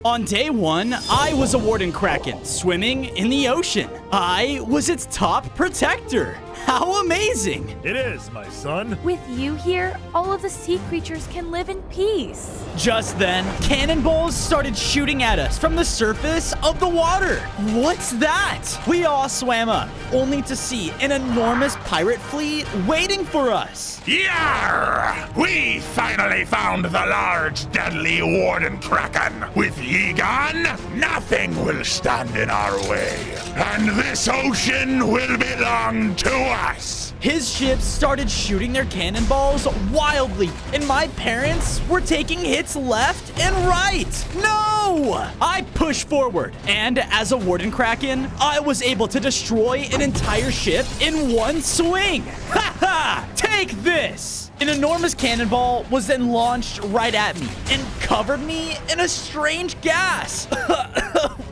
On day one, I was a warden kraken swimming in the ocean. I was its top protector. How amazing! It is, my son. With you here, all of the sea creatures can live in peace. Just then, cannonballs started shooting at us from the surface of the water. What's that? We all swam up, only to see an enormous pirate fleet waiting for us. Yarr! We finally found the large, deadly warden kraken. With ye gone, nothing will stand in our way. And this ocean will belong to us. His ships started shooting their cannonballs wildly, and my parents were taking hits left and right. No! I pushed forward, and as a warden kraken, I was able to destroy an entire ship in one swing. Ha ha! Take this! An enormous cannonball was then launched right at me and covered me in a strange gas.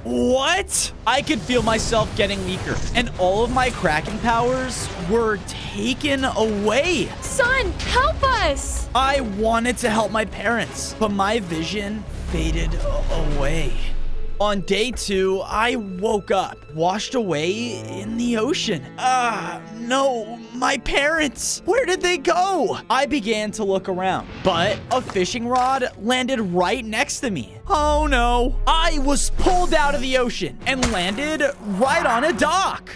What? I could feel myself getting weaker, and all of my kraken powers were taken away. Son, help us! I wanted to help my parents, but my vision faded away. On day two, I woke up, washed away in the ocean. No, my parents. Where did they go? I began to look around, but a fishing rod landed right next to me. Oh no, I was pulled out of the ocean and landed right on a dock.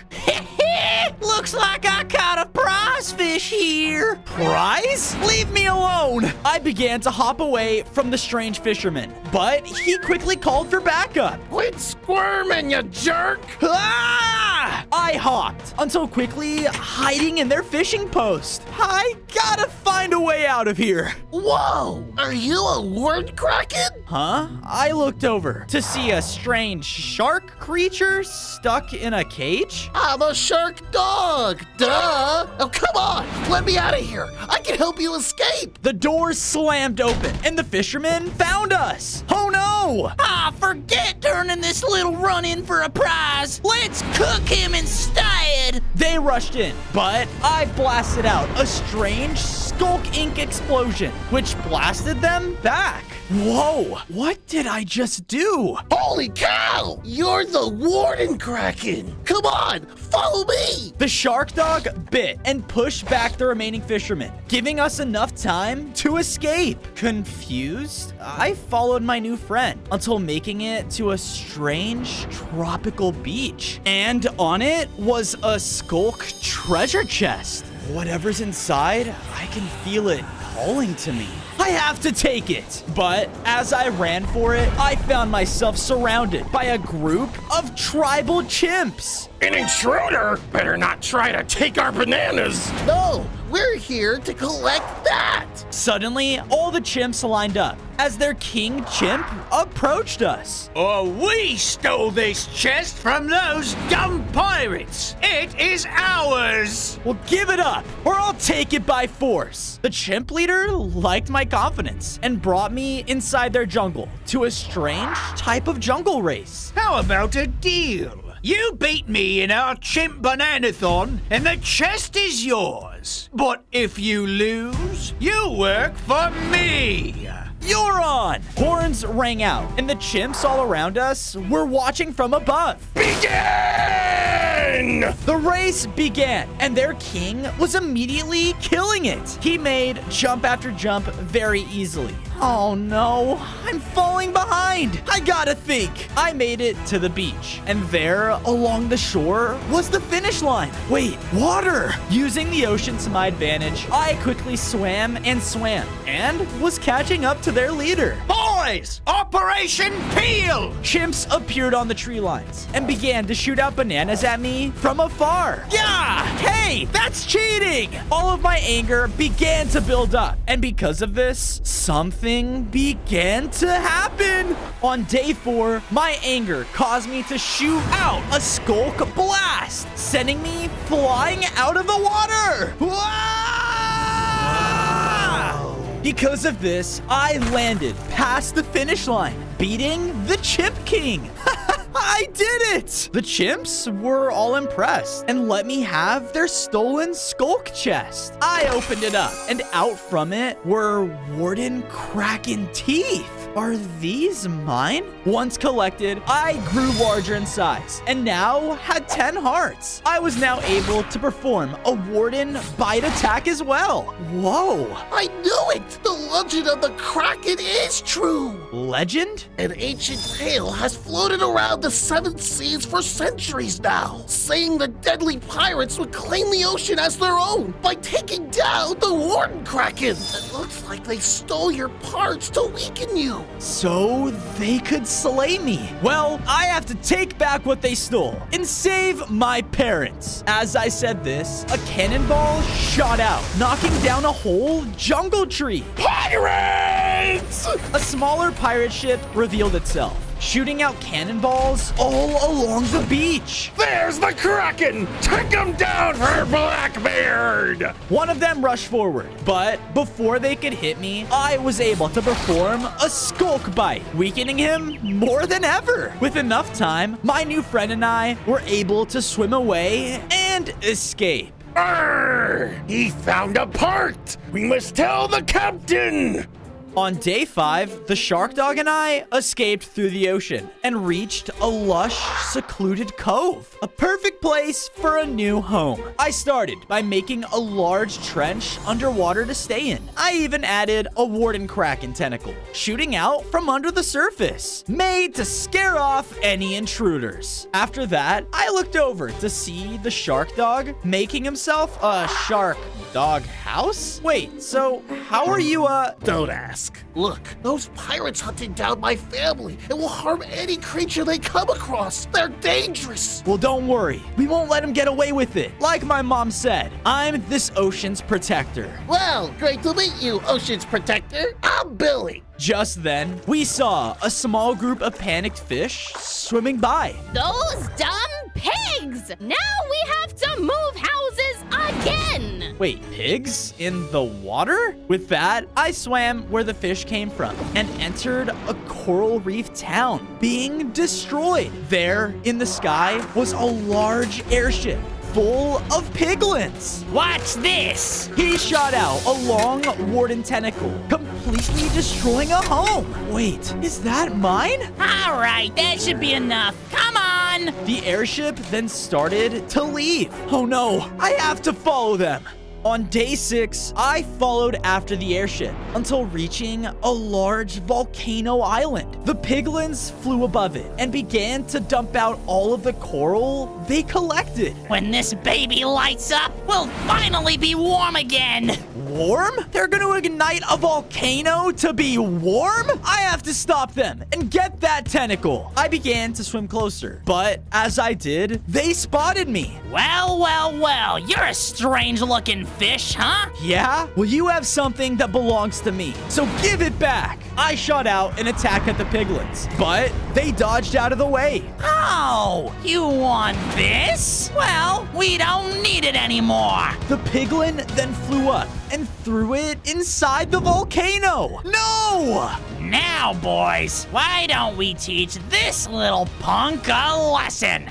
Looks like I caught a prize fish here. Prize? Leave me alone. I began to hop away from the strange fisherman, but he quickly called for backup. Quit squirming, you jerk! Ah! I hopped until quickly hiding in their fishing post. I gotta find a way out of here. Whoa! Are you a ward kraken? Huh? I looked over to see a strange shark creature stuck in a cage. I'm a shark dog. Duh! Oh, come on! Let me out of here. I can help you escape. The doors slammed open and the fishermen found us. Oh no! Forget turning this little run-in for a prize. Let's cook him instead. They rushed in, but I blasted out a strange skulk ink explosion, which blasted them back. Whoa, what did I just do? Holy cow! You're the warden kraken. Come on, follow me. The shark dog bit and pushed back the remaining fishermen, giving us enough time to escape. Confused, I followed my new friend until making it to a strange tropical beach. And on it was a skulk treasure chest. Whatever's inside, I can feel it calling to me. I have to take it. But as I ran for it, I found myself surrounded by a group of tribal chimps. An intruder? Better not try to take our bananas. No, we're here to collect that. Suddenly, all the chimps lined up as their king chimp approached us. We stole this chest from those dumb pirates. It is ours. Well, give it up, or I'll take it by force. The chimp leader liked my confidence and brought me inside their jungle to a strange type of jungle race. How about a deal? You beat me in our chimp bananathon, and the chest is yours. But if you lose, you work for me. You're on! Horns rang out, and the chimps all around us were watching from above. Begin! The race began, and their king was immediately killing it. He made jump after jump very easily. Oh no, I'm falling behind. I gotta think. I made it to the beach, and there along the shore was the finish line. Wait, water! Using the ocean to my advantage, I quickly swam and was catching up to their leader. Boys, Operation Peel! Chimps appeared on the tree lines and began to shoot out bananas at me from afar. Yeah! Hey, that's cheating! All of my anger began to build up, and because of this, something began to happen. On day 4, my anger caused me to shoot out a skulk blast, sending me flying out of the water. Because of this, I landed past the finish line, beating the Chimp King. I did it! The chimps were all impressed and let me have their stolen skulk chest. I opened it up, and out from it were warden kraken teeth. are these mine? Once collected, I grew larger in size and now had 10 hearts. I was now able to perform a Warden bite attack as well. Whoa. I knew it! The legend of the Kraken is true! Legend? An ancient tale has floated around the seven seas for centuries now, saying the deadly pirates would claim the ocean as their own by taking down the Warden Kraken. It looks like they stole your parts to weaken you. So they could slay me. Well, I have to take back what they stole and save my parents. As I said this, a cannonball shot out, knocking down a whole jungle tree. Pirates! A smaller pirate ship revealed itself, shooting out cannonballs all along the beach. There's the Kraken! Take him down for Blackbeard! One of them rushed forward, but before they could hit me, I was able to perform a skulk bite, weakening him more than ever. With enough time, my new friend and I were able to swim away and escape. Arr! He found a part! We must tell the captain! On day 5, the shark dog and I escaped through the ocean and reached a lush, secluded cove, a perfect place for a new home. I started by making a large trench underwater to stay in. I even added a Warden Kraken tentacle, shooting out from under the surface, made to scare off any intruders. After that, I looked over to see the shark dog making himself a shark dog house? Wait, so how are you, Don't ask. Look, those pirates hunted down my family and will harm any creature they come across. They're dangerous. Well, don't worry. We won't let him get away with it. Like my mom said, I'm this ocean's protector. Well, great to meet you, Ocean's Protector. I'm Billy. Just then, we saw a small group of panicked fish swimming by. Those dumb pigs! Now we have to move houses again! Wait, pigs in the water? With that, I swam where the fish came from and entered a coral reef town being destroyed. There, in the sky, was a large airship full of piglins. Watch this! He shot out a long warden tentacle, completely destroying a home. Wait, is that mine? All right, that should be enough. Come on! The airship then started to leave. Oh no, I have to follow them. On day 6, I followed after the airship until reaching a large volcano island. The piglins flew above it and began to dump out all of the coral they collected. When this baby lights up, we'll finally be warm again. Warm? They're gonna ignite a volcano to be warm? I have to stop them and get that tentacle. I began to swim closer, but as I did, they spotted me. Well, you're a strange-looking fish, huh? Yeah? Well, you have something that belongs to me, so give it back. I shot out an attack at the piglins, but they dodged out of the way. Oh, you want this? Well, we don't need it anymore. The piglin then flew up and threw it inside the volcano. No! Now, boys, why don't we teach this little punk a lesson?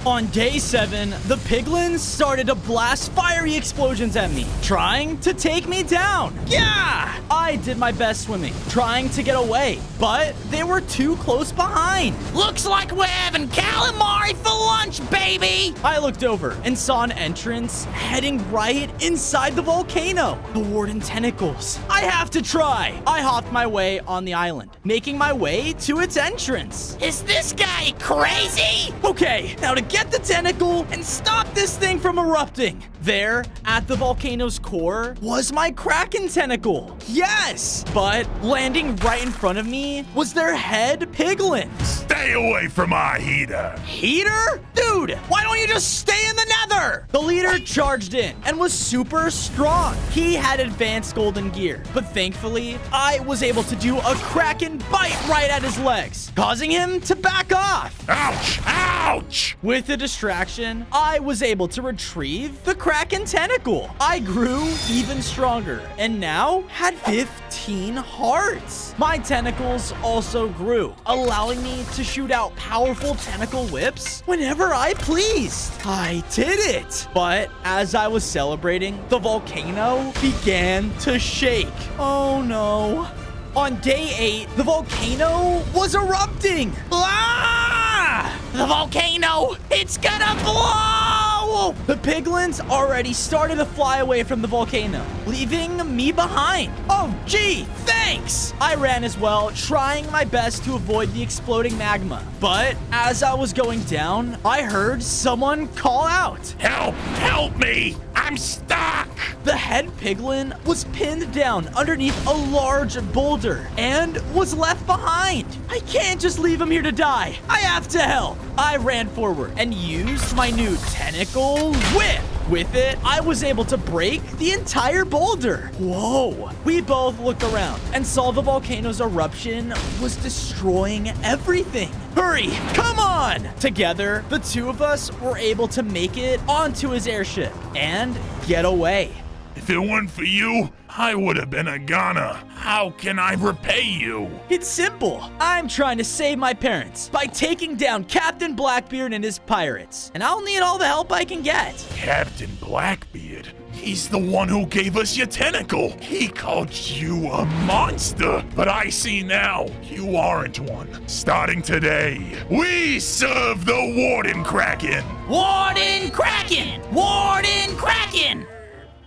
On day 7, the piglins started to blast fiery explosions at me, trying to take me down. Yeah! I did my best swimming, trying to get away, but they were too close behind. Looks like we're having calamari for lunch, baby! I looked over and saw an entrance heading right inside the volcano. The warden tentacles. I have to try. I hopped my way on the island, making my way to its entrance. Is this guy crazy? Okay, now to get the tentacle and stop this thing from erupting. There, at the volcano's core, was my Kraken tentacle. Yes! But landing right in front of me was their head piglin. Stay away from our heater. Heater? Dude, why don't you just stay in the nether? The leader charged in and was super strong. He had advanced golden gear, but thankfully, I was able to do a Kraken bite right at his legs, causing him to back off. Ouch! Ouch! With the distraction, I was able to retrieve the Kraken tentacle. I grew even stronger and now had 15 hearts. My tentacles also grew, allowing me to shoot out powerful tentacle whips whenever I pleased. I did it! But as I was celebrating, the volcano began to shake. Oh no. On day 8, the volcano was erupting. Ah! The volcano! It's gonna blow! The piglins already started to fly away from the volcano, leaving me behind. Oh, gee, thanks! I ran as well, trying my best to avoid the exploding magma. But as I was going down, I heard someone call out. Help! Help me! I'm stuck! The head piglin was pinned down underneath a large boulder and was left behind. I can't just leave him here to die. I have to help. I ran forward and used my new tentacle whip. With it, I was able to break the entire boulder. Whoa. We both looked around and saw the volcano's eruption was destroying everything. Hurry, come on! Together, the two of us were able to make it onto his airship and get away. If it weren't for you, I would have been a goner. How can I repay you? It's simple. I'm trying to save my parents by taking down Captain Blackbeard and his pirates, and I'll need all the help I can get. Captain Blackbeard? He's the one who gave us your tentacle. He called you a monster. But I see now, you aren't one. Starting today, we serve the Warden Kraken. Warden Kraken! Warden Kraken!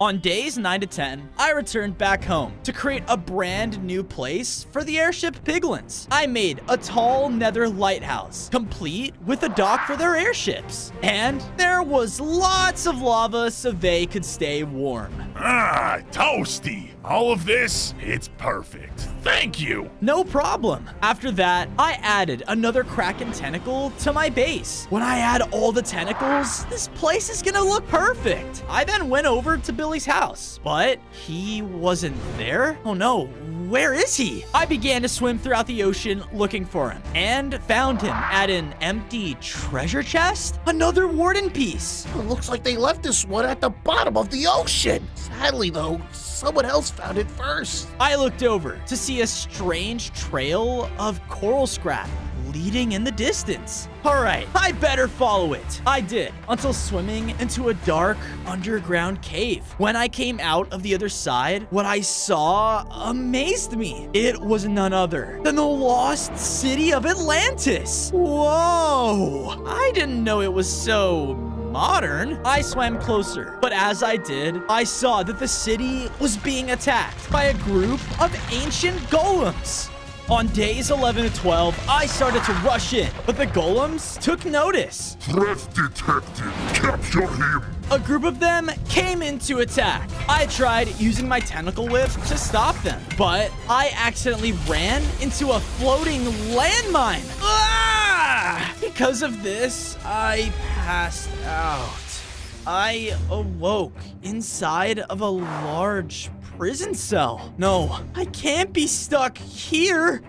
On days 9 to 10, I returned back home to create a brand new place for the airship piglins. I made a tall nether lighthouse, complete with a dock for their airships. And there was lots of lava so they could stay warm. Ah, toasty. All of this, it's perfect. Thank you. No problem. After that, I added another Kraken tentacle to my base. When I add all the tentacles, this place is gonna look perfect. I then went over to Billy's house, but he wasn't there. Oh no, where is he? I began to swim throughout the ocean looking for him and found him at an empty treasure chest. Another Warden piece. It looks like they left this one at the bottom of the ocean. Sadly, though, someone else found it first. I looked over to see a strange trail of coral scrap leading in the distance. All right, I better follow it. I did, until swimming into a dark underground cave. When I came out of the other side, what I saw amazed me. It was none other than the lost city of Atlantis. Whoa, I didn't know it was so modern. I swam closer, but as I did, I saw that the city was being attacked by a group of ancient golems. On days 11 to 12, I started to rush in, but the golems took notice. Threat detected. Capture him. A group of them came in to attack. I tried using my tentacle whip to stop them, but I accidentally ran into a floating landmine. Ah! Because of this, I passed out. I awoke inside of a large prison cell. No, I can't be stuck here.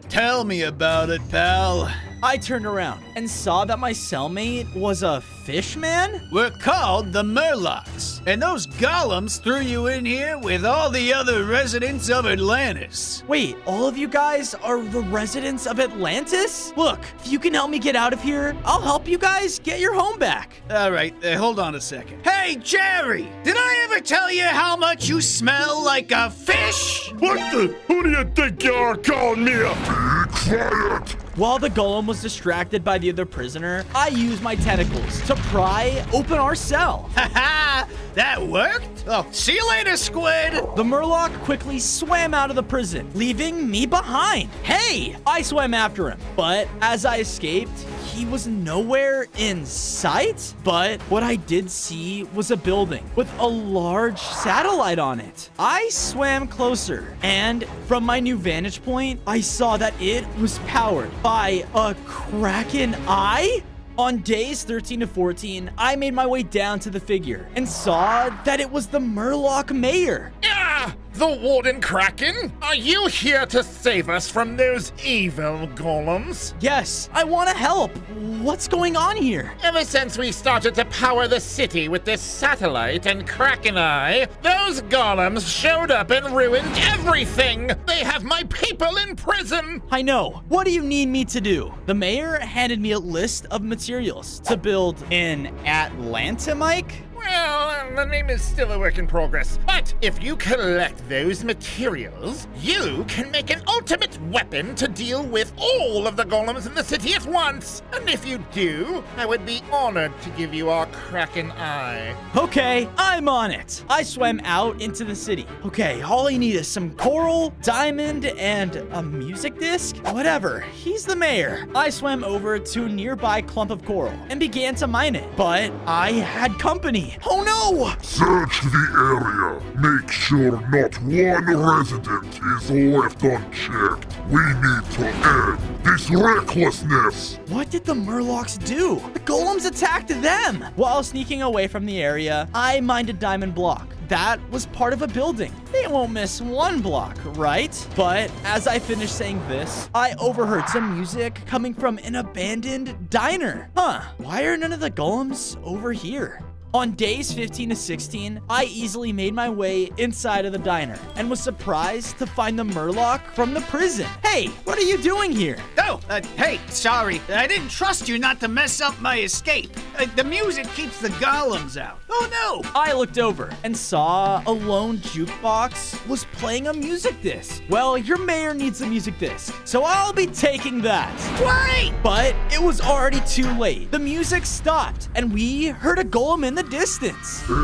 Tell me about it, pal. I turned around and saw that my cellmate was a fish man. We're called the Murlocs, and those golems threw you in here with all the other residents of Atlantis. Wait, all of you guys are the residents of Atlantis? Look, if you can help me get out of here, I'll help you guys get your home back. All right, hold on a second. Hey, Jerry, did I ever tell you how much you smell like a fish? What the? Who do you think you are calling me a? Be quiet. While the golem was distracted by the other prisoner, I used my tentacles to pry open our cell. Haha, that worked? Oh, see you later, squid. The Murloc quickly swam out of the prison, leaving me behind. Hey, I swam after him, but as I escaped, he was nowhere in sight. But what I did see was a building with a large satellite on it. I swam closer, and from my new vantage point, I saw that it was powered by a Kraken eye. On days 13 to 14, I made my way down to the figure and saw that it was the Murloc mayor. Ah! The Warden Kraken? Are you here to save us from those evil golems? Yes, I want to help. What's going on here? Ever since we started to power the city with this satellite and Kraken Eye, those golems showed up and ruined everything! They have my people in prison! I know. What do you need me to do? The mayor handed me a list of materials to build an Atlantimike. Well, the name is still a work in progress. But if you collect those materials, you can make an ultimate weapon to deal with all of the golems in the city at once. And if you do, I would be honored to give you our Kraken Eye. Okay, I'm on it. I swam out into the city. Okay, all I need is some coral, diamond, and a music disc? Whatever, he's the mayor. I swam over to a nearby clump of coral and began to mine it, but I had company. Oh no! Search the area. Make sure not one resident is left unchecked. We need to end this recklessness. What did the Murlocs do? The golems attacked them! While sneaking away from the area, I mined a diamond block. That was part of a building. They won't miss one block, right? But as I finished saying this, I overheard some music coming from an abandoned diner. Huh, why are none of the golems over here? On days 15 to 16, I easily made my way inside of the diner and was surprised to find the Murloc from the prison. Hey, what are you doing here? Oh, hey, sorry. I didn't trust you not to mess up my escape. The music keeps the golems out. Oh, no. I looked over and saw a lone jukebox was playing a music disc. Well, your mayor needs a music disc, so I'll be taking that. Wait! But it was already too late. The music stopped, and we heard a golem in the distance. Hey,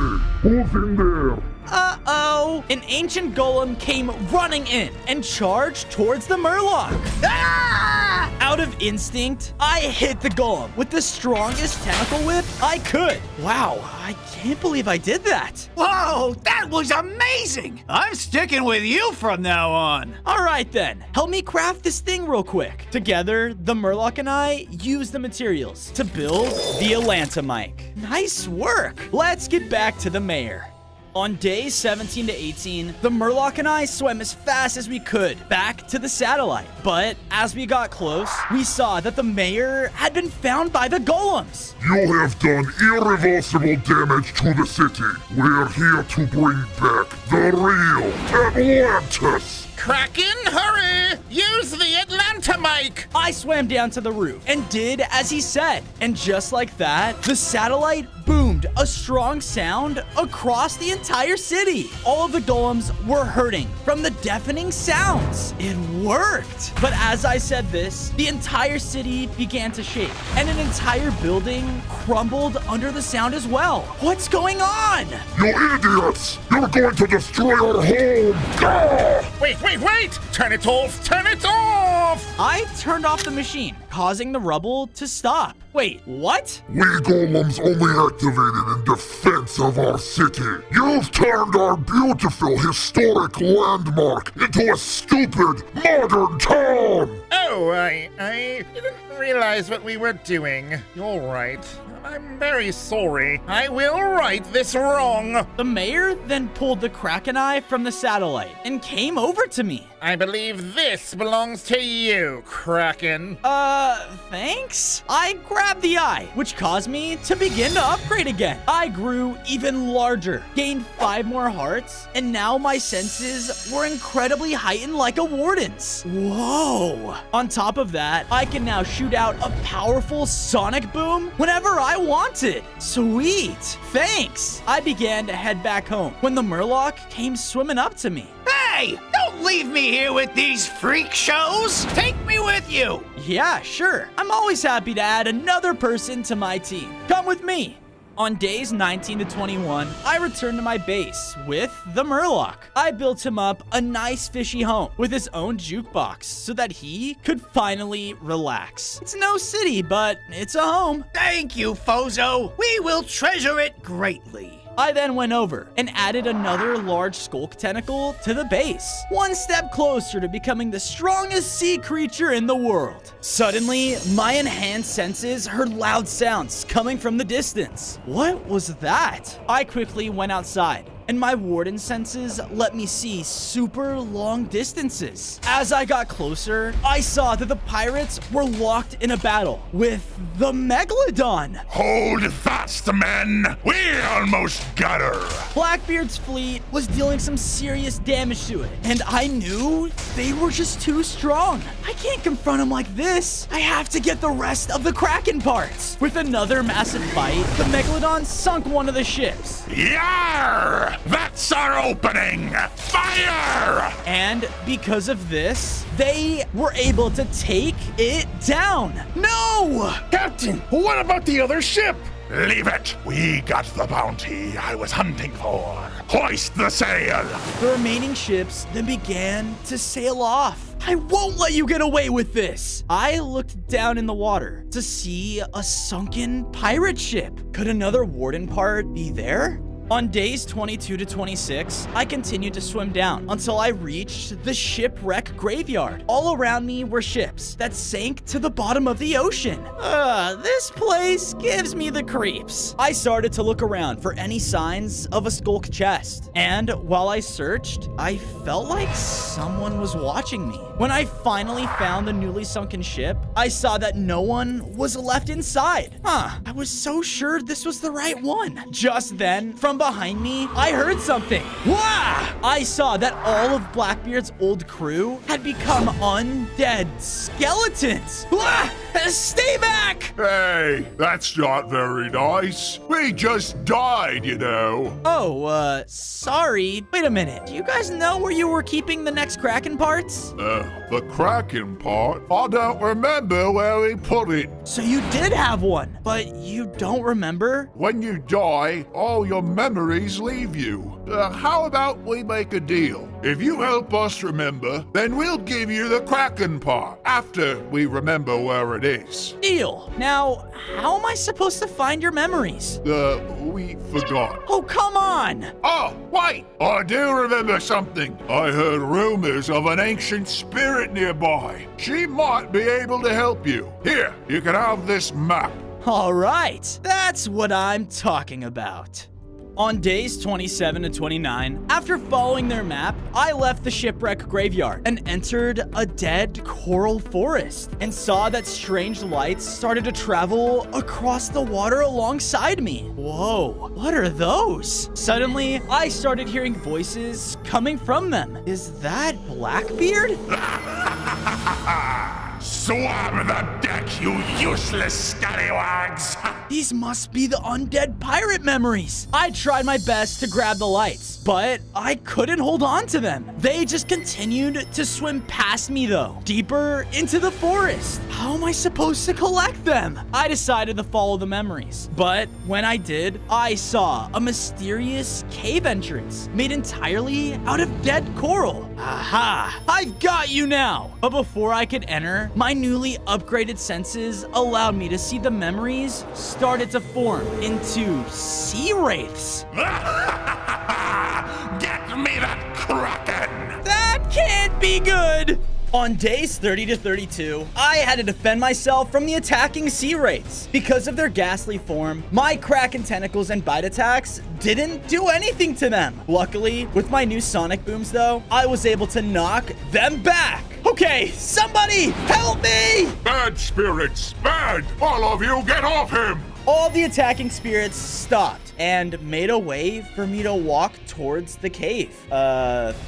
who's in there? Uh-oh. An ancient golem came running in and charged towards the Murloc. Ah! Out of instinct, I hit the golem with the strongest tentacle whip I could. Wow, I can't believe I did that. Whoa, that was amazing! I'm sticking with you from now on. All right then, help me craft this thing real quick. Together, the Murloc and I used the materials to build the Atlanta mic. Nice work. Let's get back to the mayor. On days 17 to 18, the Murloc and I swam as fast as we could back to the satellite. But as we got close, we saw that the mayor had been found by the golems. You have done irreversible damage to the city. We're here to bring back the real Atlantis. Kraken, hurry! Use the Atlanta mic! I swam down to the roof and did as he said. And just like that, the satellite boomed a strong sound across the entire city. All of the golems were hurting from the deafening sounds. It worked. But as I said this, the entire city began to shake and an entire building crumbled under the sound as well. What's going on? You idiots! You're going to destroy our home! Ah! Wait! Turn it off! Turn it off! I turned off the machine, causing the rubble to stop. Wait, what? We golems only activated in defense of our city. You've turned our beautiful historic landmark into a stupid modern town! Oh, I didn't realize what we were doing. You're right. I'm very sorry. I will right this wrong. The mayor then pulled the Kraken Eye from the satellite and came over to me. I believe this belongs to you, Kraken. Thanks? I grabbed the eye, which caused me to begin to upgrade again. I grew even larger, gained 5 more hearts, and now my senses were incredibly heightened like a warden's. Whoa! On top of that, I can now shoot out a powerful sonic boom whenever I wanted. Sweet! Thanks! I began to head back home when the Murloc came swimming up to me. Hey, don't leave me here with these freak shows. Take me with you. Yeah, sure. I'm always happy to add another person to my team. Come with me. On days 19 to 21, I returned to my base with the Murloc. I built him up a nice fishy home with his own jukebox so that he could finally relax. It's no city, but it's a home. Thank you, Fozo. We will treasure it greatly. I then went over and added another large skulk tentacle to the base, one step closer to becoming the strongest sea creature in the world. Suddenly, my enhanced senses heard loud sounds coming from the distance. What was that? I quickly went outside and my warden senses let me see super long distances. As I got closer, I saw that the pirates were locked in a battle with the Megalodon. Hold fast, men. We almost got her. Blackbeard's fleet was dealing some serious damage to it, and I knew they were just too strong. I can't confront them like this. I have to get the rest of the Kraken parts. With another massive fight, the Megalodon sunk one of the ships. Yar! That's our opening. Fire! And because of this, they were able to take it down. No! Captain, what about the other ship? Leave it. We got the bounty I was hunting for. Hoist the sail. The remaining ships then began to sail off. I won't let you get away with this. I looked down in the water to see a sunken pirate ship. Could another warden part be there? On days 22 to 26, I continued to swim down until I reached the shipwreck graveyard. All around me were ships that sank to the bottom of the ocean. This place gives me the creeps. I started to look around for any signs of a skulk chest. And while I searched, I felt like someone was watching me. When I finally found the newly sunken ship, I saw that no one was left inside. I was so sure this was the right one. Just then, from behind me, I heard something. Wah! I saw that all of Blackbeard's old crew had become undead skeletons. Wah! Stay back! Hey, that's not very nice. We just died, you know. Oh, sorry. Wait a minute. Do you guys know where you were keeping the next Kraken parts? The Kraken part? I don't remember where we put it. So you did have one, but you don't remember? When you die, all your memories leave you. How about we make a deal? If you help us remember, then we'll give you the Kraken part after we remember where it is. Deal. Now, how am I supposed to find your memories? We forgot. Oh, come on! Oh, wait! I do remember something. I heard rumors of an ancient spirit nearby. She might be able to help you. Here, you can have this map. All right, that's what I'm talking about. On days 27 to 29, after following their map, I left the shipwreck graveyard and entered a dead coral forest and saw that strange lights started to travel across the water alongside me. Whoa, what are those? Suddenly, I started hearing voices coming from them. Is that Blackbeard? Swab the deck, you useless scallywags! These must be the undead pirate memories. I tried my best to grab the lights, but I couldn't hold on to them. They just continued to swim past me though, deeper into the forest. How am I supposed to collect them? I decided to follow the memories, but when I did, I saw a mysterious cave entrance made entirely out of dead coral. Aha! I've got you now! But before I could enter, my newly upgraded senses allowed me to see the memories started to form into sea wraiths. Get me that Kraken! That can't be good! On days 30 to 32, I had to defend myself from the attacking sea wraiths. Because of their ghastly form, my Kraken tentacles and bite attacks didn't do anything to them. Luckily, with my new sonic booms though, I was able to knock them back. Okay, somebody help me! Bad spirits, bad! All of you get off him! All the attacking spirits stopped and made a way for me to walk towards the cave.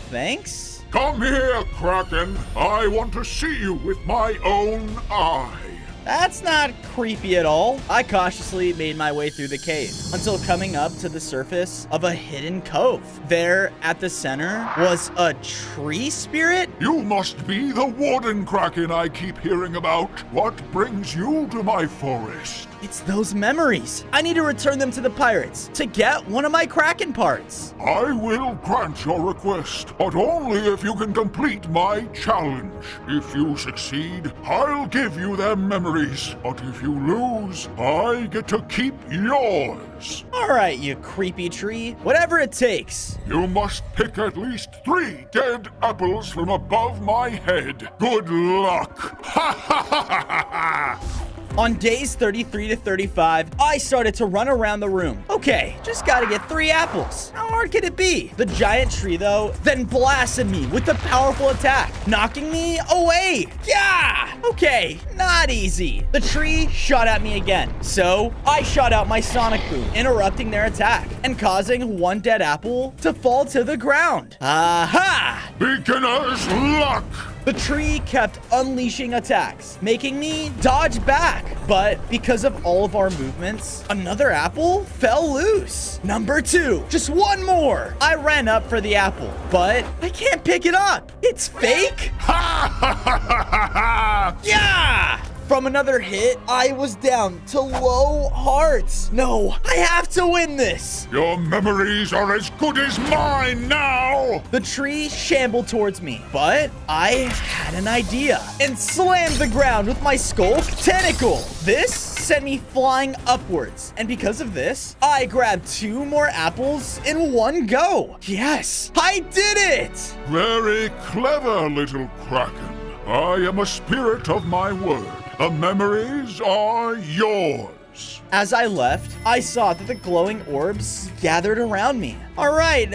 Thanks? Come here, Kraken. I want to see you with my own eye. That's not creepy at all. I cautiously made my way through the cave until coming up to the surface of a hidden cove. There at the center was a tree spirit. You must be the Warden Kraken I keep hearing about. What brings you to my forest? It's those memories. I need to return them to the pirates to get one of my Kraken parts. I will grant your request, but only if you can complete my challenge. If you succeed, I'll give you their memories, but if you lose, I get to keep yours. All right, you creepy tree. Whatever it takes. You must pick at least 3 dead apples from above my head. Good luck. Ha ha ha ha ha! On days 33 to 35, I started to run around the room. Okay, just gotta get 3 apples. How hard could it be? The giant tree, though, then blasted me with a powerful attack, knocking me away. Yeah! Okay, not easy. The tree shot at me again, so I shot out my sonic boom, interrupting their attack and causing 1 dead apple to fall to the ground. Aha! Beginner's luck! The tree kept unleashing attacks, making me dodge back. But because of all of our movements, another apple fell loose. Number 2, just 1 more. I ran up for the apple, but I can't pick it up. It's fake? Ha ha ha ha ha! Yeah! From another hit, I was down to low hearts. No, I have to win this. Your memories are as good as mine now! The tree shambled towards me, but I had an idea and slammed the ground with my skulk tentacle. This sent me flying upwards, and because of this, I grabbed 2 more apples in 1 go. Yes, I did it! Very clever, little Kraken. I am a spirit of my word. The memories are yours. As I left, I saw that the glowing orbs gathered around me. All right,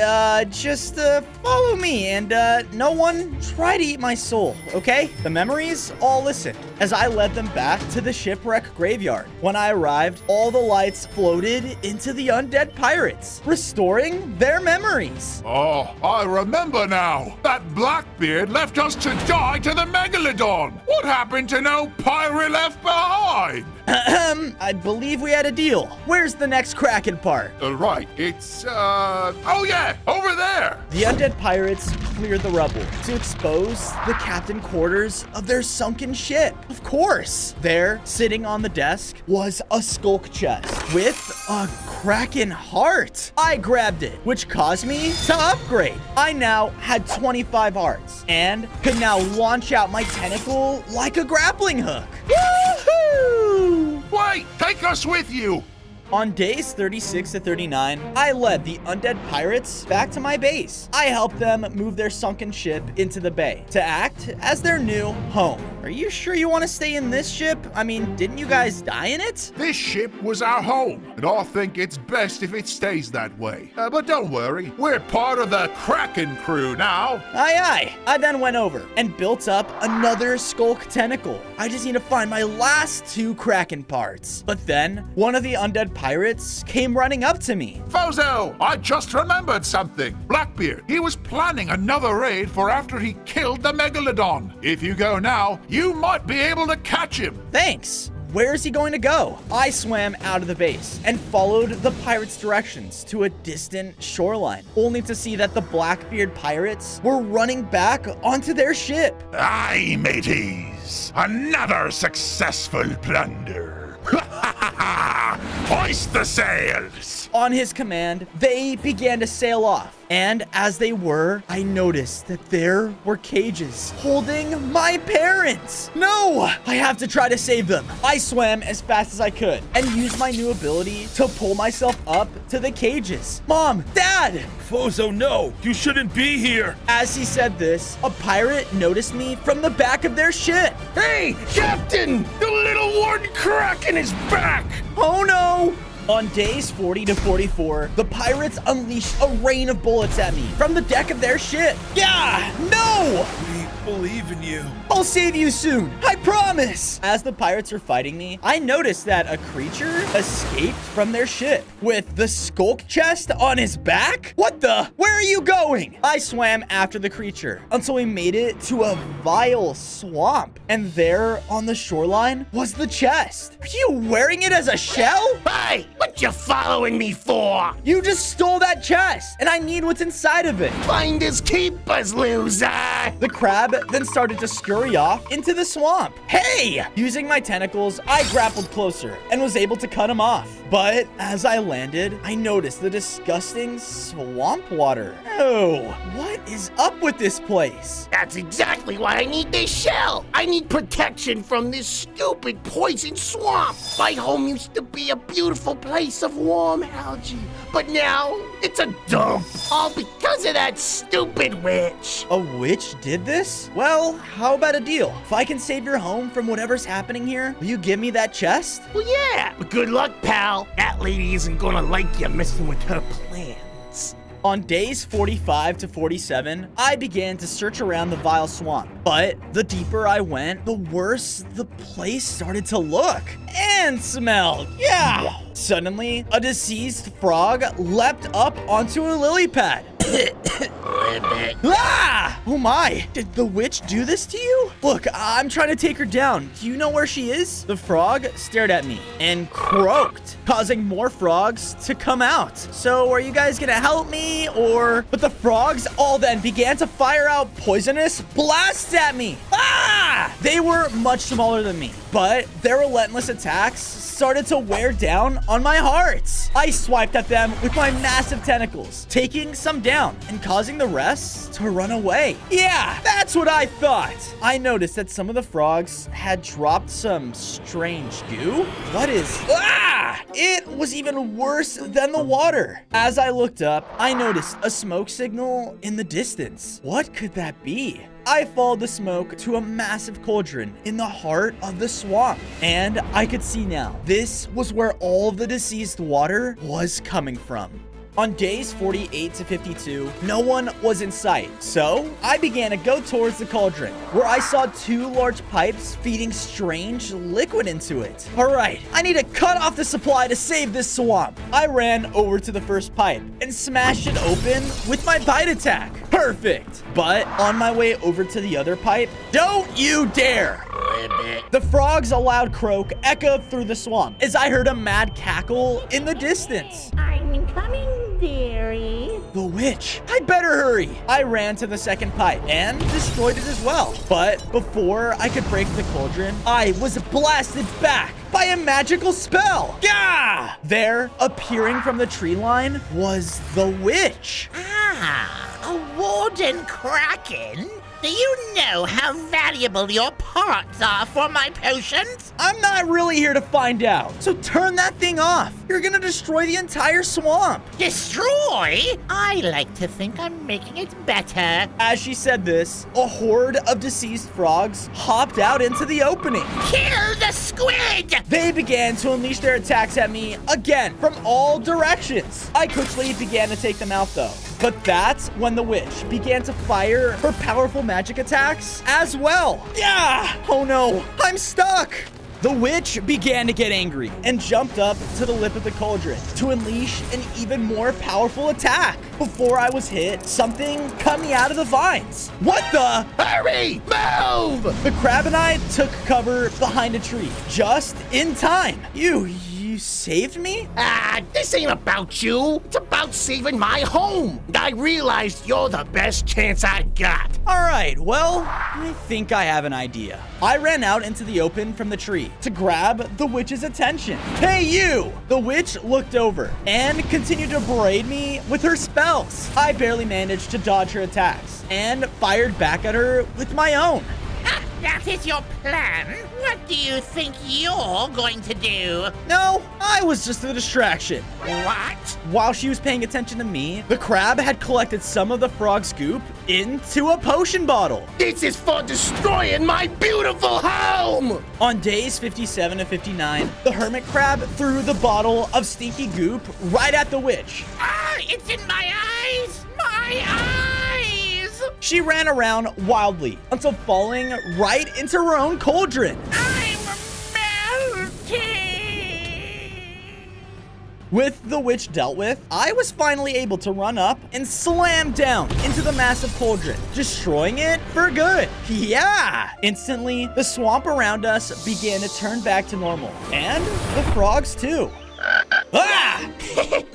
just follow me and no one try to eat my soul, okay? The memories all listened as I led them back to the shipwreck graveyard. When I arrived, all the lights floated into the undead pirates, restoring their memories. Oh, I remember now. That Blackbeard left us to die to the Megalodon. What happened to no pirate left behind? I believe we had a deal. Where's the next Kraken part? Right, it's, oh yeah, over there. The undead pirates cleared the rubble to expose the captain quarters of their sunken ship. Of course, there, sitting on the desk, was a skulk chest with a Kraken heart. I grabbed it, which caused me to upgrade. I now had 25 hearts and could now launch out my tentacle like a grappling hook. Woohoo! Wait, take us with you. On days 36 to 39, I led the undead pirates back to my base. I helped them move their sunken ship into the bay to act as their new home. Are you sure you want to stay in this ship? I mean, didn't you guys die in it? This ship was our home, and I think it's best if it stays that way. But don't worry, we're part of the Kraken crew now. Aye, aye. I then went over and built up another skulk tentacle. I just need to find my last 2 Kraken parts. But then, one of the undead pirates came running up to me. Fozo, I just remembered something. Blackbeard, he was planning another raid for after he killed the Megalodon. If you go now, you might be able to catch him. Thanks. Where is he going to go? I swam out of the base and followed the pirates' directions to a distant shoreline, only to see that the Blackbeard pirates were running back onto their ship. Aye, mateys, another successful plunder. Hoist the sails! On his command, they began to sail off. And as they were, I noticed that there were cages holding my parents. No, I have to try to save them. I swam as fast as I could and used my new ability to pull myself up to the cages. Mom, Dad! Fozo, no, you shouldn't be here. As he said this, a pirate noticed me from the back of their ship. Hey, Captain, the little Warden Kraken is back. Oh no! On days 40 to 44, the pirates unleashed a rain of bullets at me from the deck of their ship. Yeah! No! We believe in you. I'll save you soon, I promise! As the pirates are fighting me, I noticed that a creature escaped from their ship with the skulk chest on his back? What the? Where are you going? I swam after the creature until we made it to a vile swamp. And there on the shoreline was the chest. Are you wearing it as a shell? Hey, what you following me for? You just stole that chest, and I need what's inside of it. Finders keepers, loser! The crab then started to scurry off into the swamp. Hey! Using my tentacles, I grappled closer and was able to cut him off. But as I landed, I noticed the disgusting swamp water. Oh, what is up with this place? That's exactly why I need this shell. I need protection from this stupid poison swamp. My home used to be a beautiful place of warm algae, but now it's a dump. All because of that stupid witch. A witch did this? hearts. Well, how about a deal? If I can save your home from whatever's happening here, will you give me that chest? Well, yeah, but good luck, pal. That lady isn't gonna like you messing with her plans. On days 45 to 47, I began to search around the vile swamp. But the deeper I went, the worse the place started to look and smell. Yeah! Suddenly, a deceased frog leapt up onto a lily pad. Ah! Oh my! Did the witch do this to you? Look, I'm trying to take her down. Do you know where she is? The frog stared at me and croaked, causing more frogs to come out. So are you guys gonna help me or... But the frogs all then began to fire out poisonous blasts at me. Ah! They were much smaller than me, but their relentless attacks started to wear down on my hearts. I swiped at them with my massive tentacles, taking some down and causing the rest to run away. Yeah, that's what I thought. I noticed that some of the frogs had dropped some strange goo. What is... Ah! It was even worse than the water. As I looked up, I noticed a smoke signal in the distance. What could that be? I followed the smoke to a massive cauldron in the heart of the swamp, and I could see now. This was where all of the deceased water was coming from. On days 48 to 52, no one was in sight, so I began to go towards the cauldron, where I saw two large pipes feeding strange liquid into it. All right, I need to cut off the supply to save this swamp. I ran over to the first pipe and smashed it open with my bite attack. Perfect. But on my way over to the other pipe, don't you dare! The frog's loud croak echoed through the swamp as I heard a mad cackle in the distance. I'm coming, dearie. The witch. I'd better hurry. I ran to the second pipe and destroyed it as well. But before I could break the cauldron, I was blasted back by a magical spell. Gah! There, appearing from the tree line, was the witch. Ah, a warden kraken? Do you know how valuable your parts are for my potions? I'm not really here to find out, so turn that thing off. You're gonna destroy the entire swamp. Destroy? I like to think I'm making it better. As she said this, a horde of deceased frogs hopped out into the opening. Kill the squid! They began to unleash their attacks at me again from all directions. I quickly began to take them out though. But that's when the witch began to fire her powerful magic attacks as well. Yeah! Oh no, I'm stuck! The witch began to get angry and jumped up to the lip of the cauldron to unleash an even more powerful attack. Before I was hit, something cut me out of the vines. What the? Hurry! Move! The crab and I took cover behind a tree just in time. You saved me? Ah, this ain't about you. It's about saving my home. I realized you're the best chance I got. All right, well, I think I have an idea. I ran out into the open from the tree to grab the witch's attention. Hey, you! The witch looked over and continued to berate me with her spells. I barely managed to dodge her attacks and fired back at her with my own. That is your plan? What do you think you're going to do? No, I was just a distraction. What? While she was paying attention to me, the crab had collected some of the frog's goop into a potion bottle. This is for destroying my beautiful home! On days 57 to 59, the hermit crab threw the bottle of stinky goop right at the witch. Ah, it's in my eyes! My eyes! She ran around wildly until falling right into her own cauldron. I'm melting! With the witch dealt with, I was finally able to run up and slam down into the massive cauldron, destroying it for good. Yeah! Instantly, the swamp around us began to turn back to normal, and the frogs too. Ah!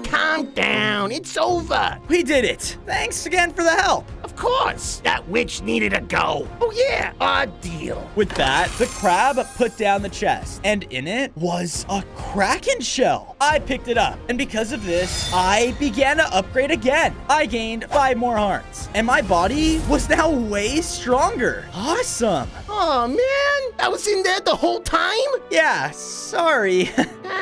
Calm down, it's over. We did it. Thanks again for the help. Of course, that witch needed to go. Oh yeah, our deal. With that, the crab put down the chest, and in it was a kraken shell. I picked it up, and because of this, I began to upgrade again. I gained 5 more hearts, and my body was now way stronger. Awesome. Oh man, I was in there the whole time? Yeah, sorry.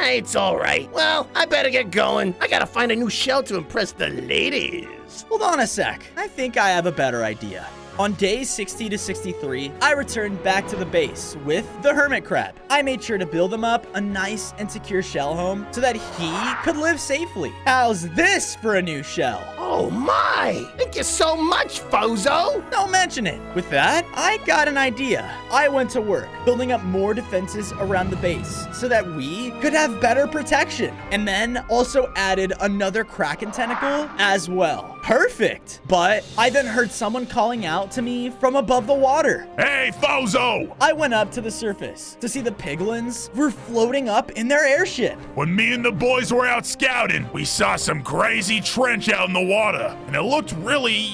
It's all right. Well, I better get going. I gotta find a new shell to impress the ladies. Hold on a sec. I think I have a better idea. On days 60 to 63, I returned back to the base with the hermit crab. I made sure to build him up a nice and secure shell home so that he could live safely. How's this for a new shell? Oh my! Thank you so much, Fozo! Don't mention it. With that, I got an idea. I went to work building up more defenses around the base so that we could have better protection, and then also added another Kraken tentacle as well. Perfect. But I then heard someone calling out to me from above the water. Hey, Fozo! I went up to the surface to see the piglins were floating up in their airship. When me and the boys were out scouting, we saw some crazy trench out in the water, and it looked really,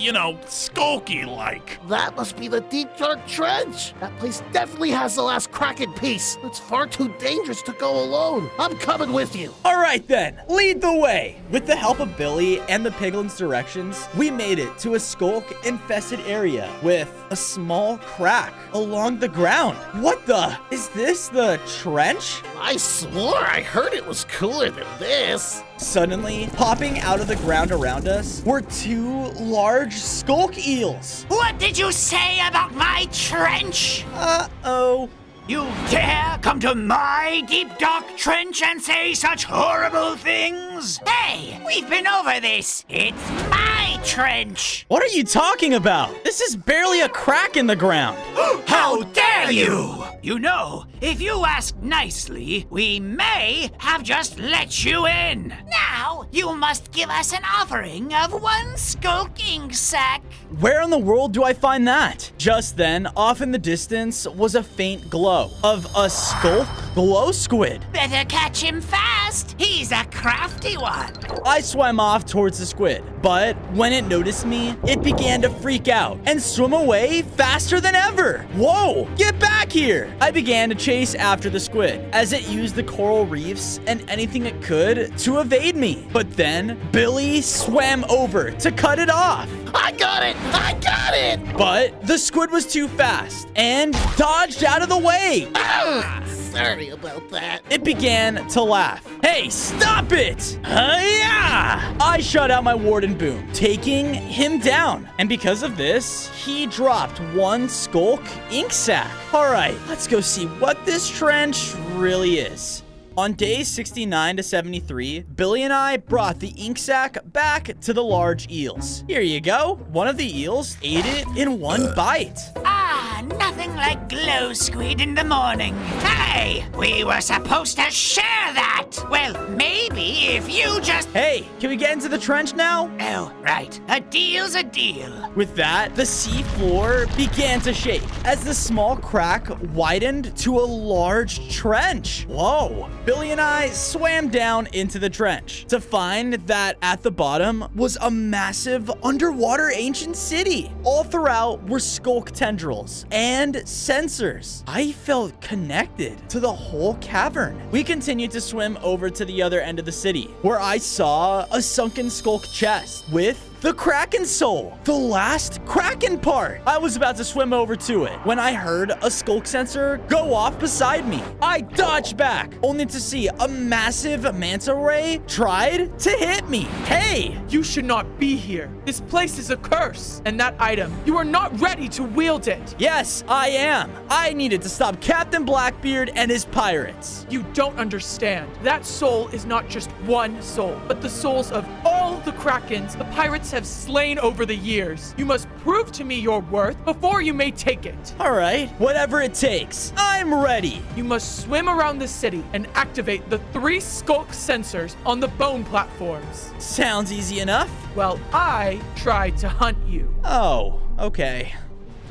skulky-like. That must be the deep dark trench. That place definitely has the last Kraken piece. It's far too dangerous to go alone. I'm coming with you. All right then, lead the way. With the help of Billy and the piglins' directions, we made it to a skulk-infested area with a small crack along the ground. What the? Is this the trench? I swore I heard it was cooler than this. Suddenly, popping out of the ground around us were two large skulk eels. What did you say about my trench? Uh-oh. You dare come to my deep dark trench and say such horrible things? Hey, we've been over this. It's my trench. What are you talking about? This is barely a crack in the ground. How dare you! You know, if you ask nicely, we may have just let you in. Now, you must give us an offering of one skulk ink sack. Where in the world do I find that? Just then, off in the distance was a faint glow of a skulk glow squid. Better catch him fast. He's a crafty one. I swam off towards the squid, but when it noticed me, it began to freak out and swim away faster than ever. Whoa, get back here. I began to chase after the squid as it used the coral reefs and anything it could to evade me. But then Billy swam over to cut it off. I got it! I got it! But the squid was too fast and dodged out of the way. Sorry about that. It began to laugh. Hey, stop it! Yeah! I shot out my warden boom, taking him down. And because of this, he dropped one skulk ink sack. All right, let's go see what this trench really is. On days 69 to 73, Billy and I brought the ink sack back to the large eels. Here you go. One of the eels ate it in one bite. Nothing like glow squid in the morning. Hey, we were supposed to share that. Well, maybe if you just... Hey, can we get into the trench now? Oh, right. A deal's a deal. With that, the sea floor began to shake as the small crack widened to a large trench. Whoa. Billy and I swam down into the trench to find that at the bottom was a massive underwater ancient city. All throughout were skulk tendrils and sensors. I felt connected to the whole cavern. We continued to swim over to the other end of the city, where I saw a sunken skulk chest with the Kraken soul, the last Kraken part. I was about to swim over to it when I heard a skulk sensor go off beside me. I dodged back, only to see a massive manta ray tried to hit me. Hey! You should not be here. This place is a curse. And that item, you are not ready to wield it. Yes, I am. I needed to stop Captain Blackbeard and his pirates. You don't understand. That soul is not just one soul, but the souls of all the Krakens the pirates have slain over the years. You must prove to me your worth before you may take it. All right, whatever it takes. I'm ready. You must swim around the city and activate the 3 skulk sensors on the bone platforms. Sounds easy enough. Well, I tried to hunt you. Oh, okay.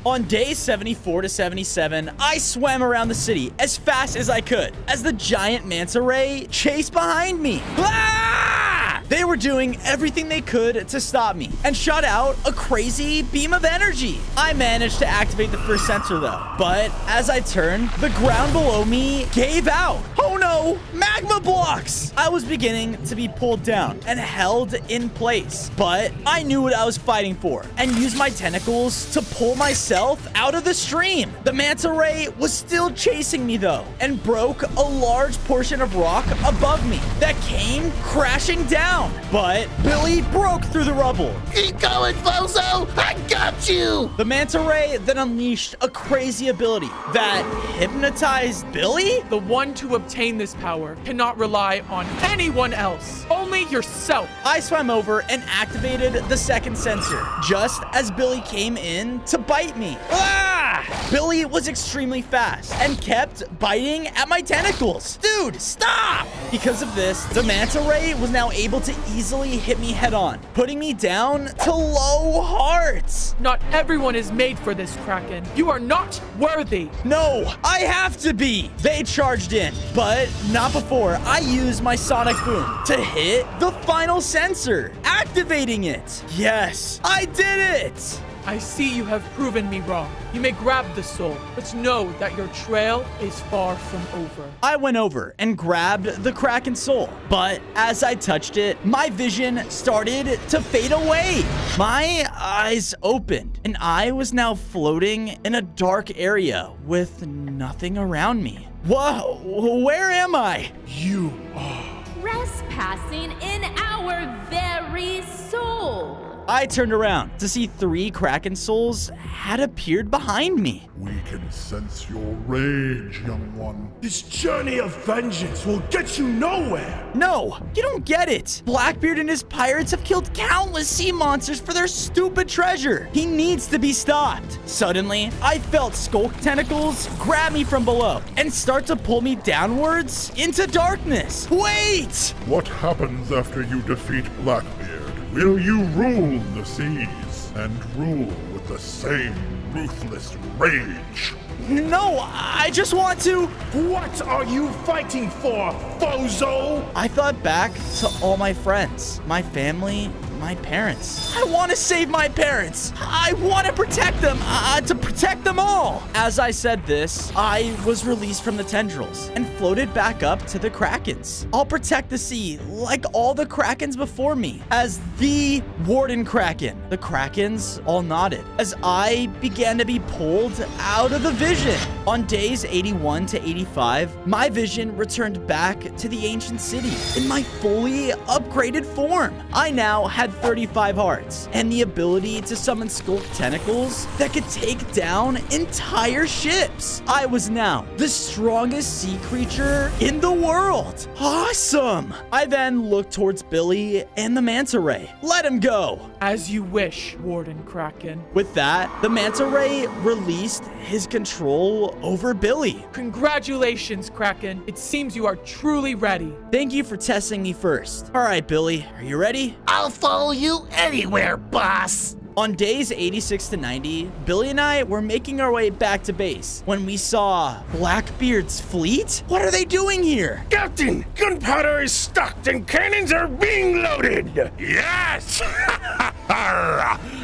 On days 74 to 77, I swam around the city as fast as I could as the giant manta ray chased behind me. Ah! They were doing everything they could to stop me and shot out a crazy beam of energy. I managed to activate the first sensor though, but as I turned, the ground below me gave out. Oh no, no! Magma blocks! I was beginning to be pulled down and held in place, but I knew what I was fighting for and used my tentacles to pull myself out of the stream. The manta ray was still chasing me though and broke a large portion of rock above me that came crashing down. But Billy broke through the rubble. Keep going, Bozo! I got you! The manta ray then unleashed a crazy ability that hypnotized Billy? The one to obtain this power cannot rely on anyone else, only yourself. I swam over and activated the second sensor just as Billy came in to bite me. Ah! Billy was extremely fast and kept biting at my tentacles. Dude, stop! Because of this, the manta ray was now able to easily hit me head on, putting me down to low hearts. Not everyone is made for this, Kraken. You are not worthy. No, I have to be. They charged in, but not before I used my sonic boom to hit the final sensor, activating it. Yes, I did it. I see you have proven me wrong. You may grab the soul, but know that your trail is far from over. I went over and grabbed the Kraken soul, but as I touched it, my vision started to fade away. My eyes opened, and I was now floating in a dark area with nothing around me. Whoa, where am I? You are Trespassing in our very soul. I turned around to see 3 Kraken souls had appeared behind me. We can sense your rage, young one. This journey of vengeance will get you nowhere. No, you don't get it. Blackbeard and his pirates have killed countless sea monsters for their stupid treasure. He needs to be stopped. Suddenly, I felt skulk tentacles grab me from below and start to pull me downwards into darkness. Wait! What happens after you defeat Blackbeard? Will you rule the seas and rule with the same ruthless rage? No, I just want to... What are you fighting for, Bozo? I thought back to all my friends, my family, my parents. I want to save my parents. I want to protect them, to protect them all. As I said this, I was released from the tendrils and floated back up to the Krakens. I'll protect the sea like all the Krakens before me as the Warden Kraken. The Krakens all nodded as I began to be pulled out of the vision. On days 81 to 85, my vision returned back to the ancient city in my fully upgraded form. I now had 35 hearts and the ability to summon skulk tentacles that could take down entire ships. I was now the strongest sea creature in the world. Awesome! I then looked towards Billy and the manta ray. Let him go. As you wish, Warden Kraken. With that, the manta ray released his control over Billy. Congratulations, Kraken. It seems you are truly ready. Thank you for testing me first. All right, Billy, are you ready? I'll follow you anywhere, boss. On days 86 to 90, Billy and I were making our way back to base when we saw Blackbeard's fleet. What are they doing here? Captain, gunpowder is stocked and cannons are being loaded. Yes!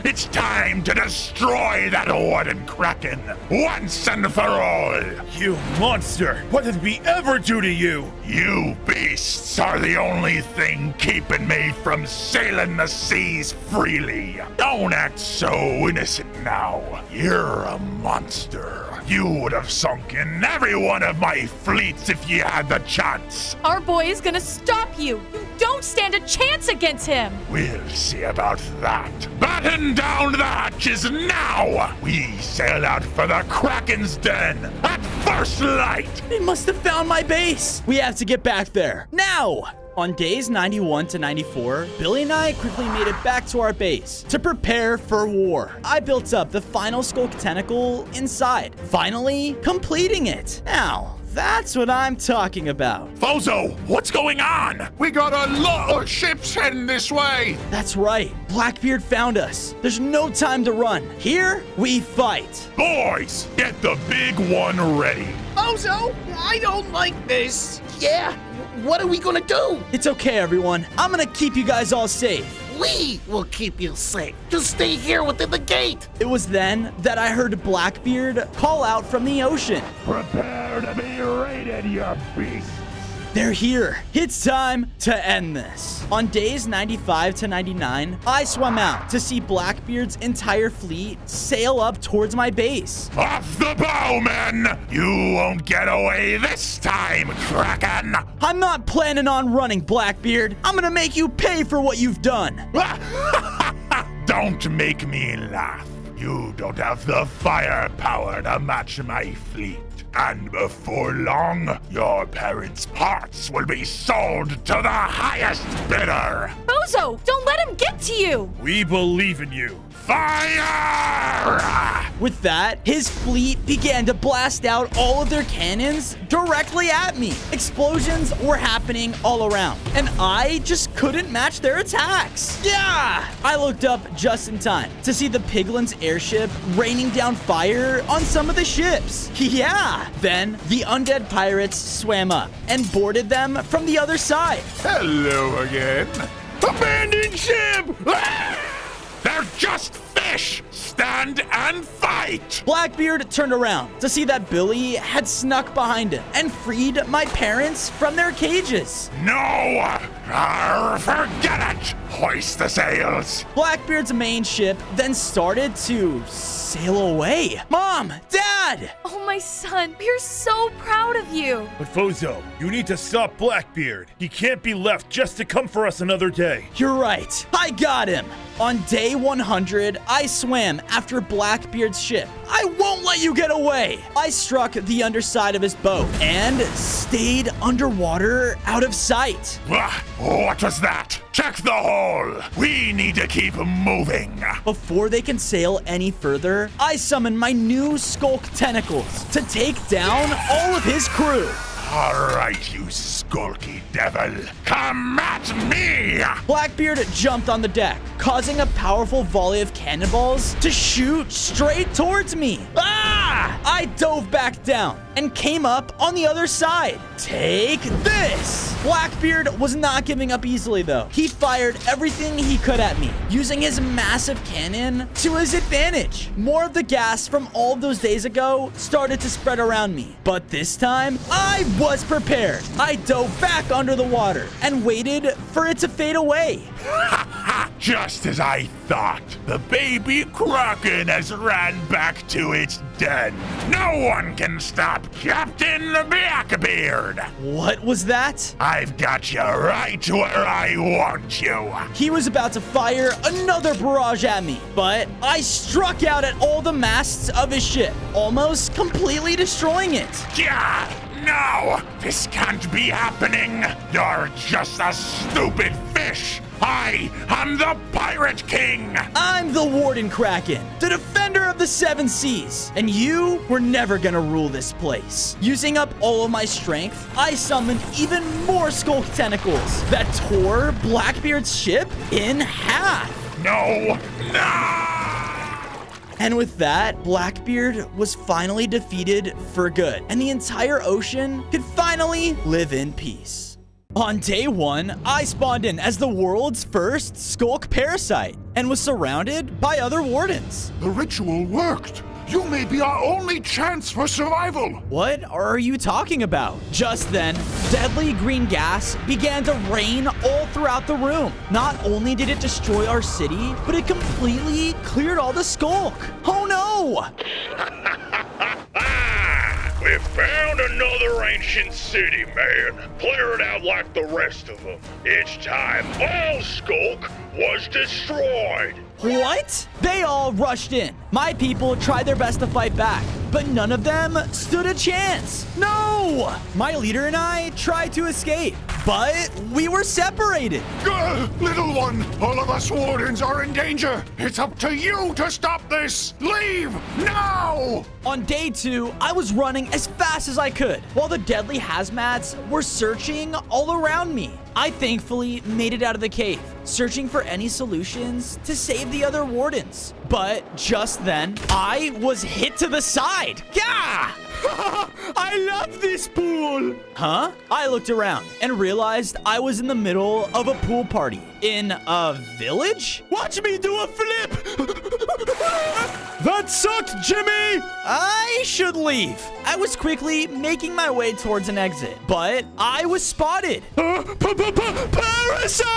It's time to destroy that Warden Kraken once and for all. You monster! What did we ever do to you? You beasts are the only thing keeping me from sailing the seas freely. Don't act so innocent now. You're a monster. You would have sunk in every one of my fleets if you had the chance. Our boy is gonna stop you. You don't stand a chance against him. We'll see about that. Batten down the hatches now! We sail out for the Kraken's den at first light! They must have found my base. We have to get back there now. On days 91 to 94, Billy and I quickly made it back to our base to prepare for war. I built up the final skulk tentacle inside, finally completing it. Now, that's what I'm talking about. Bozo, what's going on? We got a lot of ships heading this way. That's right. Blackbeard found us. There's no time to run. Here, we fight. Boys, get the big one ready. Bozo, I don't like this. Yeah, what are we gonna do? It's okay, everyone. I'm gonna keep you guys all safe. We will keep you safe. Just stay here within the gate. It was then that I heard Blackbeard call out from the ocean. Prepare to be raided, you beasts. they're here. It's time to end this. On days 95 to 99, I swam out to see Blackbeard's entire fleet sail up towards my base. Off the bow, men! You won't get away this time, Kraken! I'm not planning on running, Blackbeard. I'm gonna make you pay for what you've done. Don't make me laugh. You don't have the firepower to match my fleet. And before long, your parents' parts will be sold to the highest bidder. Bozo, don't let him get to you. We believe in you. Fire! With that, his fleet began to blast out all of their cannons directly at me. Explosions were happening all around, and I just couldn't match their attacks. Yeah! I looked up just in time to see the Piglin's airship raining down fire on some of the ships. Yeah! Then the undead pirates swam up and boarded them from the other side. Hello again. Abandoned ship! They're just fish! Stand and fight! Blackbeard turned around to see that Billy had snuck behind him and freed my parents from their cages. No! Forget it! Hoist the sails! Blackbeard's main ship then started to sail away. Mom! Dad! Oh, my son, we're so proud of you. But Fozo, you need to stop Blackbeard. He can't be left just to come for us another day. You're right. I got him. On day 100, I swam after Blackbeard's ship. I won't let you get away. I struck the underside of his boat and stayed underwater out of sight. What was that? Check the hole! We need to keep moving! Before they can sail any further, I summon my new Skulk tentacles to take down all of his crew. All right, you skulky devil. Come at me! Blackbeard jumped on the deck, causing a powerful volley of cannonballs to shoot straight towards me. Ah! I dove back down and came up on the other side. Take this! Blackbeard was not giving up easily, though. He fired everything he could at me, using his massive cannon to his advantage. More of the gas from all of those days ago started to spread around me. But this time, I was prepared. I dove back under the water and waited for it to fade away. Just as I thought, the baby Kraken has ran back to its den. No one can stop Captain Blackbeard. What was that? I've got you right where I want you. He was about to fire another barrage at me, but I struck out at all the masts of his ship, almost completely destroying it. Yeah, no, this can't be happening. You're just a stupid fish. I am the Pirate King! I'm the Warden Kraken, the defender of the seven seas, and you were never gonna rule this place. Using up all of my strength, I summoned even more Skulk tentacles that tore Blackbeard's ship in half. No! And with that, Blackbeard was finally defeated for good, and the entire ocean could finally live in peace. On day 1, I spawned in as the world's first Skulk parasite and was surrounded by other wardens. The ritual worked. You may be our only chance for survival. What are you talking about? Just then, deadly green gas began to rain all throughout the room. Not only did it destroy our city, but it completely cleared all the Skulk. Oh no! We found another ancient city, man. Clear it out like the rest of them. It's time all Skulk was destroyed. What? They all rushed in. My people tried their best to fight back, but none of them stood a chance. No! My leader and I tried to escape, but we were separated. Little one, all of us wardens are in danger. It's up to you to stop this. Leave now! On day 2, I was running as fast as I could, while the deadly hazmats were searching all around me. I thankfully made it out of the cave, searching for any solutions to save the other wardens. But just then, I was hit to the side. Gah! I love this pool! Huh? I looked around and realized I was in the middle of a pool party in a village? Watch me do a flip! That sucked, Jimmy! I should leave. I was quickly making my way towards an exit, but I was spotted. Parasite!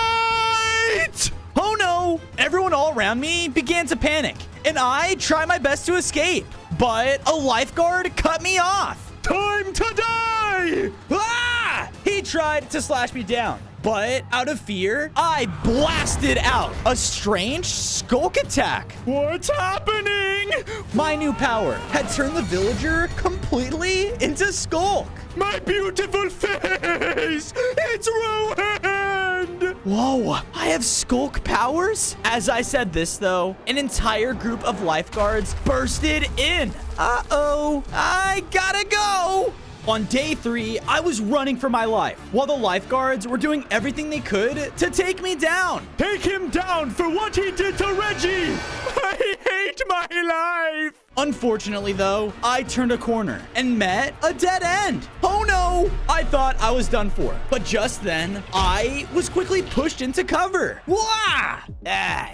Oh no! Everyone all around me began to panic, and I tried my best to escape, but a lifeguard cut me off. Time to die! Ah! He tried to slash me down, but out of fear, I blasted out a strange skulk attack. What's happening? My new power had turned the villager completely into Skulk. My beautiful face! It's ruined! Whoa, I have Skulk powers? As I said this, though, an entire group of lifeguards bursted in. Uh-oh, I gotta go. On day 3, I was running for my life, while the lifeguards were doing everything they could to take me down. Take him down for what he did to Reggie! I hate my life! Unfortunately, though, I turned a corner and met a dead end. Oh no! I thought I was done for, but just then, I was quickly pushed into cover. Wah!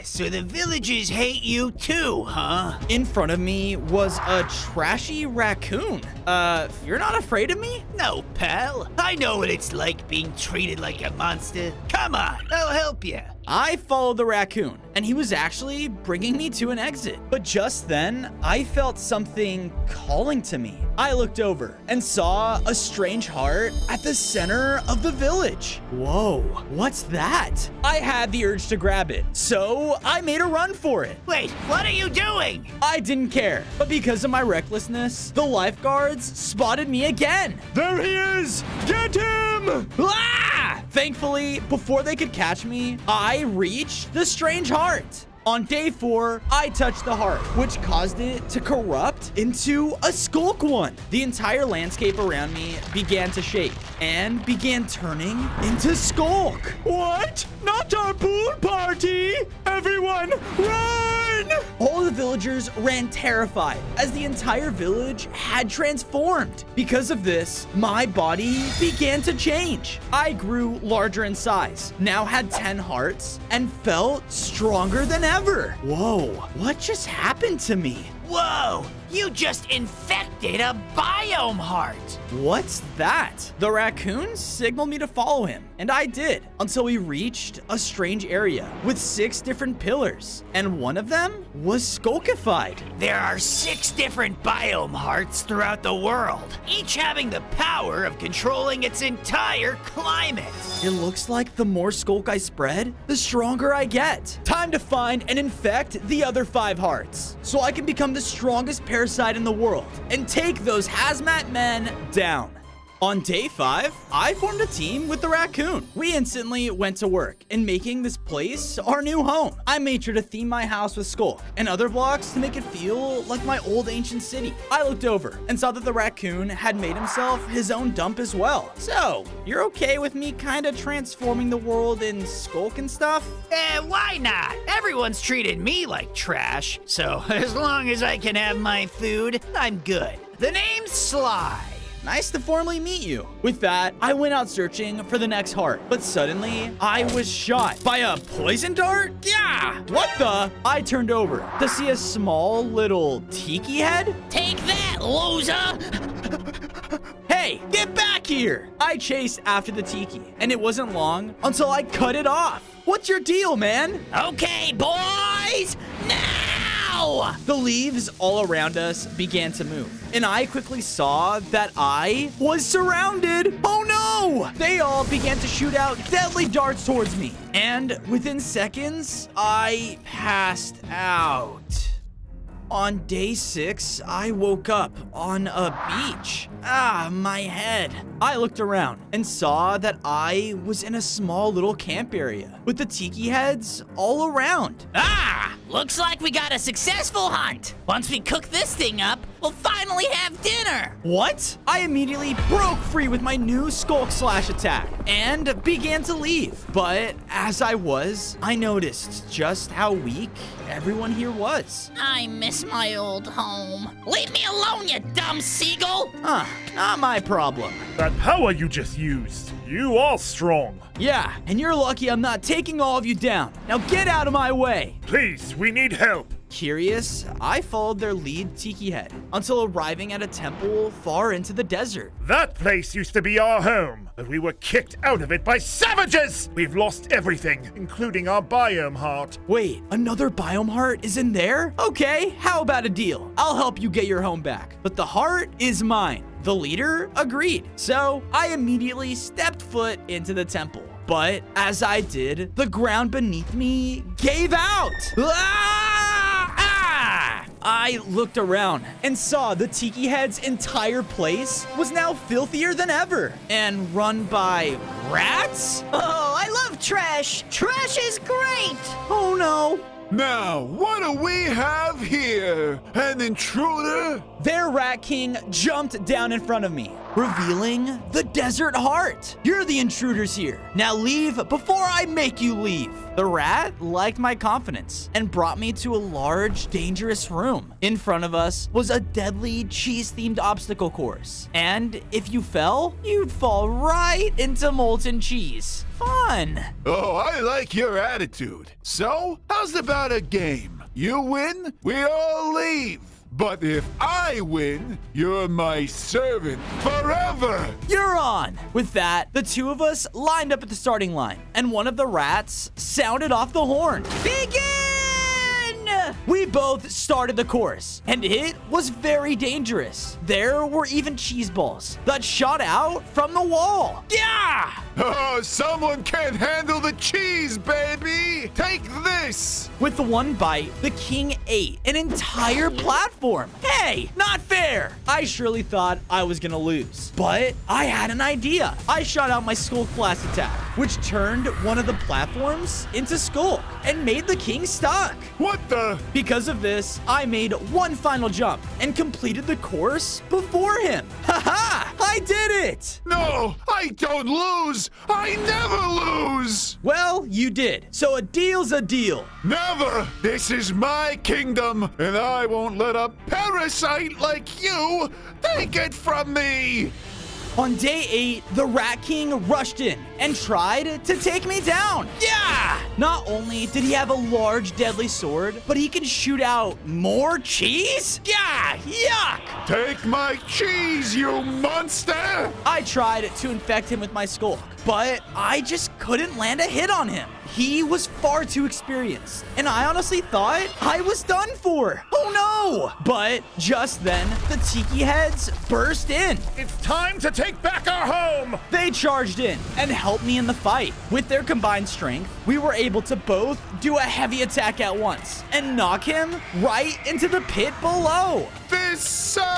So the villagers hate you too, huh? In front of me was a trashy raccoon. You're not afraid of me? No, pal. I know what it's like being treated like a monster. Come on, I'll help you. I followed the raccoon, and he was actually bringing me to an exit. But just then, I felt something calling to me. I looked over and saw a strange heart at the center of the village. Whoa, what's that? I had the urge to grab it, so I made a run for it. Wait, what are you doing? I didn't care, but because of my recklessness, the lifeguards spotted me again. There he is! Get him! Ah! Thankfully, before they could catch me, I reached the strange heart. On day 4, I touched the heart, which caused it to corrupt into a skulk one. The entire landscape around me began to shake and began turning into skulk. What? Not our pool party! Everyone, run! All the villagers ran terrified as the entire village had transformed. Because of this, my body began to change. I grew larger in size, now had 10 hearts, and felt stronger than ever. Whoa, what just happened to me? Whoa, you just infected a biome heart. What's that? The raccoon signaled me to follow him, and I did, until we reached a strange area with 6 different pillars, and one of them was skulkified. There are 6 different biome hearts throughout the world, each having the power of controlling its entire climate. It looks like the more skulk I spread, the stronger I get. Time to find and infect the other 5 hearts, so I can become the strongest parasite in the world and take those hazmat men down. On day 5, I formed a team with the raccoon. We instantly went to work in making this place our new home. I made sure to theme my house with skulk and other blocks to make it feel like my old ancient city. I looked over and saw that the raccoon had made himself his own dump as well. So, you're okay with me kind of transforming the world in skulk and stuff? Why not? Everyone's treated me like trash, so as long as I can have my food, I'm good. The name's Sly. Nice to formally meet you. With that, I went out searching for the next heart, but suddenly I was shot by a poison dart? Yeah! What the? I turned over to see a small little tiki head. Take that, loser! Hey, get back here! I chased after the tiki, and it wasn't long until I cut it off. What's your deal, man? Okay, boys, now! The leaves all around us began to move, and I quickly saw that I was surrounded. Oh no! They all began to shoot out deadly darts towards me, and within seconds, I passed out. On day 6, I woke up on a beach. My head. I looked around and saw that I was in a small little camp area with the tiki heads all around. Looks like we got a successful hunt. Once we cook this thing up, we'll finally have dinner. What? I immediately broke free with my new skulk slash attack and began to leave. But as I was, I noticed just how weak everyone here was. I miss my old home. Leave me alone, you dumb seagull! Not my problem. That power you just used, you all strong. Yeah, and you're lucky I'm not taking all of you down. Now get out of my way. Please, we need help. Curious, I followed their lead tiki head until arriving at a temple far into the desert. That place used to be our home, but we were kicked out of it by savages! We've lost everything, including our biome heart. Wait, another biome heart is in there? Okay, how about a deal? I'll help you get your home back, but the heart is mine. The leader agreed, so I immediately stepped foot into the temple. But as I did, the ground beneath me gave out. I looked around and saw the tiki head's entire place was now filthier than ever and run by rats? Oh, I love trash. Trash is great. Oh no. Now, what do we have here? An intruder? Their Rat King jumped down in front of me, revealing the desert heart. You're the intruders here. Now leave before I make you leave. The rat liked my confidence and brought me to a large, dangerous room. In front of us was a deadly cheese-themed obstacle course. And if you fell, you'd fall right into molten cheese. Fun. Oh, I like your attitude. So, how's about a game? You win, we all leave. But if I win, you're my servant forever. You're on. With that, the two of us lined up at the starting line, and one of the rats sounded off the horn. Begin! We both started the course, and it was very dangerous. There were even cheese balls that shot out from the wall. Yeah! Oh, someone can't handle the cheese, baby! Take this! With the one bite, the king ate an entire platform. Hey, not fair! I surely thought I was gonna lose, but I had an idea. I shot out my Skulk Blast attack, which turned one of the platforms into Skulk and made the king stuck. What the? Because of this, I made one final jump and completed the course before him. Haha! I did it! No, I don't lose! I never lose! Well, you did. So a deal's a deal. Never! This is my kingdom, and I won't let a parasite like you take it from me! On day 8, the Rat King rushed in and tried to take me down. Yeah! Not only did he have a large deadly sword, but he can shoot out more cheese? Yeah! Yuck! Take my cheese, you monster! I tried to infect him with my Skulk, but I just couldn't land a hit on him. He was far too experienced, and I honestly thought I was done for. Oh no! But just then, the tiki heads burst in. It's time to take back our home! They charged in and helped me in the fight. With their combined strength, we were able to both do a heavy attack at once and knock him right into the pit below. This sucks!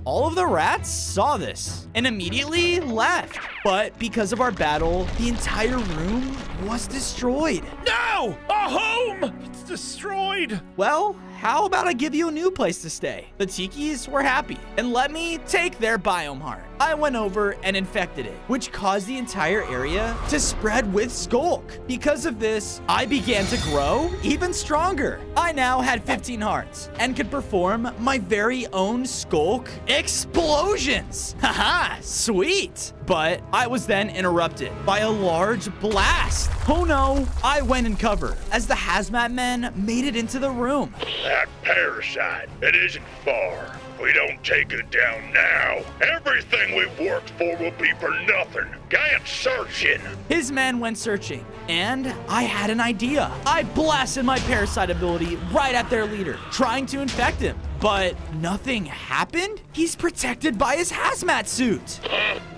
All of the rats saw this and immediately left. But because of our battle, the entire room was destroyed. No! Our home! It's destroyed! Well, how about I give you a new place to stay? The Tikis were happy and let me take their biome heart. I went over and infected it, which caused the entire area to spread with Skulk. Because of this, I began to grow even stronger. I now had 15 hearts and could perform my very own Skulk explosions. Haha, sweet. But I was then interrupted by a large blast. Oh no, I went in cover as the hazmat men made it into the room. That parasite, it isn't far. We don't take it down now, everything we've worked for will be for nothing. Get searching. His men went searching, and I had an idea. I blasted my parasite ability right at their leader, trying to infect him. But nothing happened? He's protected by his hazmat suit.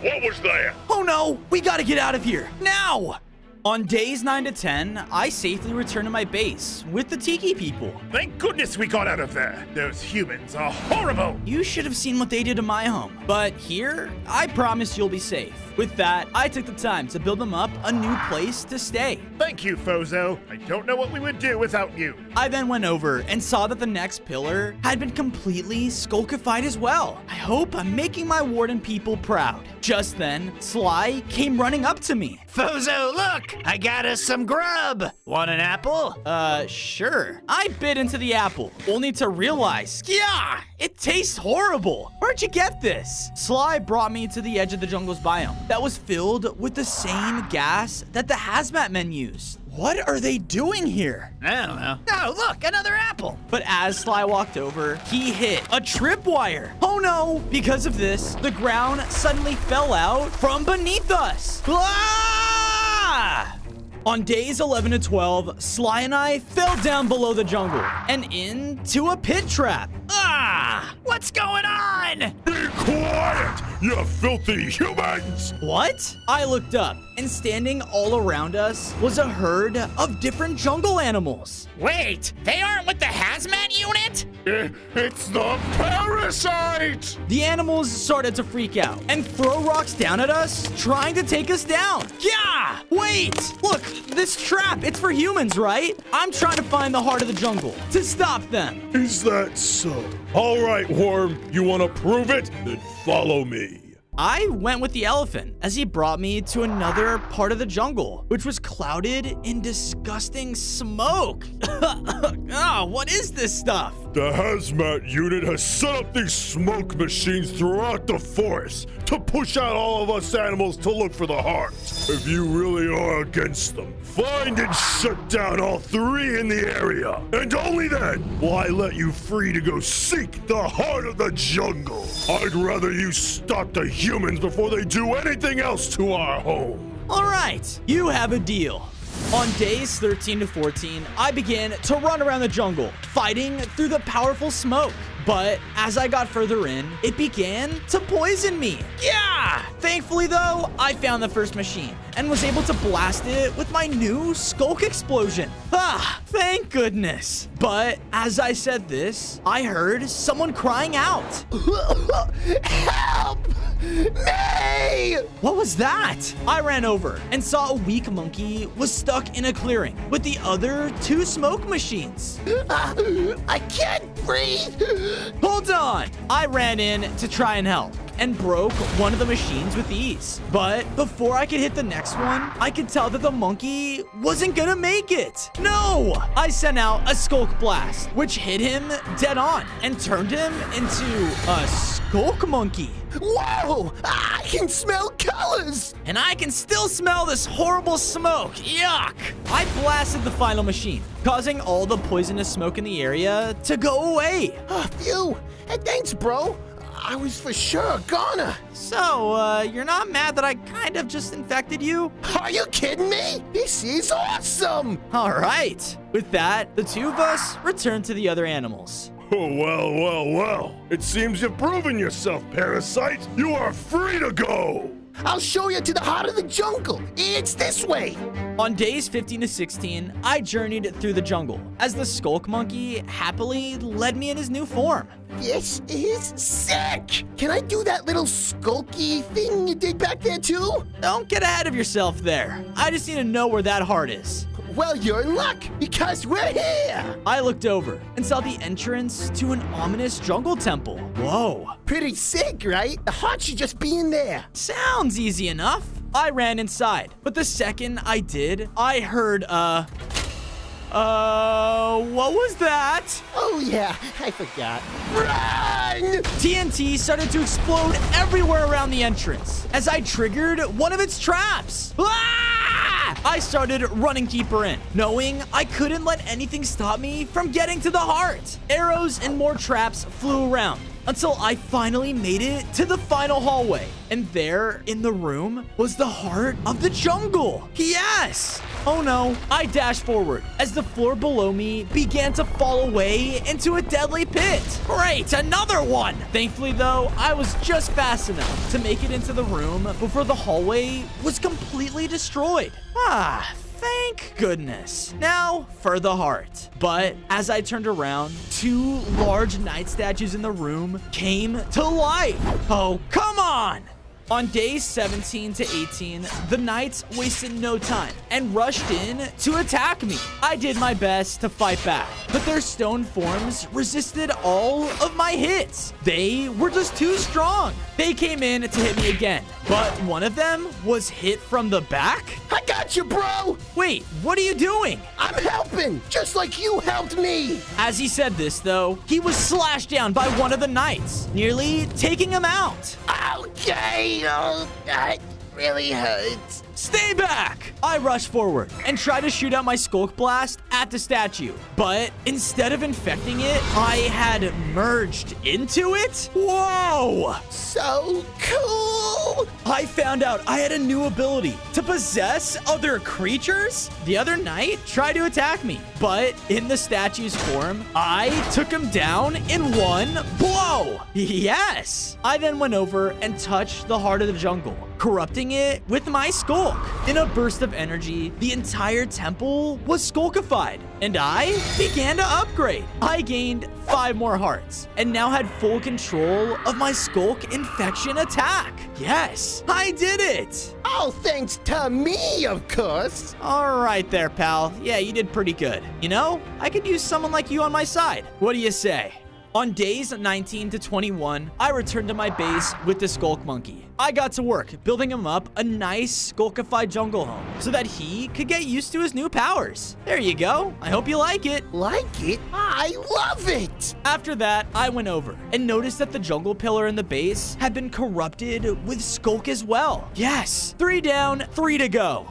What was that? Oh no, we gotta get out of here, now! On days 9 to 10, I safely returned to my base with the Tiki people. Thank goodness we got out of there. Those humans are horrible. You should have seen what they did to my home. But here, I promise you'll be safe. With that, I took the time to build them up a new place to stay. Thank you, Fozo. I don't know what we would do without you. I then went over and saw that the next pillar had been completely skulkified as well. I hope I'm making my Warden people proud. Just then, Sly came running up to me. Fozo, look! I got us some grub. Want an apple? Sure. I bit into the apple, only to realize, yeah, it tastes horrible. Where'd you get this? Sly brought me to the edge of the jungle's biome that was filled with the same gas that the hazmat men used. What are they doing here? I don't know. Oh, look, another apple. But as Sly walked over, he hit a tripwire. Oh no! Because of this, the ground suddenly fell out from beneath us. Ah! On days 11 to 12, Sly and I fell down below the jungle and into a pit trap. Ah! What's going on? Be quiet, you filthy humans! What? I looked up, and standing all around us was a herd of different jungle animals. Wait, they aren't with the hazmat unit? It's the parasite! The animals started to freak out and throw rocks down at us, trying to take us down. Yeah! Wait! Look, this trap, it's for humans, right? I'm trying to find the heart of the jungle to stop them. Is that so? All right, Worm, you want to prove it? Then follow me. I went with the elephant as he brought me to another part of the jungle, which was clouded in disgusting smoke. What is this stuff? The hazmat unit has set up these smoke machines throughout the forest to push out all of us animals to look for the heart. If you really are against them, find and shut down all 3 in the area. And only then will I let you free to go seek the heart of the jungle. I'd rather you stop the humans before they do anything else to our home. All right, you have a deal. On days 13 to 14, I began to run around the jungle, fighting through the powerful smoke. But as I got further in, it began to poison me. Yeah! Thankfully, though, I found the first machine and was able to blast it with my new skulk explosion. Thank goodness. But as I said this, I heard someone crying out. Help me! What was that? I ran over and saw a weak monkey was stuck in a clearing with the other 2 smoke machines. I can't breathe. Hold on! I ran in to try and help and broke one of the machines with ease. But before I could hit the next one, I could tell that the monkey wasn't gonna make it. No! I sent out a skulk blast, which hit him dead on and turned him into a skulk monkey. Whoa! I can smell colors! And I can still smell this horrible smoke. Yuck! I blasted the final machine, causing all the poisonous smoke in the area to go away. Phew! Hey, thanks, bro. I was for sure gonna. So, you're not mad that I kind of just infected you? Are you kidding me? This is awesome! All right. With that, the 2 of us returned to the other animals. Oh, well. It seems you've proven yourself, Parasite. You are free to go. I'll show you to the heart of the jungle. It's this way. On days 15 to 16, I journeyed through the jungle as the skulk monkey happily led me in his new form. This is sick! Can I do that little skulky thing you did back there too? Don't get ahead of yourself there. I just need to know where that heart is. Well, you're in luck, because we're here! I looked over and saw the entrance to an ominous jungle temple. Whoa. Pretty sick, right? The heart should just be in there. Sounds easy enough. I ran inside, but the second I did, I heard, what was that? Oh yeah, I forgot. Run! TNT started to explode everywhere around the entrance as I triggered one of its traps. I started running deeper in, knowing I couldn't let anything stop me from getting to the heart. Arrows and more traps flew around until I finally made it to the final hallway. And there, in the room, was the heart of the jungle. Yes! Oh no, I dashed forward as the floor below me began to fall away into a deadly pit. Great, another one! Thankfully though, I was just fast enough to make it into the room before the hallway was completely destroyed. Thank goodness. Now for the heart. But as I turned around, 2 large knight statues in the room came to life. Oh, come on! On days 17 to 18, the knights wasted no time and rushed in to attack me. I did my best to fight back, but their stone forms resisted all of my hits. They were just too strong. They came in to hit me again, but one of them was hit from the back. I got you, bro! Wait, what are you doing? I'm helping, just like you helped me! As he said this, though, he was slashed down by one of the knights, nearly taking him out. Okay, really hurts. Stay back! I rush forward and try to shoot out my skulk blast at the statue. But instead of infecting it, I had merged into it? Whoa! So cool! I found out I had a new ability to possess other creatures. The other knight tried to attack me, but in the statue's form, I took him down in one blow. Yes! I then went over and touched the heart of the jungle, corrupting it with my skulk. In a burst of energy, the entire temple was skulkified, and I began to upgrade. I gained 5 more hearts, and now had full control of my skulk infection attack. Yes, I did it! All thanks to me, of course. All right there, pal. Yeah, you did pretty good. You know, I could use someone like you on my side. What do you say? On days 19 to 21, I returned to my base with the Skulk Monkey. I got to work building him up a nice skulkified jungle home so that he could get used to his new powers. There you go. I hope you like it. Like it? I love it! After that, I went over and noticed that the jungle pillar in the base had been corrupted with skulk as well. Yes, 3 down, 3 to go.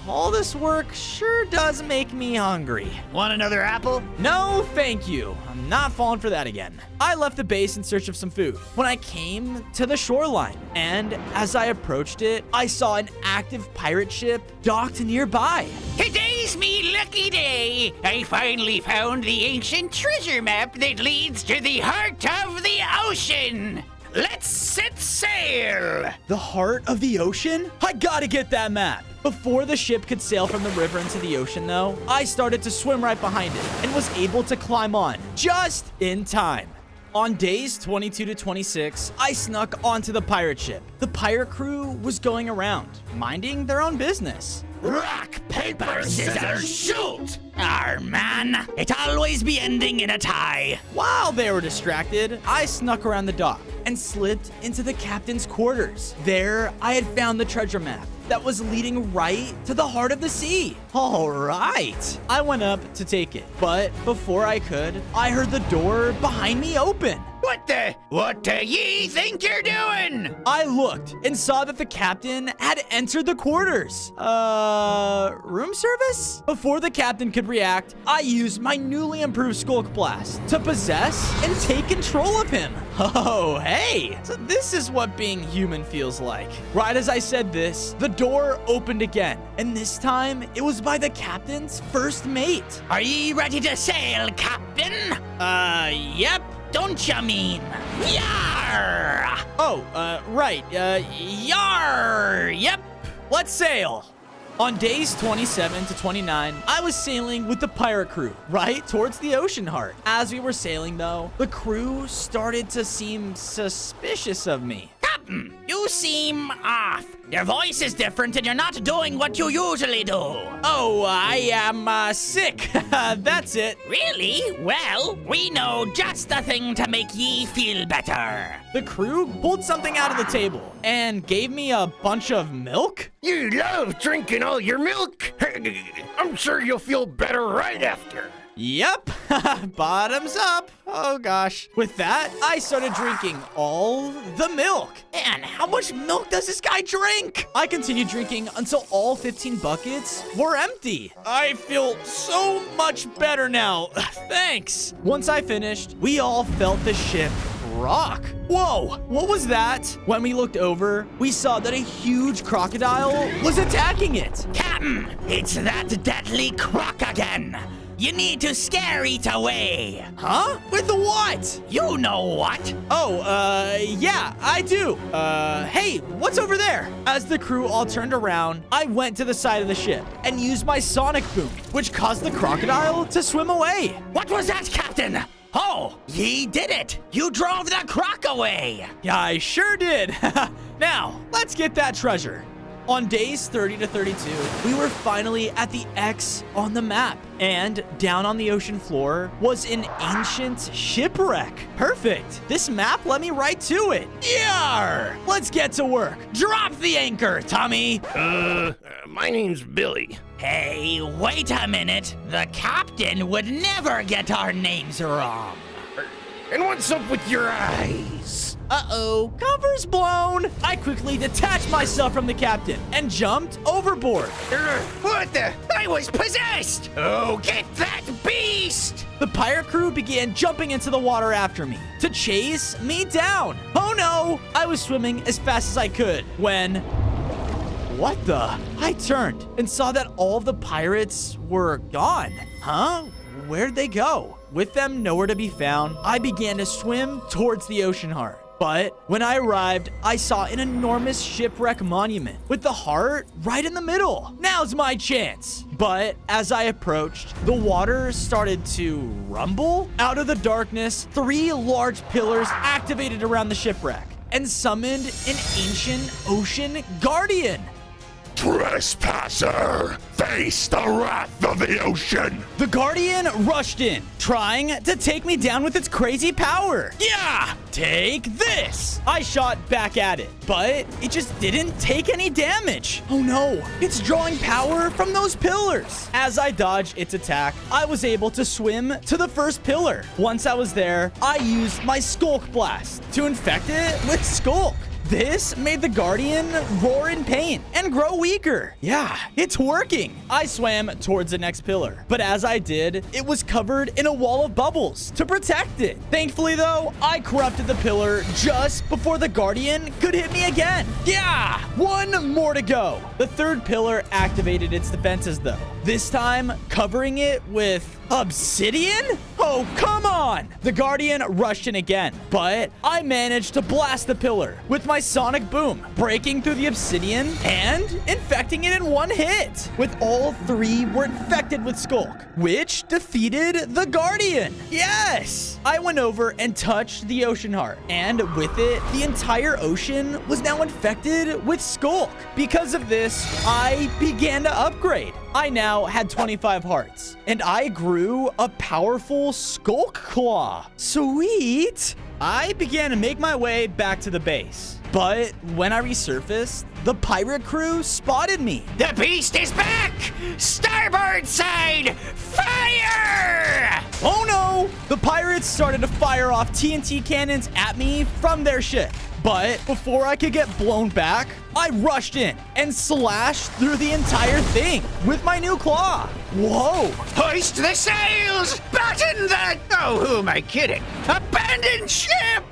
All this work sure does make me hungry. Want another apple? No, thank you. I'm not falling for that again. I left the base in search of some food when I came to the shoreline, and as I approached it, I saw an active pirate ship docked nearby. Today's me lucky day. I finally found the ancient treasure map that leads to the heart of the ocean. Let's set sail! The heart of the ocean? I gotta get that map. Before the ship could sail from the river into the ocean, though, I started to swim right behind it and was able to climb on just in time. On days 22 to 26, I snuck onto the pirate ship. The pirate crew was going around, minding their own business. Rock, paper, scissors, shoot! Arr, man, it always be ending in a tie. While they were distracted, I snuck around the dock and slipped into the captain's quarters. There, I had found the treasure map that was leading right to the heart of the sea. All right. I went up to take it, but before I could, I heard the door behind me open. What do ye think you're doing? I looked and saw that the captain had entered the quarters. Room service? Before the captain could react, I used my newly improved Skulk Blast to possess and take control of him. Oh, hey. So this is what being human feels like. Right as I said this, the door opened again, and this time it was by the captain's first mate. Are ye ready to sail, Captain? Yep. Don't you mean? Yar! Oh, right. Yar! Yep. Let's sail. On days 27 to 29, I was sailing with the pirate crew right towards the ocean heart. As we were sailing, though, the crew started to seem suspicious of me. Captain, you seem off. Your voice is different and you're not doing what you usually do. Oh, I am, sick. That's it. Really? Well, we know just the thing to make ye feel better. The crew pulled something out of the table and gave me a bunch of milk. You love drinking all your milk. I'm sure you'll feel better right after. Yep, bottoms up. Oh gosh. With that, I started drinking all the milk. And how much milk does this guy drink? I continued drinking until all 15 buckets were empty. I feel so much better now. Thanks. Once I finished, we all felt the ship rock. Whoa, what was that? When we looked over, we saw that a huge crocodile was attacking it. Captain, it's that deadly croc again. You need to scare it away. Huh? With the what? You know what? Oh, yeah, I do. Hey, what's over there? As the crew all turned around, I went to the side of the ship and used my sonic boom, which caused the crocodile to swim away. What was that, Captain? Oh, ye did it. You drove the croc away. Yeah, I sure did. Now, let's get that treasure. On days 30 to 32, we were finally at the X on the map, and down on the ocean floor was an ancient shipwreck. Perfect. This map led me right to it. Yar! Let's get to work. Drop the anchor, Tommy. My name's Billy. Hey, wait a minute. The captain would never get our names wrong. And what's up with your eyes? Uh-oh, cover's blown. I quickly detached myself from the captain and jumped overboard. What the? I was possessed! Oh, get that beast! The pirate crew began jumping into the water after me to chase me down. Oh no! I was swimming as fast as I could when... What the? I turned and saw that all of the pirates were gone. Huh? Where'd they go? With them nowhere to be found, I began to swim towards the ocean heart. But when I arrived, I saw an enormous shipwreck monument with the heart right in the middle. Now's my chance. But as I approached, the water started to rumble. Out of the darkness, 3 large pillars activated around the shipwreck and summoned an ancient ocean guardian. Trespasser, face the wrath of the ocean. The Guardian rushed in, trying to take me down with its crazy power. Yeah, take this. I shot back at it, but it just didn't take any damage. Oh no, it's drawing power from those pillars. As I dodged its attack, I was able to swim to the first pillar. Once I was there, I used my Skulk Blast to infect it with Skulk. This made the Guardian roar in pain and grow weaker. Yeah, it's working. I swam towards the next pillar, but as I did, it was covered in a wall of bubbles to protect it. Thankfully, though, I corrupted the pillar just before the Guardian could hit me again. Yeah, 1 more to go. The 3rd pillar activated its defenses, though, this time covering it with obsidian? Oh, come on! The Guardian rushed in again, but I managed to blast the pillar with my sonic boom, breaking through the obsidian and infecting it in 1 hit. With all 3 were infected with Skulk, which defeated the Guardian. Yes! I went over and touched the ocean heart, and with it, the entire ocean was now infected with Skulk. Because of this, I began to upgrade. I now had 25 hearts, and I grew a powerful Skulk Claw. Sweet! I began to make my way back to the base. But when I resurfaced, the pirate crew spotted me. The beast is back! Starboard side! Fire! Oh no! The pirates started to fire off TNT cannons at me from their ship. But before I could get blown back, I rushed in and slashed through the entire thing with my new claw. Whoa! Hoist the sails! Batten the... Oh, who am I kidding? Abandon ship!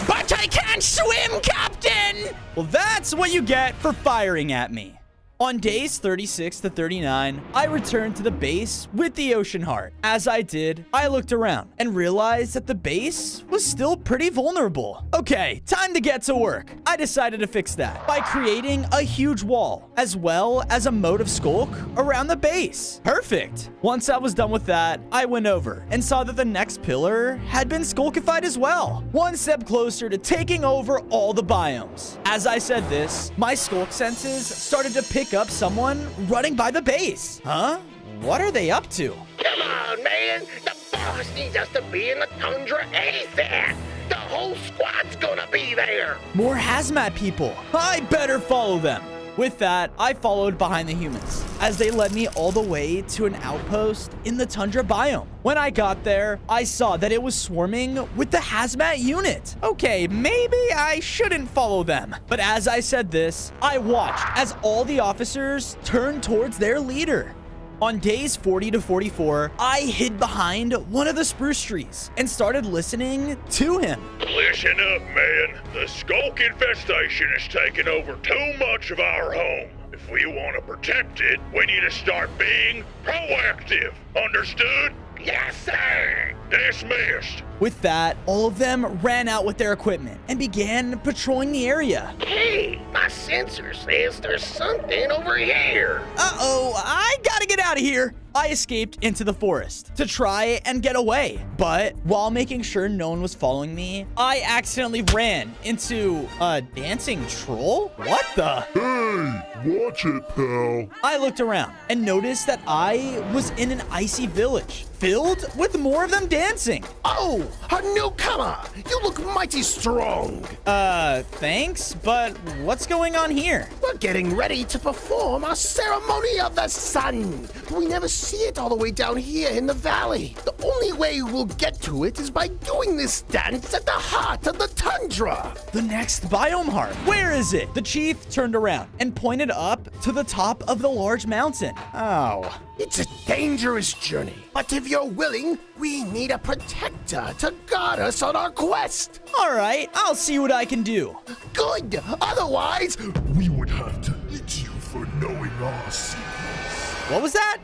But I can't swim, Captain! Well, that's what you get for firing at me. On days 36 to 39, I returned to the base with the ocean heart. As I did, I looked around and realized that the base was still pretty vulnerable. Okay, time to get to work. I decided to fix that by creating a huge wall, as well as a moat of Skulk around the base. Perfect. Once I was done with that, I went over and saw that the next pillar had been Skulkified as well. 1 step closer to taking over all the biomes. As I said this, my Skulk senses started to pick up someone running by the base. Huh? What are they up to? Come on, man. The boss needs us to be in the tundra ASAP. The whole squad's gonna be there. More hazmat people. I better follow them. With that, I followed behind the humans as they led me all the way to an outpost in the tundra biome. When I got there, I saw that it was swarming with the hazmat unit. Okay, maybe I shouldn't follow them. But as I said this, I watched as all the officers turned towards their leader. On days 40 to 44, I hid behind one of the spruce trees and started listening to him. Listen up, man. The Skulk infestation is taking over too much of our home. If we want to protect it, we need to start being proactive. Understood? Yes, sir. Dismissed. With that, all of them ran out with their equipment and began patrolling the area. Hey, my sensor says there's something over here. Uh-oh, I gotta get out of here. I escaped into the forest to try and get away. But while making sure no one was following me, I accidentally ran into a dancing troll? What the? Hey, watch it, pal. I looked around and noticed that I was in an icy village filled with more of them dancing. Oh, a newcomer. You look mighty strong. Thanks, but what's going on here? We're getting ready to perform our ceremony of the sun. We never see it all the way down here in the valley. The only way we'll get to it is by doing this dance at the heart of the tundra. The next biome heart. Where is it? The chief turned around and pointed up to the top of the large mountain. Oh. It's a dangerous journey, but if you're willing, we need a protector to guard us on our quest. All right, I'll see what I can do. Good. Otherwise, We would have to eat you for knowing our secrets. What was that?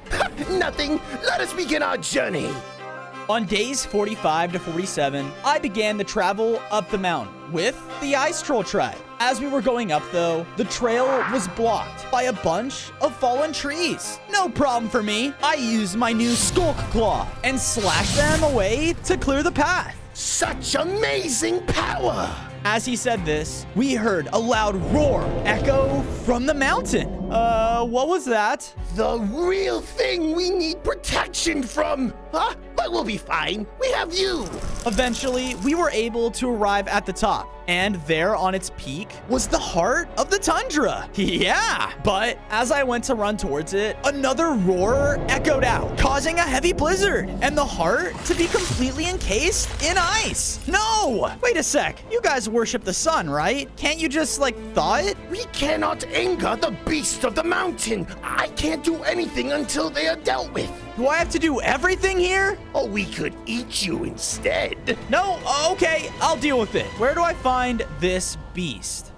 nothing. Let us begin our journey. On days 45 to 47, I began the travel up the mountain with the Ice Troll tribe. As we were going up, though, the trail was blocked by a bunch of fallen trees. No problem for me. I used my new Skulk Claw and slashed them away to clear the path. Such amazing power. As he said this, we heard a loud roar echo from the mountain. What was that? The real thing we need protection from. Huh? But we'll be fine. We have you. Eventually, we were able to arrive at the top, and there on its peak was the heart of the tundra. Yeah, but as I went to run towards it, another roar echoed out, causing a heavy blizzard, and the heart to be completely encased in ice. No! Wait a sec. You guys worship the sun, right? Can't you just, thaw it? We cannot anger the beast of the mountain. I can't do anything until they are dealt with. Do I have to do everything here? Or we could eat you instead. No, okay, I'll deal with it. Where do I find this beast?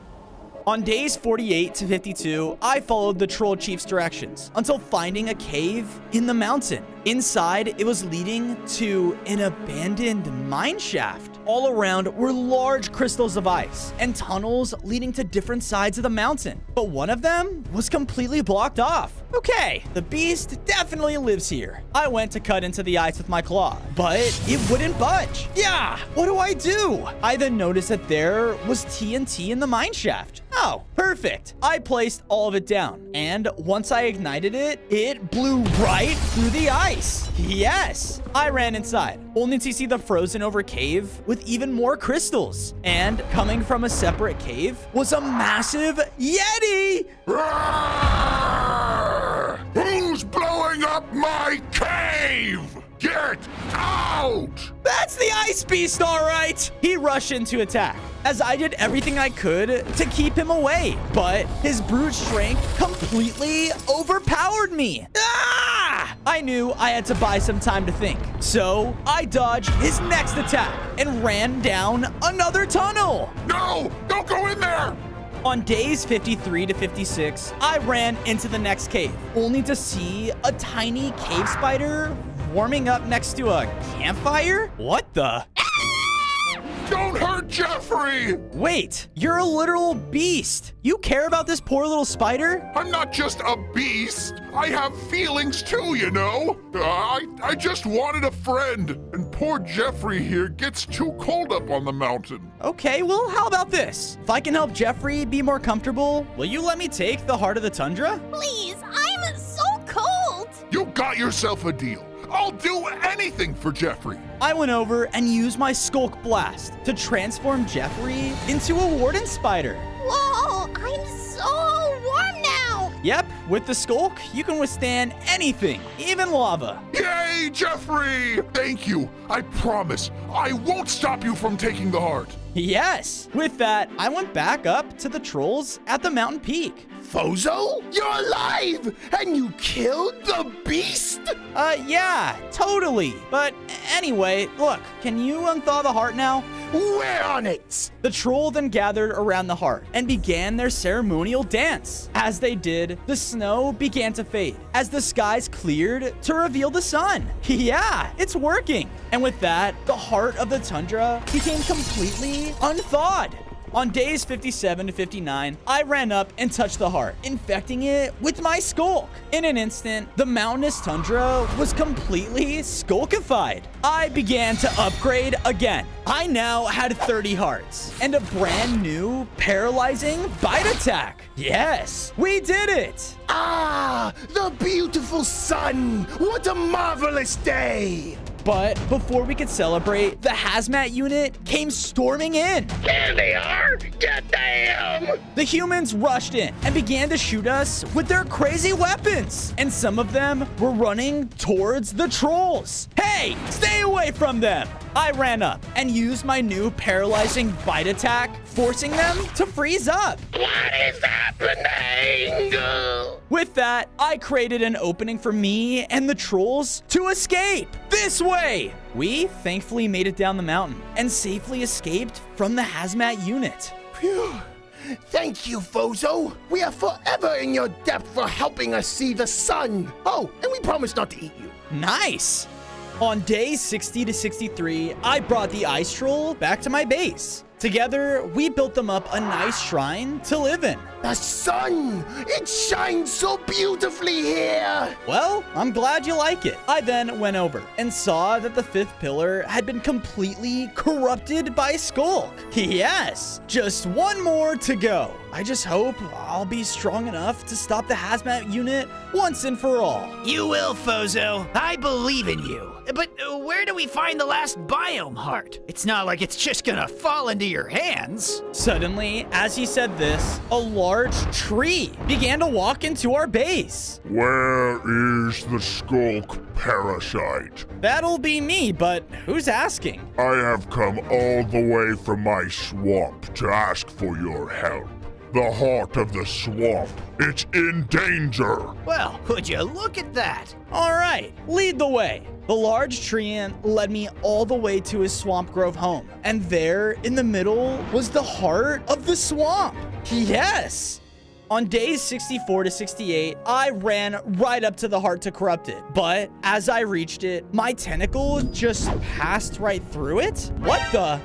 On days 48 to 52, I followed the Troll Chief's directions until finding a cave in the mountain. Inside, it was leading to an abandoned mine shaft. All around were large crystals of ice and tunnels leading to different sides of the mountain. But one of them was completely blocked off. Okay, the beast definitely lives here. I went to cut into the ice with my claw, but it wouldn't budge. Yeah, what do I do? I then noticed that there was TNT in the mine shaft. Oh, perfect. I placed all of it down, and once I ignited it, it blew right through the ice. Yes, I ran inside, only to see the frozen over cave with even more crystals. And coming from a separate cave was a massive Yeti. Roar! Who's blowing up my cave? Get out! That's the ice beast, all right. He rushed in to attack, as I did everything I could to keep him away, but his brute strength completely overpowered me. Ah! I knew I had to buy some time to think, so I dodged his next attack and ran down another tunnel. No! Don't go in there! On days 53 to 56, I ran into the next cave, only to see a tiny cave spider warming up next to a campfire? What the? Don't hurt Jeffrey! Wait, you're a literal beast. You care about this poor little spider? I'm not just a beast. I have feelings too, you know. I just wanted a friend, and poor Jeffrey here gets too cold up on the mountain. Okay, well, how about this? If I can help Jeffrey be more comfortable, will you let me take the heart of the tundra? Please, I'm so cold. You got yourself a deal. I'll do anything for Jeffrey. I went over and used my Skulk Blast to transform Jeffrey into a warden spider. Whoa, I'm so warm now. Yep, with the Skulk, you can withstand anything, even lava. Yay, Jeffrey! Thank you. I promise I won't stop you from taking the heart. Yes. With that, I went back up to the trolls at the mountain peak. Fozo? You're alive! And you killed the beast? Yeah, totally. But anyway, look, can you unthaw the heart now? We're on it! The troll then gathered around the heart and began their ceremonial dance. As they did, the snow began to fade as the skies cleared to reveal the sun. Yeah, it's working. And with that, the heart of the tundra became completely unthawed. On days 57 to 59, I ran up and touched the heart, infecting it with my Skulk. In an instant, the mountainous tundra was completely skulkified. I began to upgrade again. I now had 30 hearts and a brand new paralyzing bite attack. Yes, we did it. Ah, the beautiful sun. What a marvelous day. But before we could celebrate, the hazmat unit came storming in. There they are! Get them! The humans rushed in and began to shoot us with their crazy weapons. And some of them were running towards the trolls. Hey, stay away from them! I ran up and used my new paralyzing bite attack, forcing them to freeze up. What is happening? With that, I created an opening for me and the trolls to escape. This way! We thankfully made it down the mountain and safely escaped from the hazmat unit. Phew. Thank you, Fozo. We are forever in your debt for helping us see the sun. Oh, and we promise not to eat you. Nice! On days 60 to 63, I brought the ice troll back to my base. Together, we built them up a nice shrine to live in. The sun! It shines so beautifully here! Well, I'm glad you like it. I then went over and saw that the fifth pillar had been completely corrupted by Skulk. Yes, just one more to go. I just hope I'll be strong enough to stop the hazmat unit once and for all. You will, Fozo. I believe in you. But where do we find the last biome heart? It's not like it's just gonna fall into your hands. Suddenly, as he said this, a large tree began to walk into our base. Where is the Skulk parasite? That'll be me, but who's asking? I have come all the way from my swamp to ask for your help. The heart of the swamp, it's in danger. Well, would you look at that? All right, lead the way. The large treant led me all the way to his Swamp Grove home. And there in the middle was the heart of the swamp. Yes! On days 64 to 68, I ran right up to the heart to corrupt it. But as I reached it, my tentacle just passed right through it? What the?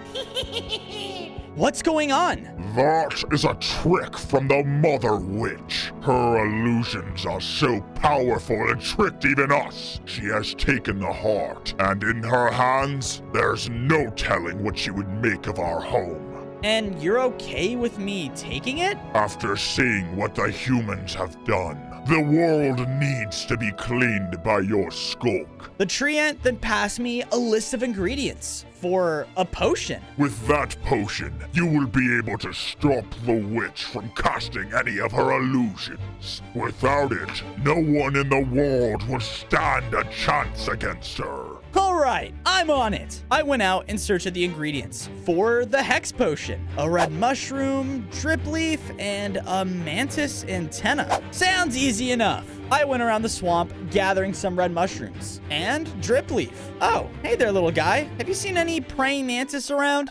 What's going on? That is a trick from the Mother Witch. Her illusions are so powerful it tricked even us. She has taken the heart, and in her hands, there's no telling what she would make of our home. And you're okay with me taking it? After seeing what the humans have done, the world needs to be cleaned by your Skulk. The treant then passed me a list of ingredients for a potion. With that potion, you will be able to stop the witch from casting any of her illusions. Without it, no one in the world will stand a chance against her. All right, I'm on it. I went out in search of the ingredients for the hex potion. A red mushroom, drip leaf, and a mantis antenna. Sounds easy enough. I went around the swamp gathering some red mushrooms and drip leaf. Oh, hey there, little guy. Have you seen any praying mantis around?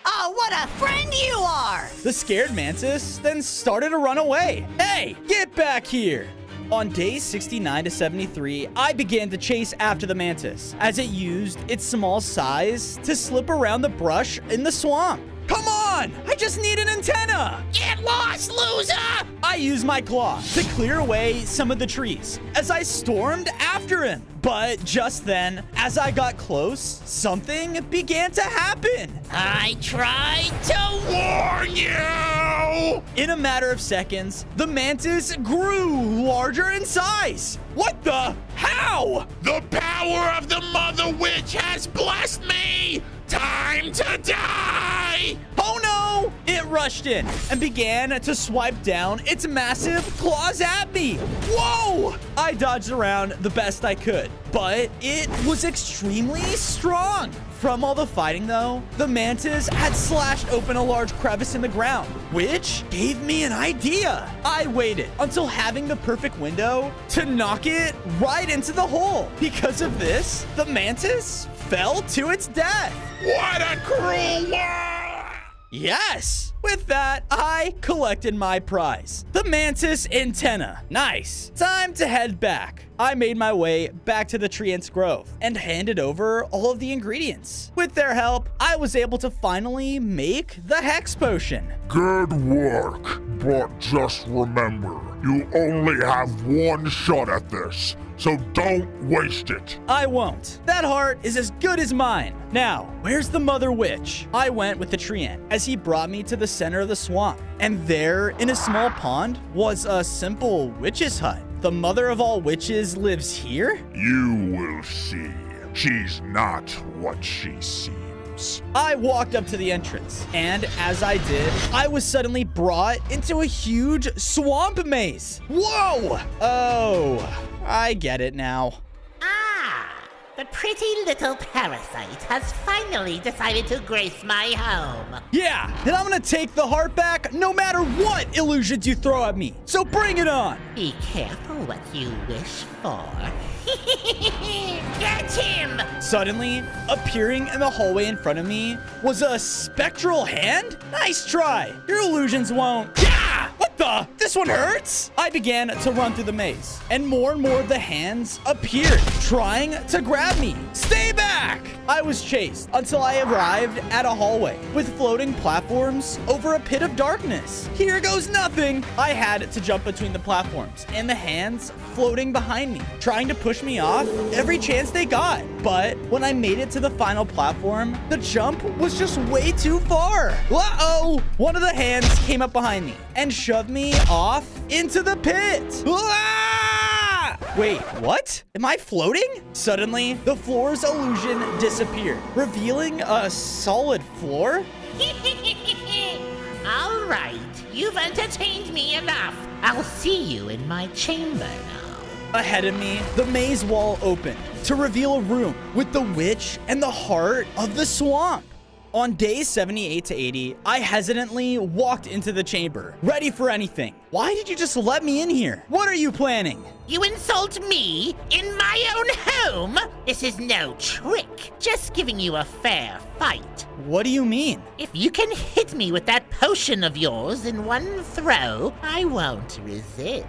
Oh, what a friend you are! The scared mantis then started to run away. Hey, get back here! On days 69 to 73, I began to chase after the mantis as it used its small size to slip around the brush in the swamp. Come on! I just need an antenna! Get lost, loser! I used my claw to clear away some of the trees as I stormed after him. But just then, as I got close, something began to happen. I tried to warn you! In a matter of seconds, the mantis grew larger in size. What the? How? The power of the Mother Witch has blessed me! Time to die! Oh no! It rushed in and began to swipe down its massive claws at me. Whoa! I dodged around the best I could, but it was extremely strong. From all the fighting though, the mantis had slashed open a large crevice in the ground, which gave me an idea. I waited until having the perfect window to knock it right into the hole. Because of this, the mantis fell to its death. What a cruel world! Yes! With that, I collected my prize, the mantis antenna. Nice. Time to head back. I made my way back to the treant's grove and handed over all of the ingredients. With their help, I was able to finally make the hex potion. Good work, but just remember, you only have one shot at this, so don't waste it. I won't. That heart is as good as mine. Now, where's the Mother Witch? I went with the treant as he brought me to the center of the swamp. And there, in a small pond, was a simple witch's hut. The mother of all witches lives here? You will see. She's not what she seems. I walked up to the entrance, and as I did, I was suddenly brought into a huge swamp maze. Whoa! Oh, I get it now. The pretty little parasite has finally decided to grace my home. Yeah, and I'm gonna take the heart back no matter what illusions you throw at me. So bring it on. Be careful what you wish for. Get him! Suddenly, appearing in the hallway in front of me was a spectral hand? Nice try. Your illusions won't. Yeah! What the? This one hurts? I began to run through the maze, and more of the hands appeared, trying to grab me. Stay back! I was chased until I arrived at a hallway with floating platforms over a pit of darkness. Here goes nothing. I had to jump between the platforms and the hands floating behind me, trying to push me off every chance they got. But when I made it to the final platform, the jump was just way too far. Uh-oh! One of the hands came up behind me and shoved me off into the pit. Ah! Wait, what? Am I floating? Suddenly, the floor's illusion disappeared, revealing a solid floor. All right, you've entertained me enough. I'll see you in my chamber now. Ahead of me, the maze wall opened to reveal a room with the witch and the heart of the swamp. On days 78 to 80, I hesitantly walked into the chamber, ready for anything. Why did you just let me in here? What are you planning? You insult me in my own home? This is no trick, just giving you a fair fight. What do you mean? If you can hit me with that potion of yours in one throw, I won't resist.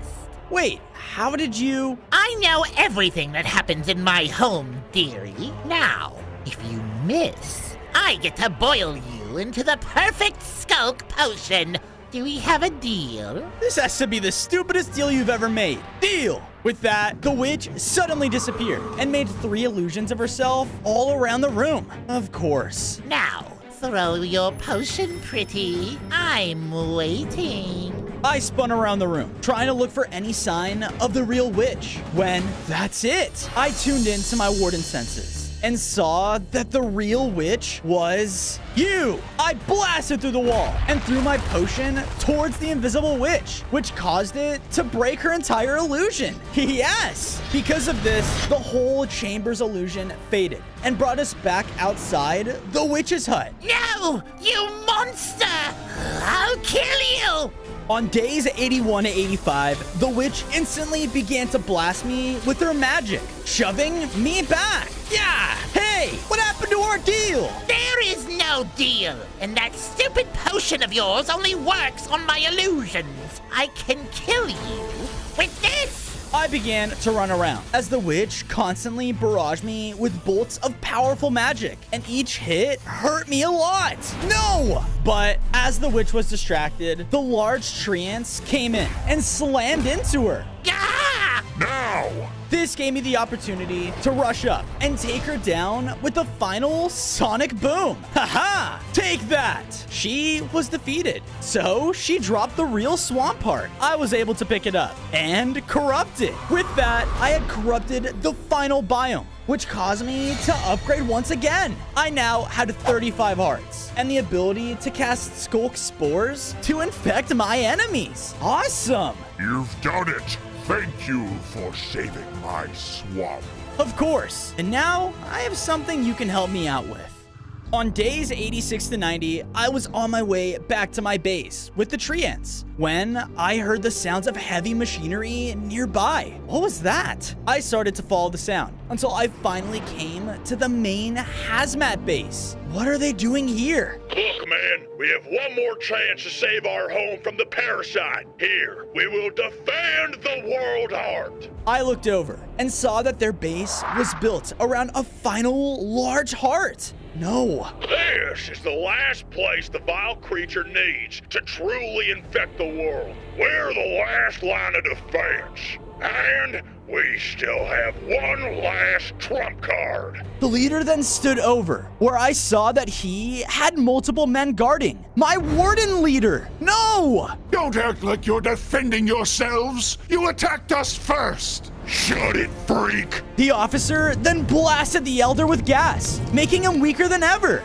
Wait, how did you? I know everything that happens in my home, dearie. Now, if you miss, I get to boil you into the perfect skulk potion. Do we have a deal? This has to be the stupidest deal you've ever made. Deal! With that, the witch suddenly disappeared and made 3 illusions of herself all around the room. Of course. Now, throw your potion, pretty. I'm waiting. I spun around the room, trying to look for any sign of the real witch. When, that's it! I tuned into my warden senses and saw that the real witch was you. I blasted through the wall and threw my potion towards the invisible witch, which caused it to break her entire illusion. Yes! Because of this, the whole chamber's illusion faded and brought us back outside the witch's hut. No! You monster! I'll kill you! On days 81 to 85, the witch instantly began to blast me with her magic, shoving me back. Yeah! Hey, what happened to our deal? There is no deal, and that stupid potion of yours only works on my illusions. I can kill you with this. I began to run around as the witch constantly barraged me with bolts of powerful magic, and each hit hurt me a lot. No! But as the witch was distracted, the large tree ants came in and slammed into her. Ah! Now! This gave me the opportunity to rush up and take her down with the final sonic boom. Haha! Take that! She was defeated, so she dropped the real swamp heart. I was able to pick it up and corrupt it. With that, I had corrupted the final biome, which caused me to upgrade once again. I now had 35 hearts and the ability to cast Skulk Spores to infect my enemies. Awesome! You've done it! Thank you for saving my swamp. Of course. And now I have something you can help me out with. On days 86 to 90, I was on my way back to my base with the tree ants when I heard the sounds of heavy machinery nearby. What was that? I started to follow the sound until I finally came to the main hazmat base. What are they doing here? Look, man, we have one more chance to save our home from the parasite. Here, we will defend the world heart. I looked over and saw that their base was built around a final large heart. No. This is the last place the vile creature needs to truly infect the world. We're the last line of defense. And we still have one last trump card. The leader then stood over, where I saw that he had multiple men guarding. My warden leader! No! Don't act like you're defending yourselves. You attacked us first. Shut it, freak! The officer then blasted the elder with gas, making him weaker than ever.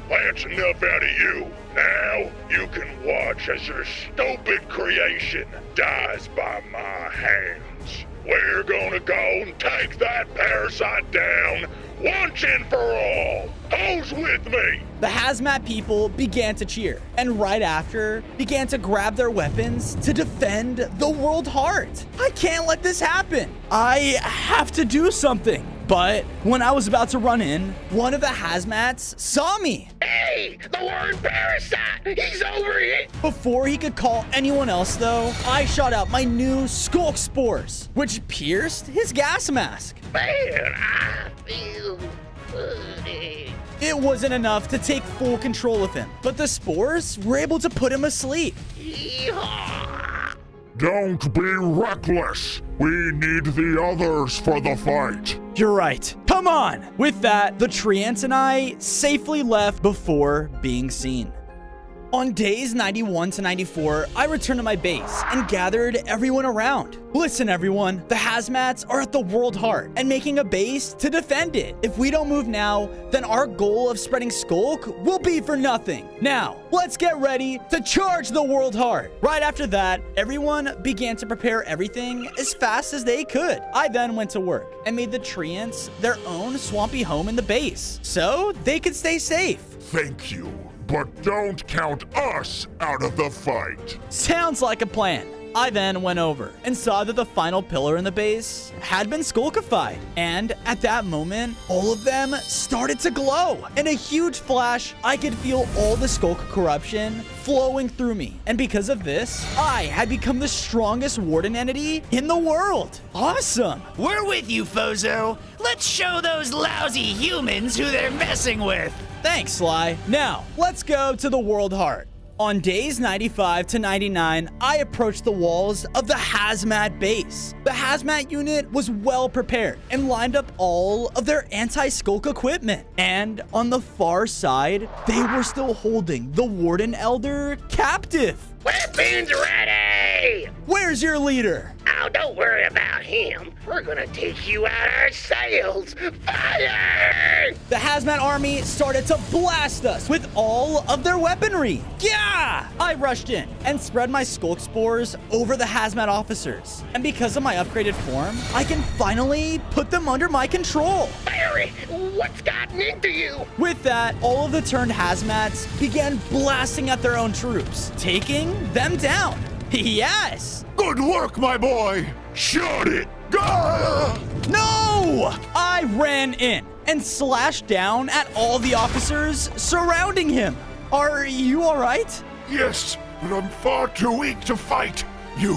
That's enough out of you. Now you can watch as your stupid creation dies by my hands. We're gonna go and take that parasite down once and for all. Who's with me? The hazmat people began to cheer, and right after, began to grab their weapons to defend the world heart. I can't let this happen. I have to do something. But when I was about to run in, one of the hazmats saw me. Hey, the Warden parasite! He's over here! Before he could call anyone else, though, I shot out my new skulk spores, which pierced his gas mask. Man, I feel funny. It wasn't enough to take full control of him, but the spores were able to put him asleep. Yeehaw! Don't be reckless. We need the others for the fight. You're right. Come on! With that, the treants and I safely left before being seen. On days 91 to 94, I returned to my base and gathered everyone around. Listen, everyone, the hazmats are at the world heart and making a base to defend it. If we don't move now, then our goal of spreading skulk will be for nothing. Now, let's get ready to charge the world heart. Right after that, everyone began to prepare everything as fast as they could. I then went to work and made the treants their own swampy home in the base so they could stay safe. Thank you, but don't count us out of the fight. Sounds like a plan. I then went over and saw that the final pillar in the base had been skulkified. And at that moment, all of them started to glow. In a huge flash, I could feel all the skulk corruption flowing through me. And because of this, I had become the strongest warden entity in the world. Awesome. We're with you, Fozo. Let's show those lousy humans who they're messing with. Thanks, Sly. Now, let's go to the world heart. On days 95 to 99, I approached the walls of the hazmat base. The hazmat unit was well prepared and lined up all of their anti-skulk equipment. And on the far side, they were still holding the warden elder captive. Weapons ready! Where's your leader? Oh, don't worry about him. We're gonna take you out ourselves. Fire! The hazmat army started to blast us with all of their weaponry. Yeah! I rushed in and spread my skulk spores over the hazmat officers. And because of my upgraded form, I can finally put them under my control. Barry, what's gotten into you? With that, all of the turned hazmats began blasting at their own troops, taking them down. Yes! Good work, my boy. Shut it! Gah! No! I ran in and slashed down at all the officers surrounding him. Are you all right? Yes, but I'm far too weak to fight. You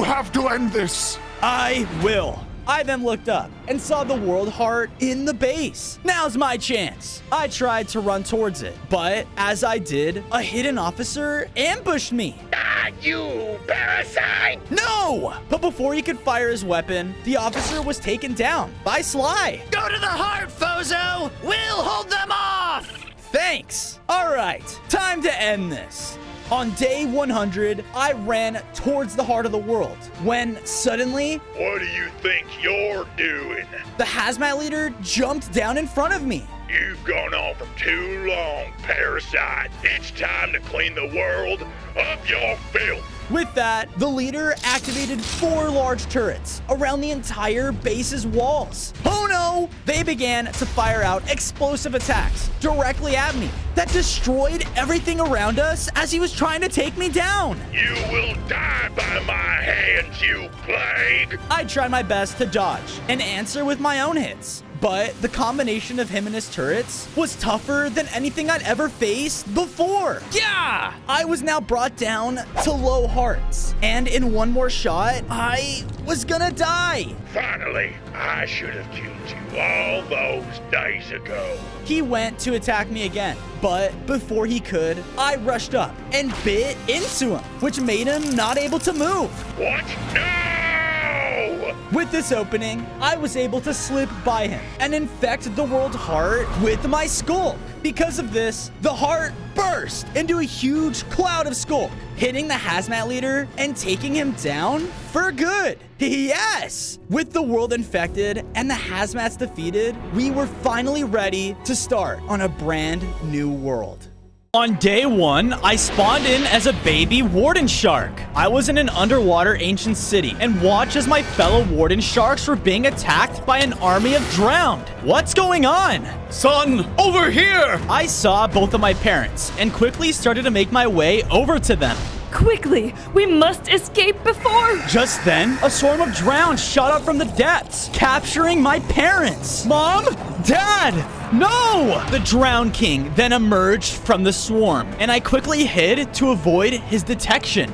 have to end this. I will. I then looked up and saw the world heart in the base. Now's my chance. I tried to run towards it, but as I did, a hidden officer ambushed me. Ah, you parasite! No! But before he could fire his weapon, the officer was taken down by Sly. Go to the heart, Fozo! We'll hold them off! Thanks. All right, time to end this. On day 100, I ran towards the heart of the world when suddenly, What do you think you're doing? the hazmat leader jumped down in front of me. You've gone on for too long, parasite. It's time to clean the world of your filth. With that, the leader activated 4 large turrets around the entire base's walls. Oh no! They began to fire out explosive attacks directly at me that destroyed everything around us as he was trying to take me down. You will die by my hands, you plague! I tried my best to dodge and answer with my own hits. But the combination of him and his turrets was tougher than anything I'd ever faced before. Yeah! I was now brought down to low hearts. And in one more shot, I was gonna die. Finally, I should have killed you all those days ago. He went to attack me again. But before he could, I rushed up and bit into him, which made him not able to move. What? No! With this opening, I was able to slip by him and infect the world heart with my skulk. Because of this, the heart burst into a huge cloud of skulk, hitting the hazmat leader and taking him down for good. Yes! With the world infected and the hazmats defeated, we were finally ready to start on a brand new world. On day 1, I spawned in as a baby warden shark. I was in an underwater ancient city and watched as my fellow warden sharks were being attacked by an army of drowned. What's going on? Son, over here! I saw both of my parents and quickly started to make my way over to them. Quickly, we must escape before. Just then, a swarm of drowned shot up from the depths, capturing my parents. Mom? Dad? No! The Drowned King then emerged from the swarm, and I quickly hid to avoid his detection.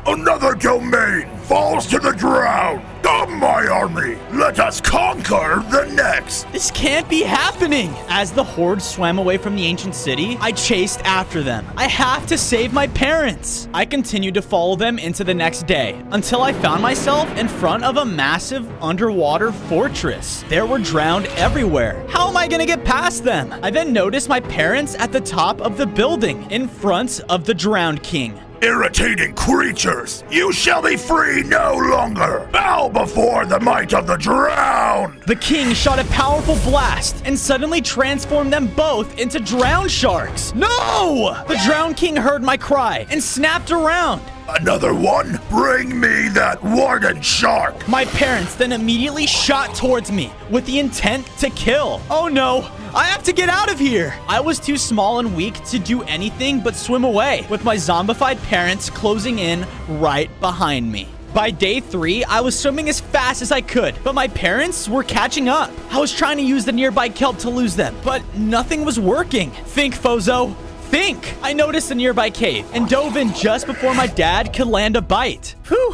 Another domain falls to the ground. Come, my army, let us conquer the next. This can't be happening! As the horde swam away from the ancient city, I chased after them. I have to save my parents! I continued to follow them into the next day, until I found myself in front of a massive underwater fortress. There were drowned everywhere. How am I gonna get past them? I then noticed my parents at the top of the building, in front of the Drowned King. Irritating creatures, you shall be free no longer. Bow before the might of the drowned. The king shot a powerful blast and suddenly transformed them both into drowned sharks. No! The Drowned King heard my cry and snapped around. Another one? Bring me that warden shark. My parents then immediately shot towards me with the intent to kill. Oh no, I have to get out of here. I was too small and weak to do anything but swim away, with my zombified parents closing in right behind me. By day 3, I was swimming as fast as I could, but my parents were catching up. I was trying to use the nearby kelp to lose them, but nothing was working. Think, Fozo. Think! I noticed a nearby cave and dove in just before my dad could land a bite. Whew!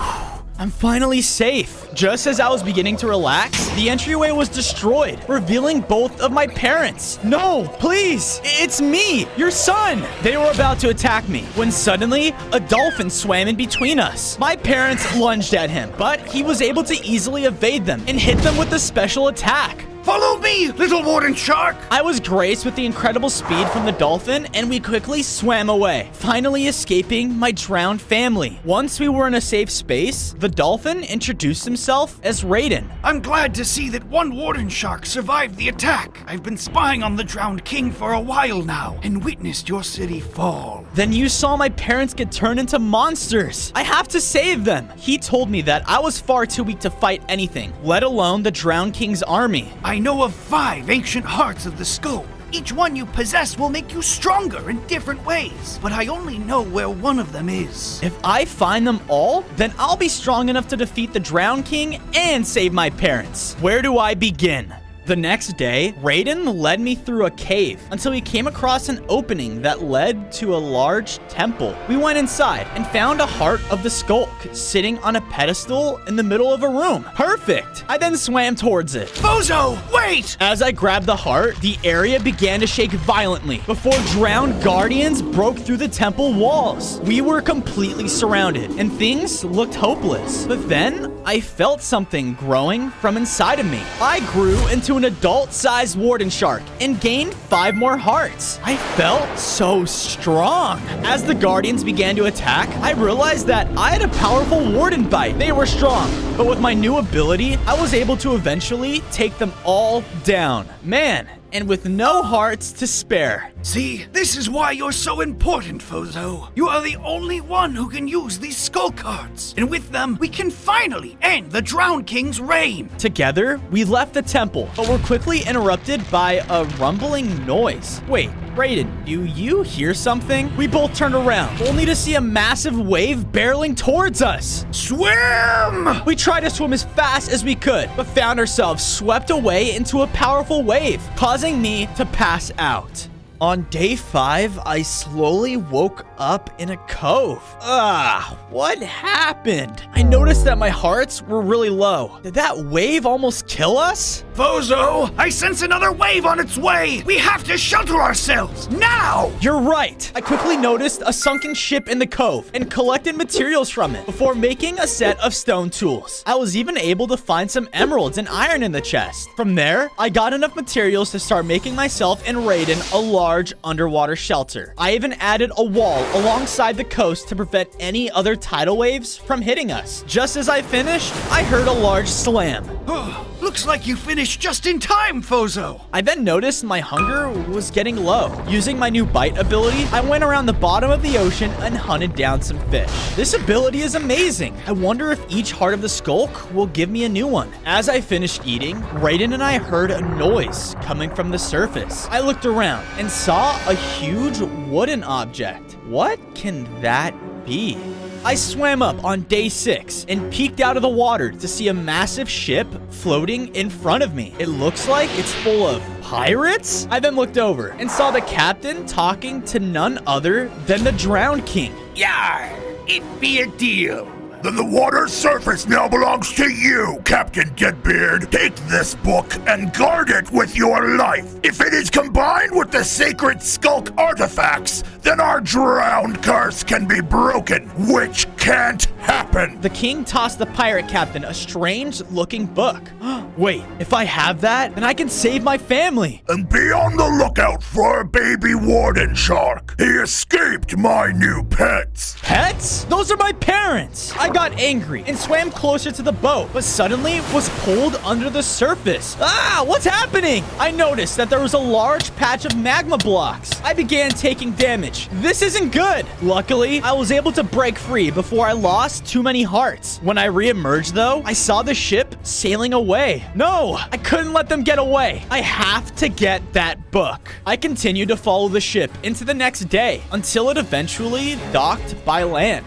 I'm finally safe. Just as I was beginning to relax, the entryway was destroyed, revealing both of my parents. No, please, it's me, your son. They were about to attack me when suddenly a dolphin swam in between us. My parents lunged at him, but he was able to easily evade them and hit them with a special attack. Follow me, little warden shark! I was graced with the incredible speed from the dolphin, and we quickly swam away, finally escaping my drowned family. Once we were in a safe space, the dolphin introduced himself as Raiden. I'm glad to see that one warden shark survived the attack. I've been spying on the Drowned King for a while now, and witnessed your city fall. Then you saw my parents get turned into monsters. I have to save them. He told me that I was far too weak to fight anything, let alone the Drowned King's army. I know of 5 ancient hearts of the skull. Each one you possess will make you stronger in different ways, but I only know where one of them is. If I find them all, then I'll be strong enough to defeat the Drowned King and save my parents. Where do I begin? The next day, Raiden led me through a cave until we came across an opening that led to a large temple. We went inside and found a heart of the skulk sitting on a pedestal in the middle of a room. Perfect! I then swam towards it. Bozo, wait! As I grabbed the heart, the area began to shake violently before drowned guardians broke through the temple walls. We were completely surrounded and things looked hopeless. But then I felt something growing from inside of me. I grew into an adult-sized warden shark and gained 5 more hearts. I felt so strong. As the guardians began to attack, I realized that I had a powerful warden bite. They were strong, but with my new ability, I was able to eventually take them all down. Man, and with no hearts to spare. See, this is why you're so important, Fozo. You are the only one who can use these skull cards, and with them, we can finally end the Drowned King's reign. Together, we left the temple, but were quickly interrupted by a rumbling noise. Wait, Raiden, do you hear something? We both turned around, only to see a massive wave barreling towards us. Swim! We tried to swim as fast as we could, but found ourselves swept away into a powerful wave, causing me to pass out. On day 5, I slowly woke up in a cove. What happened? I noticed that my hearts were really low. Did that wave almost kill us? Fozo, I sense another wave on its way. We have to shelter ourselves now. You're right. I quickly noticed a sunken ship in the cove and collected materials from it before making a set of stone tools. I was even able to find some emeralds and iron in the chest. From there, I got enough materials to start making myself and Raiden a large underwater shelter. I even added a wall alongside the coast to prevent any other tidal waves from hitting us. Just as I finished, I heard a large slam. Looks like you finished just in time, Fozo. I then noticed my hunger was getting low. Using my new bite ability, I went around the bottom of the ocean and hunted down some fish. This ability is amazing. I wonder if each heart of the skulk will give me a new one. As I finished eating, Raiden and I heard a noise coming from the surface. I looked around and saw a huge wooden object. What can that be? I swam up on day 6 and peeked out of the water to see a massive ship floating in front of me. It looks like it's full of pirates? I then looked over and saw the captain talking to none other than the Drowned King. Yar, it be a deal. Then the water's surface now belongs to you, Captain Deadbeard. Take this book and guard it with your life. If it is combined with the sacred skulk artifacts, then our drowned curse can be broken, which can't happen. The king tossed the pirate captain a strange-looking book. Wait, if I have that, then I can save my family. And be on the lookout for a baby warden shark. He escaped my new pets. Pets? Those are my parents. I got angry and swam closer to the boat, but suddenly was pulled under the surface. What's happening? I noticed that there was a large patch of magma blocks. I began taking damage. This isn't good. Luckily, I was able to break free before I lost too many hearts. When I re-emerged though, I saw the ship sailing away. No, I couldn't let them get away. I have to get that book. I continued to follow the ship into the next day until it eventually docked by land.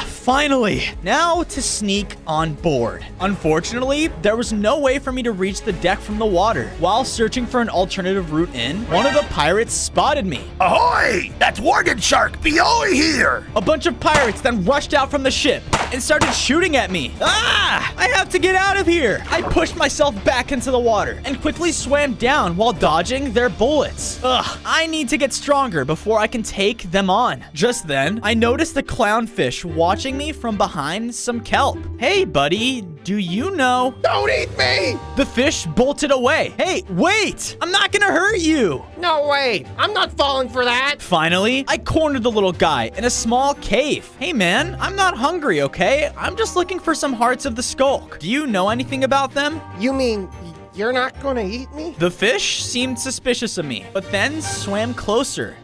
Finally. Now to sneak on board. Unfortunately, there was no way for me to reach the deck from the water. While searching for an alternative route in, one of the pirates spotted me. Ahoy! That's Warden Shark Bioi here! A bunch of pirates then rushed out from the ship and started shooting at me. I have to get out of here. I pushed myself back into the water and quickly swam down while dodging their bullets. I need to get stronger before I can take them on. Just then, I noticed the clownfish watching me from behind some kelp. Hey, buddy, do you know? Don't eat me! The fish bolted away. Hey, wait! I'm not gonna hurt you! No way! I'm not falling for that! Finally, I cornered the little guy in a small cave. Hey man, I'm not hungry, okay? I'm just looking for some hearts of the skulk. Do you know anything about them? You mean you're not gonna eat me? The fish seemed suspicious of me, but then swam closer.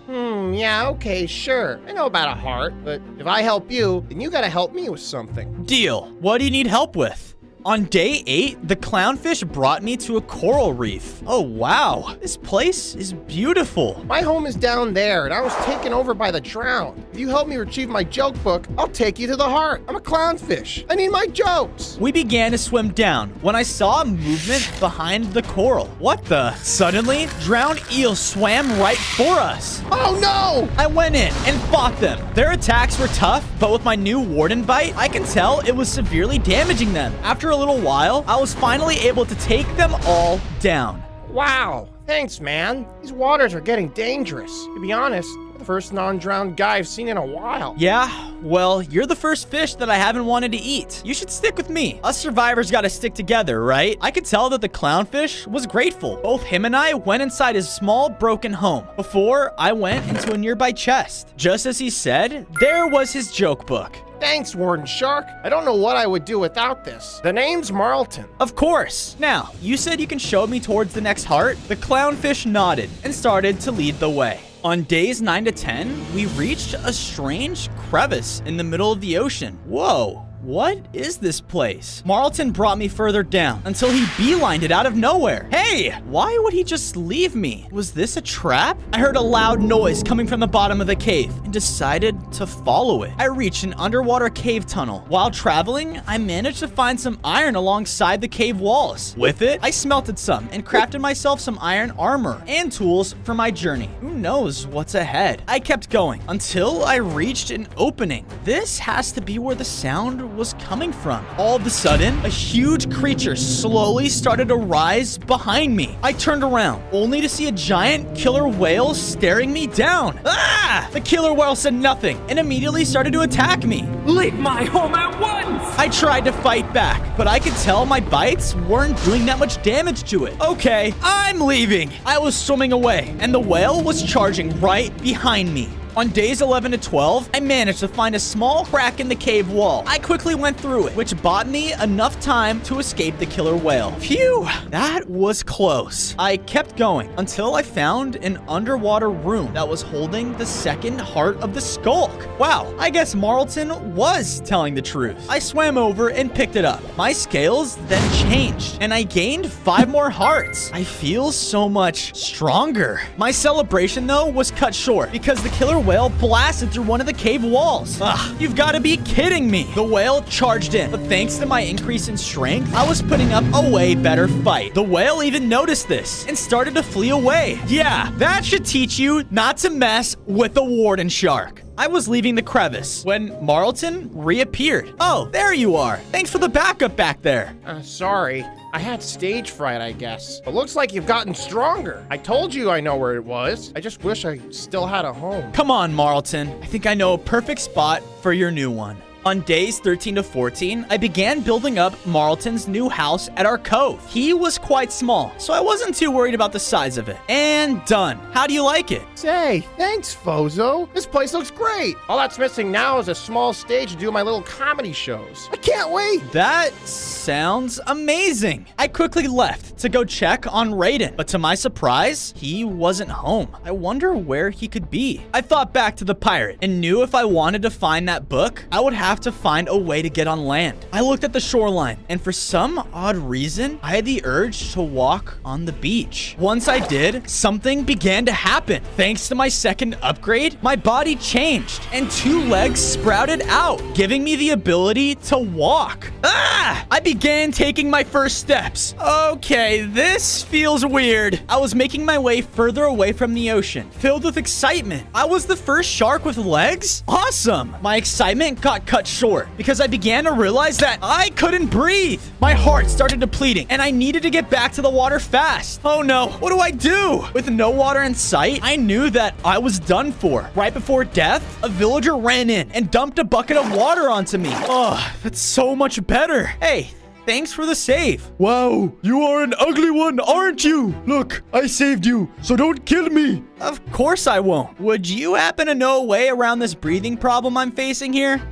Yeah, okay, sure. I know about a heart, but if I help you, then you gotta help me with something. Deal. What do you need help with? On day 8, the clownfish brought me to a coral reef. Oh, wow. This place is beautiful. My home is down there, and I was taken over by the drowned. If you help me retrieve my joke book, I'll take you to the heart. I'm a clownfish. I need my jokes. We began to swim down when I saw a movement behind the coral. What the? Suddenly, drowned eels swam right for us. Oh, no! I went in and fought them. Their attacks were tough, but with my new warden bite, I can tell it was severely damaging them. After a little while, I was finally able to take them all down. Wow, thanks, man. These waters are getting dangerous. To be honest, you're the first non-drowned guy I've seen in a while. Yeah, well, you're the first fish that I haven't wanted to eat. You should stick with me. Us survivors gotta stick together, right? I could tell that the clownfish was grateful. Both him and I went inside his small, broken home before I went into a nearby chest. Just as he said, there was his joke book. Thanks, Warden Shark. I don't know what I would do without this. The name's Marlton. Of course. Now, you said you can show me towards the next heart? The clownfish nodded and started to lead the way. On days 9 to 10, we reached a strange crevice in the middle of the ocean. Whoa. what is this place? Marlton brought me further down until he beelined it out of nowhere. Hey, why would he just leave me? Was this a trap? I heard a loud noise coming from the bottom of the cave and decided to follow it. I reached an underwater cave tunnel. While traveling, I managed to find some iron alongside the cave walls. With it, I smelted some and crafted myself some iron armor and tools for my journey. Who knows what's ahead? I kept going until I reached an opening. This has to be where the sound was coming from. All of a sudden, a huge creature slowly started to rise behind me. I turned around, only to see a giant killer whale staring me down. Ah! The killer whale said nothing and immediately started to attack me. Leave my home at once! I tried to fight back, but I could tell my bites weren't doing that much damage to it. Okay, I'm leaving. I was swimming away, and the whale was charging right behind me. On days 11 to 12, I managed to find a small crack in the cave wall. I quickly went through it, which bought me enough time to escape the killer whale. Phew, that was close. I kept going until I found an underwater room that was holding the second heart of the skulk. Wow, I guess Marlton was telling the truth. I swam over and picked it up. My scales then changed, and I gained 5 more hearts. I feel so much stronger. My celebration, though, was cut short because the killer whale blasted through one of the cave walls. Ugh, you've got to be kidding me. The whale charged in, but thanks to my increase in strength, I was putting up a way better fight. The whale even noticed this and started to flee away. Yeah, that should teach you not to mess with the warden shark. I was leaving the crevice when Marlton reappeared. Oh, there you are. Thanks for the backup back there. Sorry. I had stage fright, I guess. But looks like you've gotten stronger. I told you I know where it was. I just wish I still had a home. Come on, Marlton. I think I know a perfect spot for your new one. On days 13 to 14, I began building up Marlton's new house at our cove. He was quite small, so I wasn't too worried about the size of it. And done. How do you like it? Say, thanks, Fozo. This place looks great. All that's missing now is a small stage to do my little comedy shows. I can't wait. That sounds amazing. I quickly left to go check on Raiden, but to my surprise, he wasn't home. I wonder where he could be. I thought back to the pirate and knew if I wanted to find that book, I would have to find a way to get on land. I looked at the shoreline, and for some odd reason, I had the urge to walk on the beach. Once I did, something began to happen. Thanks to my second upgrade, my body changed, and 2 legs sprouted out, giving me the ability to walk. Ah! I began taking my first steps. Okay, this feels weird. I was making my way further away from the ocean, filled with excitement. I was the first shark with legs? Awesome! My excitement got cut short because I began to realize that I couldn't breathe. My heart started depleting and I needed to get back to the water fast. Oh no, what do I do? With no water in sight, I knew that I was done for. Right before death, a villager ran in and dumped a bucket of water onto me. Oh, that's so much better. Hey, thanks for the save. Wow, you are an ugly one, aren't you? Look, I saved you, so don't kill me. Of course I won't. Would you happen to know a way around this breathing problem I'm facing here?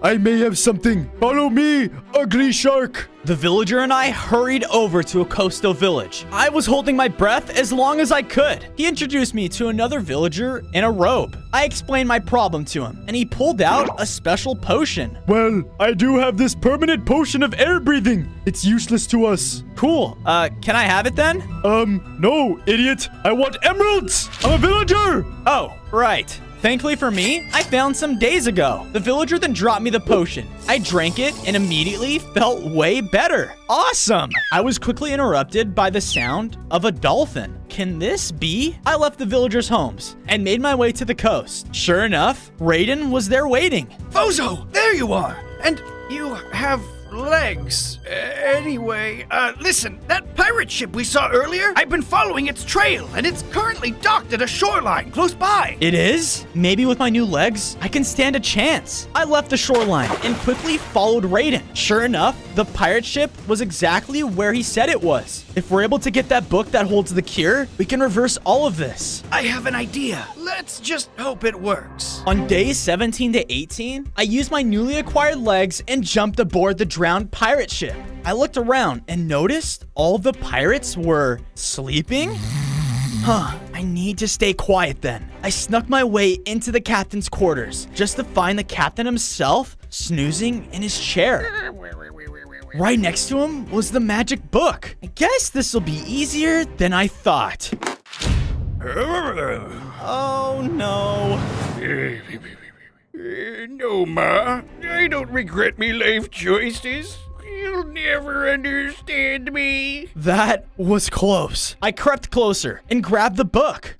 I may have something. Follow me, ugly shark. The villager and I hurried over to a coastal village. I was holding my breath as long as I could. He introduced me to another villager in a robe. I explained my problem to him, and he pulled out a special potion. Well, I do have this permanent potion of air breathing. It's useless to us. Cool. Can I have it then? No, idiot. I want emeralds. I'm a villager. Oh, right. Thankfully for me, I found some days ago. The villager then dropped me the potion. I drank it and immediately felt way better. Awesome! I was quickly interrupted by the sound of a dolphin. Can this be? I left the villagers' homes and made my way to the coast. Sure enough, Raiden was there waiting. Fozo, there you are. And you have legs. Anyway, listen, that pirate ship we saw earlier, I've been following its trail, and it's currently docked at a shoreline close by. It is? Maybe with my new legs, I can stand a chance. I left the shoreline and quickly followed Raiden. Sure enough, the pirate ship was exactly where he said it was. If we're able to get that book that holds the cure, we can reverse all of this. I have an idea. Let's just hope it works. On days 17 to 18, I used my newly acquired legs and jumped aboard the drowned pirate ship. I looked around and noticed all the pirates were sleeping. I need to stay quiet then. I snuck my way into the captain's quarters just to find the captain himself snoozing in his chair. Right next to him was the magic book. I guess this will be easier than I thought. Oh no. No, Ma. I don't regret me life choices. You'll never understand me. That was close. I crept closer and grabbed the book.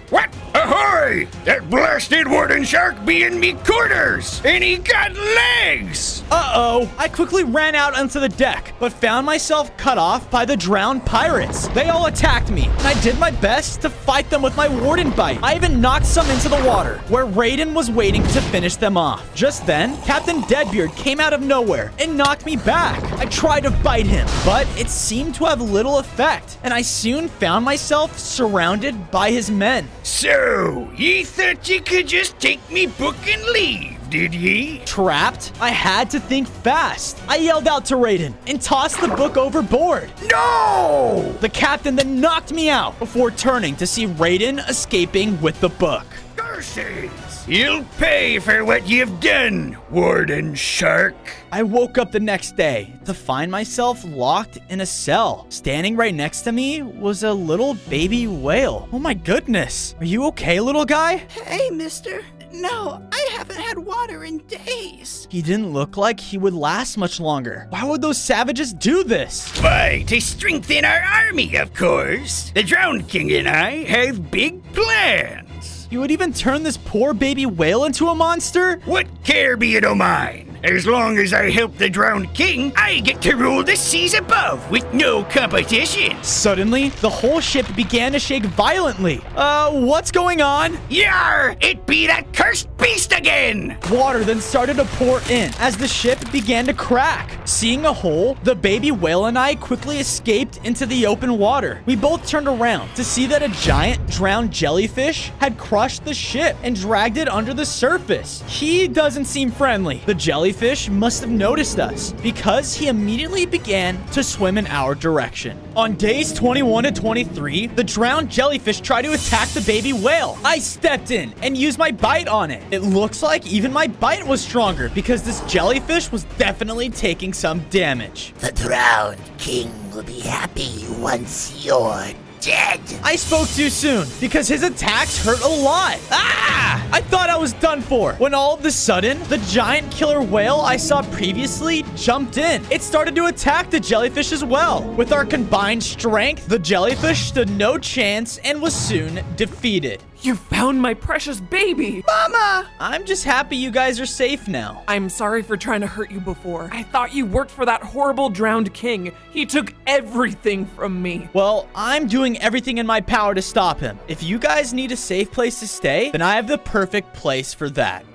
What? Ahoy! That blasted warden shark be in me quarters, and he got legs! Uh-oh. I quickly ran out onto the deck, but found myself cut off by the drowned pirates. They all attacked me, and I did my best to fight them with my warden bite. I even knocked some into the water, where Raiden was waiting to finish them off. Just then, Captain Deadbeard came out of nowhere and knocked me back. I tried to bite him, but it seemed to have little effect, and I soon found myself surrounded by his men. So, ye thought ye could just take me book and leave, did ye? Trapped? I had to think fast. I yelled out to Raiden and tossed the book overboard. No! The captain then knocked me out before turning to see Raiden escaping with the book. Curses! You'll pay for what you've done, Warden Shark. I woke up the next day to find myself locked in a cell. Standing right next to me was a little baby whale. Oh my goodness. Are you okay, little guy? Hey, mister. No, I haven't had water in days. He didn't look like he would last much longer. Why would those savages do this? Why, to strengthen our army, of course. The Drowned King and I have big plans. You would even turn this poor baby whale into a monster? What care be it o' mine? As long as I help the Drowned King, I get to rule the seas above with no competition. Suddenly, the whole ship began to shake violently. What's going on? Yar! It be that cursed beast again! Water then started to pour in as the ship began to crack. Seeing a hole, the baby whale and I quickly escaped into the open water. We both turned around to see that a giant drowned jellyfish had crushed the ship and dragged it under the surface. He doesn't seem friendly. The jellyfish must have noticed us because he immediately began to swim in our direction. On days 21 to 23, the drowned jellyfish tried to attack the baby whale. I stepped in and used my bite on it. It looks like even my bite was stronger because this jellyfish was definitely taking some damage. The Drowned King will be happy once you're dead. I spoke too soon because his attacks hurt a lot. Ah! I thought I was done for when all of a sudden, the giant killer whale I saw previously jumped in. It started to attack the jellyfish as well. With our combined strength, the jellyfish stood no chance and was soon defeated. You found my precious baby! Mama! I'm just happy you guys are safe now. I'm sorry for trying to hurt you before. I thought you worked for that horrible Drowned King. He took everything from me. Well, I'm doing everything in my power to stop him. If you guys need a safe place to stay, then I have the perfect place for that.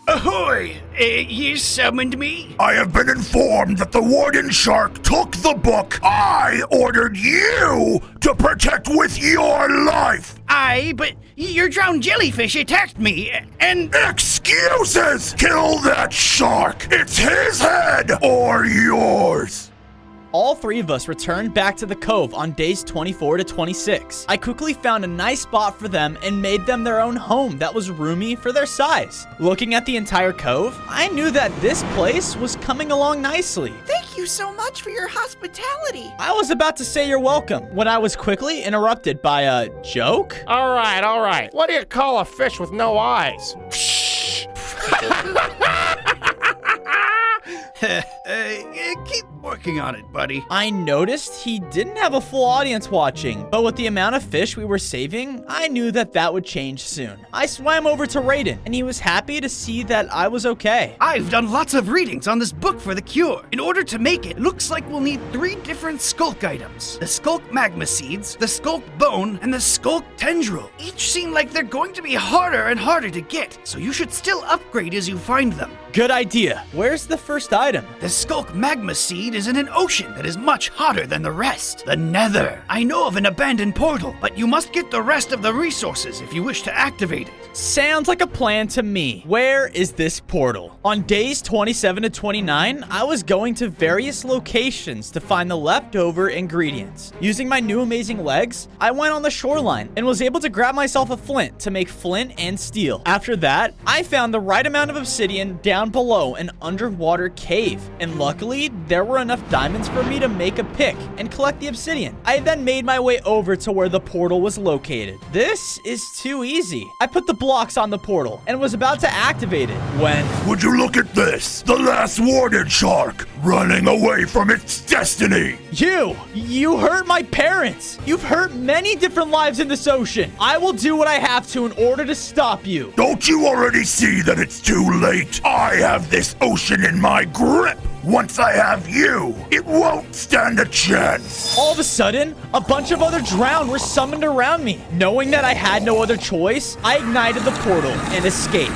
Ahoy! You summoned me? I have been informed that the Warden Shark took the book I ordered you to protect with your life! Aye, but your drowned jellyfish attacked me, and... Excuses! Kill that shark! It's his head or yours! All three of us returned back to the cove on days 24 to 26. I quickly found a nice spot for them and made them their own home that was roomy for their size. Looking at the entire cove, I knew that this place was coming along nicely. Thank you so much for your hospitality. I was about to say you're welcome when I was quickly interrupted by a joke. All right. What do you call a fish with no eyes? Keep working on it, buddy. I noticed he didn't have a full audience watching, but with the amount of fish we were saving, I knew that that would change soon. I swam over to Raiden, and he was happy to see that I was okay. I've done lots of readings on this book for the cure. In order to make it, looks like we'll need 3 different skulk items. The skulk magma seeds, the skulk bone, and the skulk tendril. Each seem like they're going to be harder and harder to get, so you should still upgrade as you find them. Good idea. Where's the first item? The skulk magma seed is an in an ocean that is much hotter than the rest, the Nether. I know of an abandoned portal, but you must get the rest of the resources if you wish to activate it. Sounds like a plan to me. Where is this portal? On days 27 to 29, I was going to various locations to find the leftover ingredients. Using my new amazing legs, I went on the shoreline and was able to grab myself a flint to make flint and steel. After that, I found the right amount of obsidian down below an underwater cave, and luckily, there were enough diamonds for me to make a pick and collect the obsidian. I then made my way over to where the portal was located. This is too easy. I put the blocks on the portal and was about to activate it when... Would you look at this? The last warden shark running away from its destiny. You hurt my parents. You've hurt many different lives in this ocean. I will do what I have to in order to stop you. Don't you already see that it's too late? I have this ocean in my grip. Once I have you, it won't stand a chance. All of a sudden, a bunch of other drowned were summoned around me. Knowing that I had no other choice, I ignited the portal and escaped.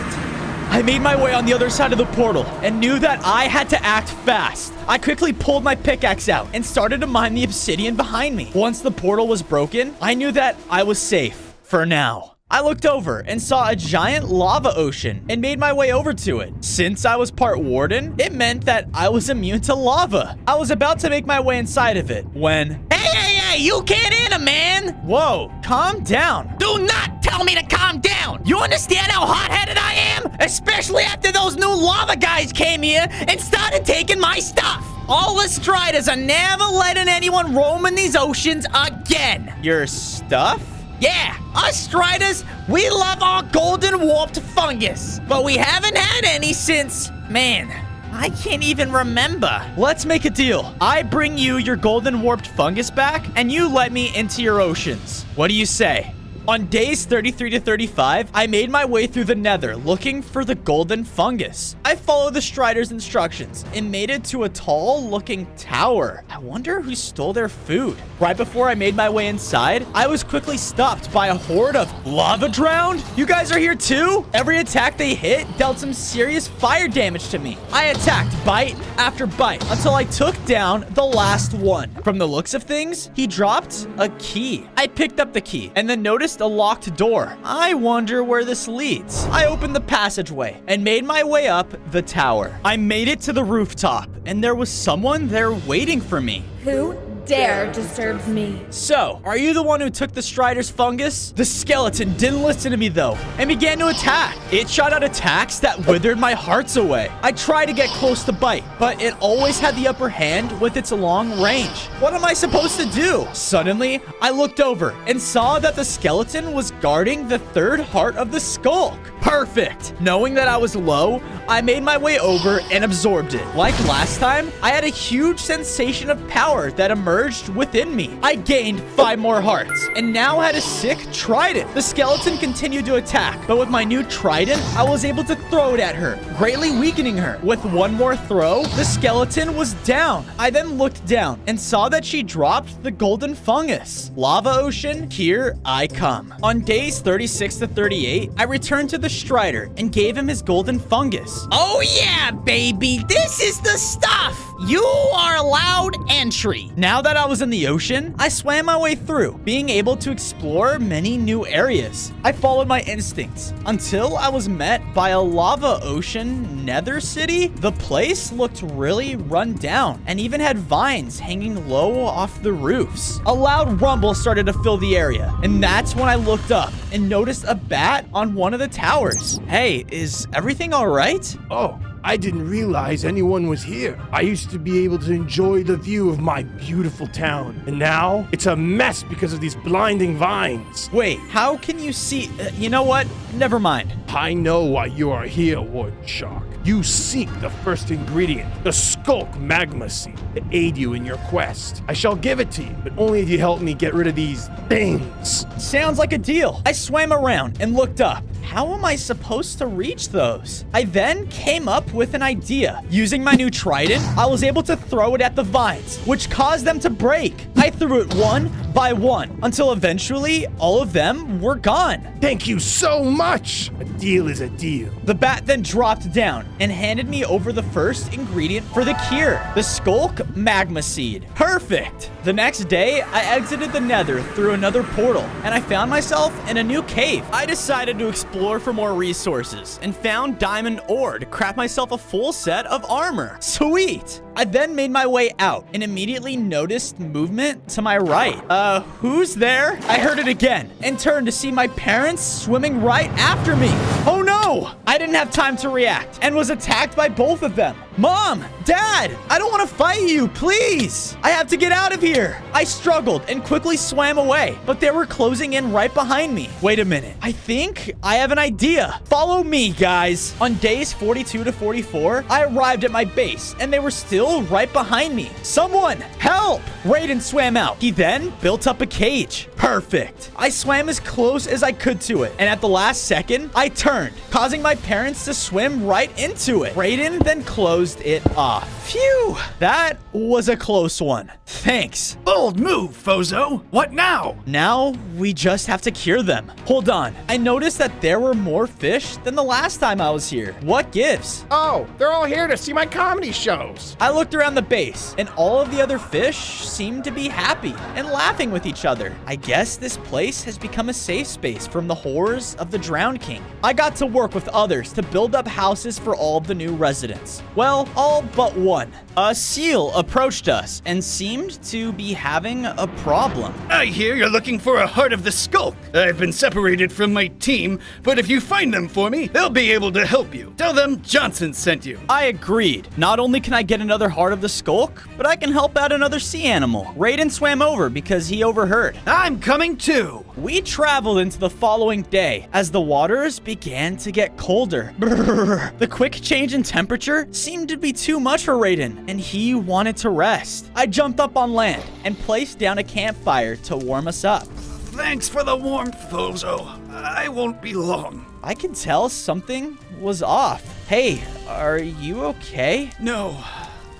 I made my way on the other side of the portal and knew that I had to act fast. I quickly pulled my pickaxe out and started to mine the obsidian behind me. Once the portal was broken, I knew that I was safe for now. I looked over and saw a giant lava ocean and made my way over to it. Since I was part warden, it meant that I was immune to lava. I was about to make my way inside of it when... Hey, you can't enter, man! Whoa, calm down. Do not tell me to calm down! You understand how hot-headed I am? Especially after those new lava guys came here and started taking my stuff! All the Striders are never letting anyone roam in these oceans again! Your stuff? Yeah, us Striders, we love our golden warped fungus, but we haven't had any since, man, I can't even remember. Let's make a deal. I bring you your golden warped fungus back, and you let me into your oceans. What do you say? On days 33 to 35, I made my way through the Nether looking for the golden fungus. I followed the Strider's instructions and made it to a tall-looking tower. I wonder who stole their food. Right before I made my way inside, I was quickly stopped by a horde of lava drowned. You guys are here too? Every attack they hit dealt some serious fire damage to me. I attacked bite after bite until I took down the last one. From the looks of things, he dropped a key. I picked up the key and then noticed a locked door. I wonder where this leads. I opened the passageway and made my way up the tower. I made it to the rooftop and there was someone there waiting for me. Who dare disturb me? So, are you the one who took the Strider's fungus? The skeleton didn't listen to me though and began to attack. It shot out attacks that withered my hearts away. I tried to get close to bite, but it always had the upper hand with its long range. What am I supposed to do? Suddenly, I looked over and saw that the skeleton was guarding the third heart of the skulk. Perfect! Knowing that I was low, I made my way over and absorbed it. Like last time, I had a huge sensation of power that emerged within me. I gained 5 more hearts and now had a sick trident. The skeleton continued to attack, but with my new trident, I was able to throw it at her, greatly weakening her. With one more throw, the skeleton was down. I then looked down and saw that she dropped the golden fungus. Lava ocean, here I come. On days 36 to 38, I returned to the Strider and gave him his golden fungus. Oh yeah, baby, this is the stuff! You are allowed entry. Now that I was in the ocean, I swam my way through, being able to explore many new areas. I followed my instincts until I was met by a lava ocean nether city. The place looked really run down and even had vines hanging low off the roofs. A loud rumble started to fill the area, and that's when I looked up and noticed a bat on one of the towers. Hey, is everything all right? Oh, I didn't realize anyone was here. I used to be able to enjoy the view of my beautiful town, and now it's a mess because of these blinding vines. Wait, how can you see? You know what? Never mind. I know why you are here, Warden Shark. You seek the first ingredient, the Skulk Magma Seed, to aid you in your quest. I shall give it to you, but only if you help me get rid of these things. Sounds like a deal. I swam around and looked up how am I supposed to reach those? I then came up with an idea. Using my new trident, I was able to throw it at the vines, which caused them to break. I threw it one by one until eventually all of them were gone. Thank you so much. A deal is a deal. The bat then dropped down and handed me over the first ingredient for the cure, the Skulk Magma Seed. Perfect. The next day, I exited the Nether through another portal, and I found myself in a new cave. I decided to explore for more resources and found diamond ore to craft myself a full set of armor. Sweet. I then made my way out and immediately noticed movement to my right. Who's there? I heard it again and turned to see my parents swimming right after me. Oh no! I didn't have time to react and was attacked by both of them. Mom! Dad! I don't want to fight you, please! I have to get out of here! I struggled and quickly swam away, but they were closing in right behind me. Wait a minute. I think I have an idea. Follow me, guys. On days 42 to 44, I arrived at my base, and they were still right behind me. Someone, help! Raiden swam out. He then built up a cage. Perfect. I swam as close as I could to it, and at the last second, I turned, causing my parents to swim right into it. Raiden then closed it off. Phew! That was a close one. Thanks. Bold move, Fozo. What now? Now, we just have to cure them. Hold on. I noticed that there were more fish than the last time I was here. What gives? Oh, they're all here to see my comedy shows. I looked around the base, and all of the other fish seemed to be happy and laughing with each other. I guess this place has become a safe space from the horrors of the Drowned King. I got to work with others to build up houses for all of the new residents. Well, all but one. A seal approached us and seemed to be having a problem. I hear you're looking for a heart of the Skulk. I've been separated from my team, but if you find them for me, they'll be able to help you. Tell them Johnson sent you. I agreed. Not only can I get another heart of the Skulk, but I can help out another sea animal. Raiden swam over because he overheard. I'm coming too. We traveled into the following day as the waters began to get colder. Brrr. The quick change in temperature seemed to be too much for Raiden, and he wanted to rest. I jumped up on land and placed down a campfire to warm us up. Thanks for the warmth, Fozo. I won't be long. I could tell something was off. Hey, are you okay? No.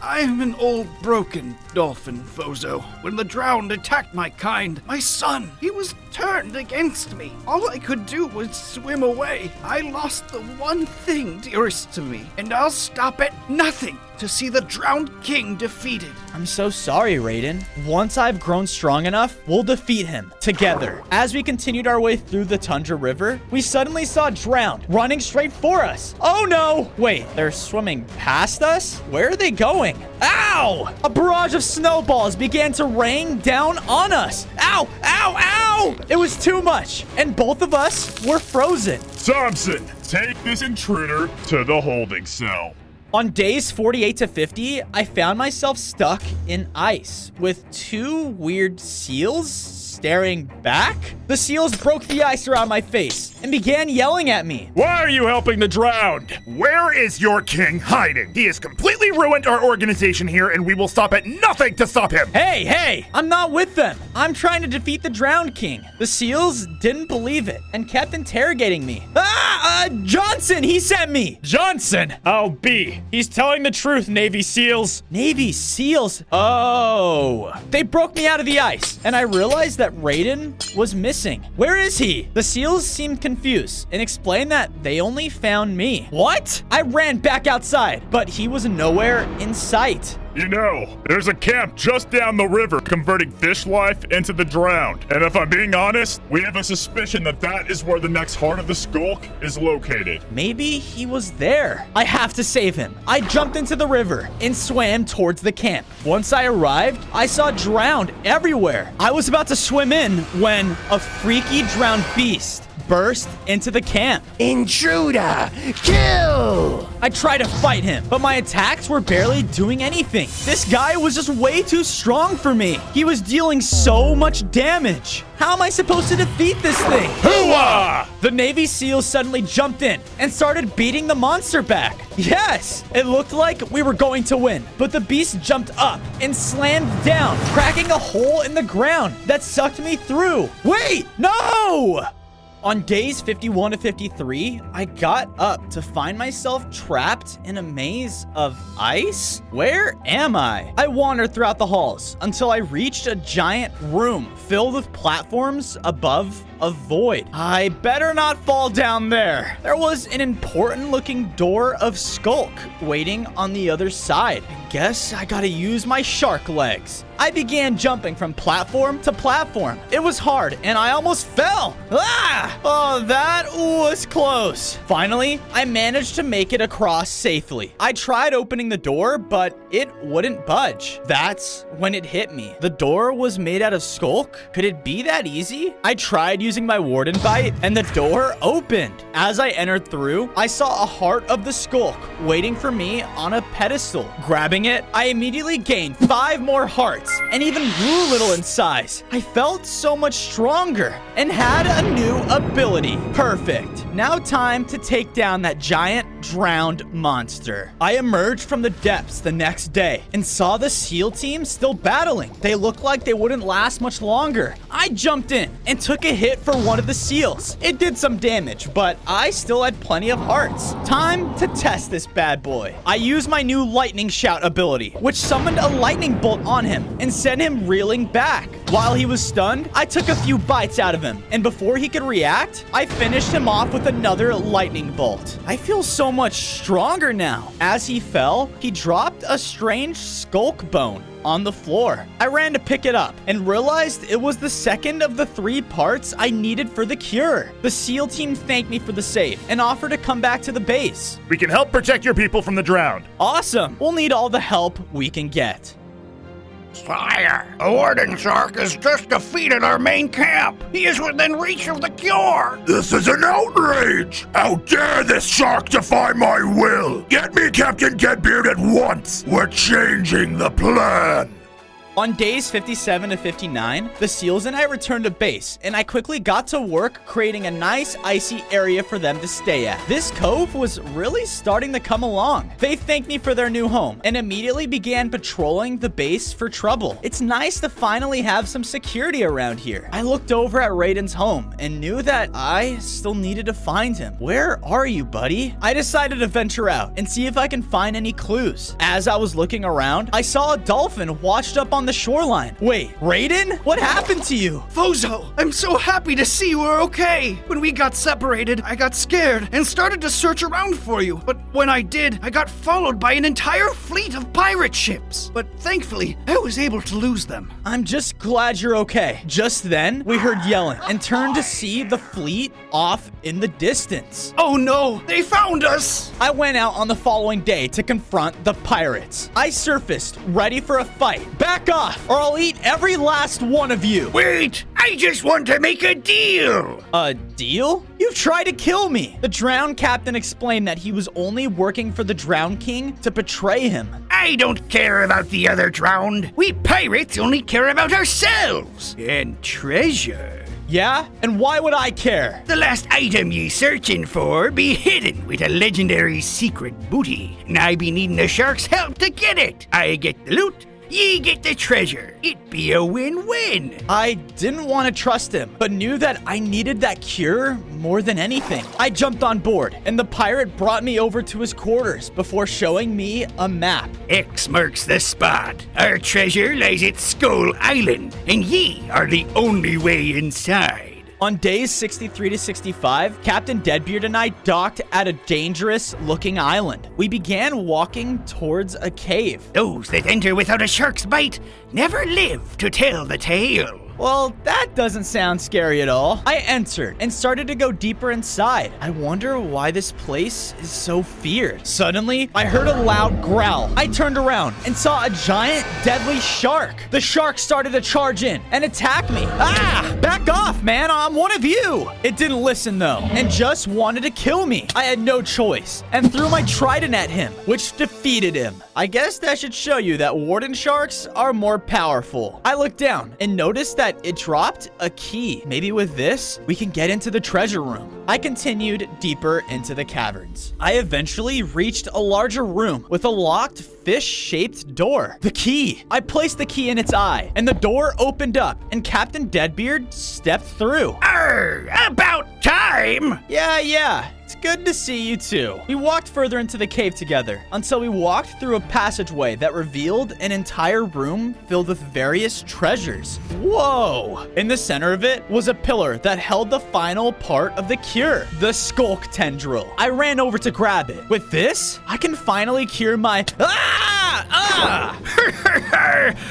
I'm an old broken dolphin, Fozo. When the drowned attacked my kind, my son, he was turned against me. All I could do was swim away. I lost the one thing dearest to me, and I'll stop at nothing to see the Drowned King defeated. I'm so sorry, Raiden. Once I've grown strong enough, we'll defeat him together. As we continued our way through the Tundra River, we suddenly saw Drowned running straight for us. Oh no! Wait, they're swimming past us? Where are they going? Ow! A barrage of snowballs began to rain down on us. Ow! Ow! Ow! It was too much, and both of us were frozen. Thompson, take this intruder to the holding cell. On days 48 to 50, I found myself stuck in ice with two weird seals staring back. The seals broke the ice around my face and began yelling at me. Why are you helping the drowned? Where is your king hiding? He has completely ruined our organization here, and we will stop at nothing to stop him. Hey, I'm not with them. I'm trying to defeat the Drowned King. The seals didn't believe it and kept interrogating me. Johnson, he sent me. Johnson? I'll be. He's telling the truth, Navy SEALs. Navy SEALs? Oh. They broke me out of the ice, and I realized that Raiden was missing. Where is he? The SEALs seemed confused and explained that they only found me. What? I ran back outside, but he was nowhere in sight. You know, there's a camp just down the river converting fish life into the drowned. And if I'm being honest, we have a suspicion that that is where the next heart of the Skulk is located. Maybe he was there. I have to save him. I jumped into the river and swam towards the camp. Once I arrived, I saw drowned everywhere. I was about to swim in when a freaky drowned beast burst into the camp. Intruder! Kill! I tried to fight him, but my attacks were barely doing anything. This guy was just way too strong for me. He was dealing so much damage. How am I supposed to defeat this thing? Hooah! The Navy SEALs suddenly jumped in and started beating the monster back. Yes, it looked like we were going to win, but the beast jumped up and slammed down, cracking a hole in the ground that sucked me through. Wait, no! On days 51 to 53, I got up to find myself trapped in a maze of ice. Where am I? I wandered throughout the halls until I reached a giant room filled with platforms above a void. I better not fall down there. There was an important looking door of skulk waiting on the other side. I guess I gotta use my shark legs. I began jumping from platform to platform. It was hard and I almost fell. Ah! Oh, that was close. Finally, I managed to make it across safely. I tried opening the door, but it wouldn't budge. That's when it hit me. The door was made out of skulk? Could it be that easy? I tried using my warden bite and the door opened. As I entered through, I saw a heart of the skulk waiting for me on a pedestal. Grabbing it, I immediately gained 5 more hearts and even grew a little in size. I felt so much stronger and had a new ability. Perfect. Now time to take down that giant drowned monster. I emerged from the depths the next day and saw the SEAL team still battling. They looked like they wouldn't last much longer. I jumped in and took a hit for one of the SEALs. It did some damage, but I still had plenty of hearts. Time to test this bad boy. I used my new lightning shout ability, which summoned a lightning bolt on him and sent him reeling back. While he was stunned, I took a few bites out of him, and before he could react, I finished him off with another lightning bolt. I feel so much stronger now. As he fell, he dropped a strange skulk bone on the floor. I ran to pick it up and realized it was the second of the 3 parts I needed for the cure. The SEAL team thanked me for the save and offered to come back to the base. We can help protect your people from the drowned. Awesome. We'll need all the help we can get. Sire, a warden shark has just defeated our main camp. He is within reach of the cure. This is an outrage! How dare this shark defy my will! Get me Captain Deadbeard at once! We're changing the plan! On days 57 to 59, the SEALs and I returned to base, and I quickly got to work creating a nice icy area for them to stay at. This cove was really starting to come along. They thanked me for their new home and immediately began patrolling the base for trouble. It's nice to finally have some security around here. I looked over at Raiden's home and knew that I still needed to find him. Where are you, buddy? I decided to venture out and see if I can find any clues. As I was looking around, I saw a dolphin washed up on the shoreline. Wait, Raiden? What happened to you? Fozo, I'm so happy to see you were okay. When we got separated, I got scared and started to search around for you. But when I did, I got followed by an entire fleet of pirate ships. But thankfully, I was able to lose them. I'm just glad you're okay. Just then, we heard yelling and turned to see the fleet off in the distance. Oh no, they found us! I went out on the following day to confront the pirates. I surfaced, ready for a fight. Back off, or I'll eat every last one of you. Wait, I just want to make a deal. A deal? You've tried to kill me. The Drowned Captain explained that he was only working for the Drowned King to betray him. I don't care about the other drowned. We pirates only care about ourselves and treasure. Yeah? And why would I care? The last item ye searching for be hidden with a legendary secret booty, and I be needing the shark's help to get it. I get the loot, ye get the treasure. It be a win-win. I didn't want to trust him, but knew that I needed that cure more than anything. I jumped on board, and the pirate brought me over to his quarters before showing me a map. X marks the spot. Our treasure lies at Skull Island, and ye are the only way inside. On days 63 to 65, Captain Deadbeard and I docked at a dangerous-looking island. We began walking towards a cave. Those that enter without a shark's bite never live to tell the tale. Well, that doesn't sound scary at all. I entered and started to go deeper inside. I wonder why this place is so feared. Suddenly, I heard a loud growl. I turned around and saw a giant, deadly shark. The shark started to charge in and attack me. Ah! Back off, man. I'm one of you. It didn't listen, though, and just wanted to kill me. I had no choice and threw my trident at him, which defeated him. I guess that should show you that warden sharks are more powerful. I looked down and noticed that that it dropped a key. Maybe with this, we can get into the treasure room. I continued deeper into the caverns. I eventually reached a larger room with a locked fish-shaped door. The key. I placed the key in its eye, and the door opened up, and Captain Deadbeard stepped through. About time! Yeah. It's good to see you too. We walked further into the cave together until we walked through a passageway that revealed an entire room filled with various treasures. Whoa! In the center of it was a pillar that held the final part of the cure, the skulk tendril. I ran over to grab it. With this, I can finally cure my...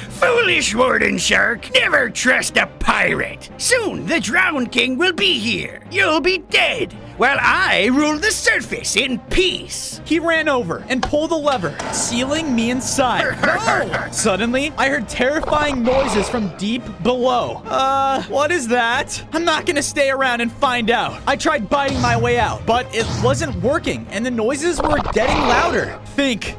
Foolish Warden Shark, never trust a pirate. Soon the Drowned King will be here. You'll be dead, while I rule the surface in peace. He ran over and pulled the lever, sealing me inside. No! Suddenly, I heard terrifying noises from deep below. What is that? I'm not gonna stay around and find out. I tried biting my way out, but it wasn't working, and the noises were getting louder. Think!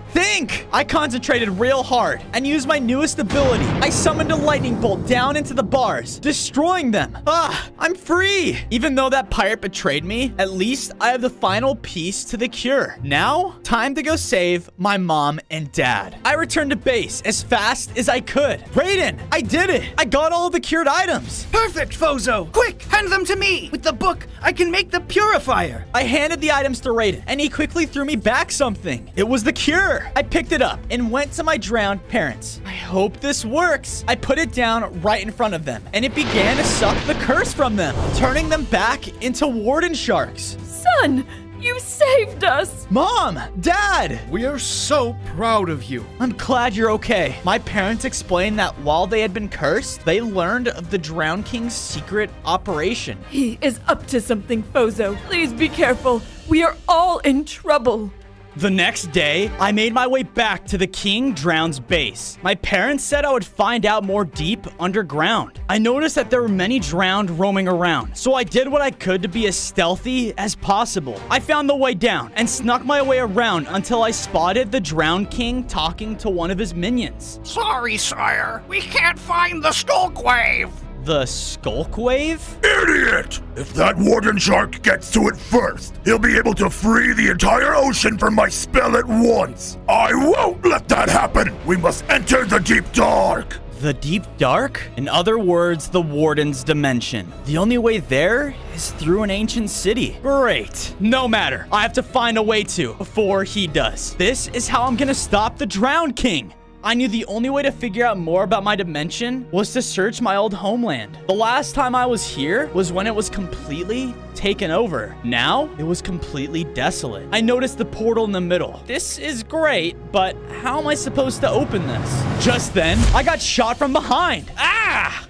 I concentrated real hard and used my newest ability. I summoned a lightning bolt down into the bars, destroying them. I'm free! Even though that pirate betrayed me, at least I have the final piece to the cure. Now, time to go save my mom and dad. I returned to base as fast as I could. Raiden, I did it! I got all of the cured items. Perfect, Fozo! Quick, hand them to me! With the book, I can make the purifier! I handed the items to Raiden, and he quickly threw me back something. It was the cure. I picked it up and went to my drowned parents. I hope this works. I put it down right in front of them, and it began to suck the curse from them, turning them back into warden sharks. Son, you saved us! Mom! Dad! We are so proud of you. I'm glad you're okay. My parents explained that while they had been cursed, they learned of the Drowned King's secret operation. He is up to something, Fozo. Please be careful. We are all in trouble. The next day, I made my way back to the King Drowned's base. My parents said I would find out more deep underground. I noticed that there were many drowned roaming around, so I did what I could to be as stealthy as possible. I found the way down and snuck my way around until I spotted the Drowned King talking to one of his minions. Sorry, sire. We can't find the skulk wave. The skulk wave? Idiot! If that warden shark gets to it first, he'll be able to free the entire ocean from my spell at once. I won't let that happen! We must enter the deep dark! The deep dark? In other words, the warden's dimension. The only way there is through an ancient city. Great. No matter. I have to find a way to before he does. This is how I'm gonna stop the Drowned King. I knew the only way to figure out more about my dimension was to search my old homeland. The last time I was here was when it was completely taken over. Now, it was completely desolate. I noticed the portal in the middle. This is great, but how am I supposed to open this? Just then, I got shot from behind.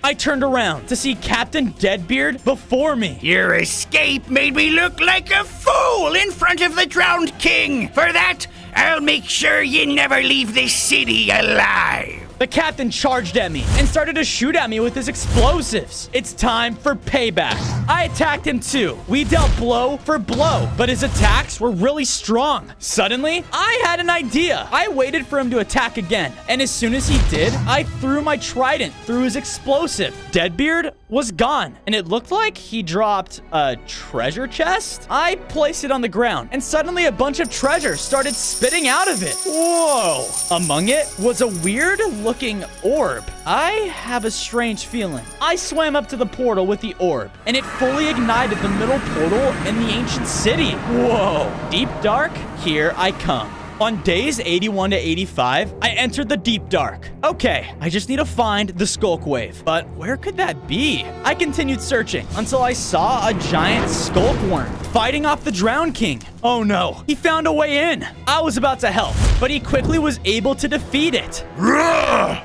I turned around to see Captain Deadbeard before me. Your escape made me look like a fool in front of the Drowned King. For that, I'll make sure you never leave this city alive. The captain charged at me and started to shoot at me with his explosives. It's time for payback. I attacked him too. We dealt blow for blow, but his attacks were really strong. Suddenly, I had an idea. I waited for him to attack again, and as soon as he did, I threw my trident through his explosive. Deadbeard was gone, and it looked like he dropped a treasure chest. I placed it on the ground, and suddenly a bunch of treasure started spitting out of it. Whoa! Among it was a weird-looking orb. I have a strange feeling. I swam up to the portal with the orb, and it fully ignited the middle portal in the ancient city. Whoa! Deep dark, here I come. On days 81 to 85, I entered the deep dark. Okay, I just need to find the skulk wave. But where could that be? I continued searching until I saw a giant skulk worm fighting off the Drowned King. Oh no, he found a way in. I was about to help, but he quickly was able to defeat it.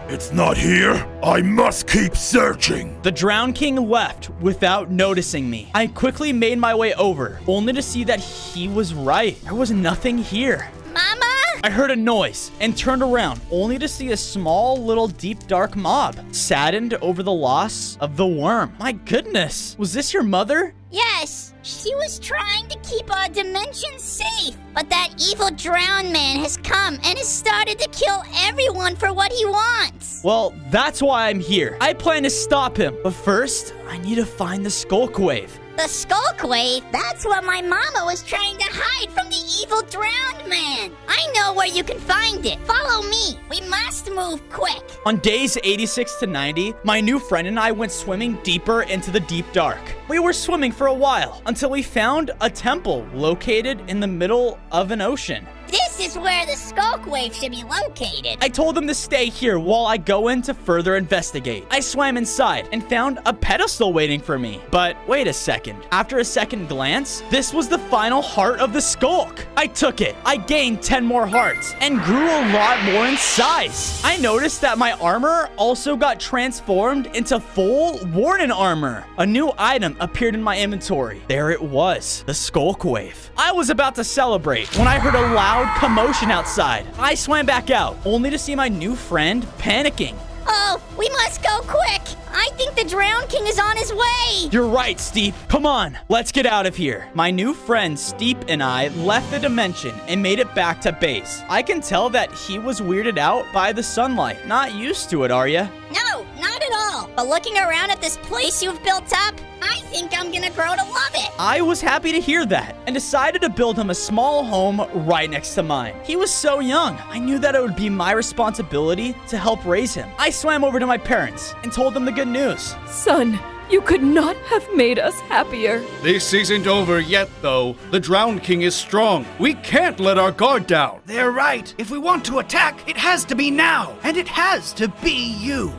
It's not here. I must keep searching. The Drowned King left without noticing me. I quickly made my way over, only to see that he was right. There was nothing here. Mama? I heard a noise and turned around, only to see a small, little, deep, dark mob, saddened over the loss of the worm. My goodness, was this your mother? Yes, she was trying to keep our dimension safe, but that evil drowned man has come and has started to kill everyone for what he wants. Well, that's why I'm here. I plan to stop him, but first, I need to find the Skulk Wave. The Skulk Wave? That's what my mama was trying to hide from the evil drowned man. I know where you can find it. Follow me. We must move quick. On days 86 to 90, my new friend and I went swimming deeper into the deep dark. We were swimming for a while until we found a temple located in the middle of an ocean. This is where the Skulk Wave should be located. I told them to stay here while I go in to further investigate. I swam inside and found a pedestal waiting for me. But wait a second. After a second glance, this was the final heart of the Skulk. I took it. I gained 10 more hearts and grew a lot more in size. I noticed that my armor also got transformed into full Warden armor. A new item appeared in my inventory. There it was, the Skulk Wave. I was about to celebrate when I heard a loud commotion outside. I swam back out, only to see my new friend panicking. Oh, we must go quick. I think the Drowned King is on his way. You're right, Steep. Come on, let's get out of here. My new friend Steep and I left the dimension and made it back to base. I can tell that he was weirded out by the sunlight. Not used to it, are ya? No, not at all. But looking around at this place you've built up, I think I'm gonna grow to love it. I was happy to hear that and decided to build him a small home right next to mine. He was so young, I knew that it would be my responsibility to help raise him. I swam over to my parents and told them the good news. Son, you could not have made us happier. This isn't over yet, though. The Drowned King is strong. We can't let our guard down. They're right. If we want to attack, it has to be now. And it has to be you.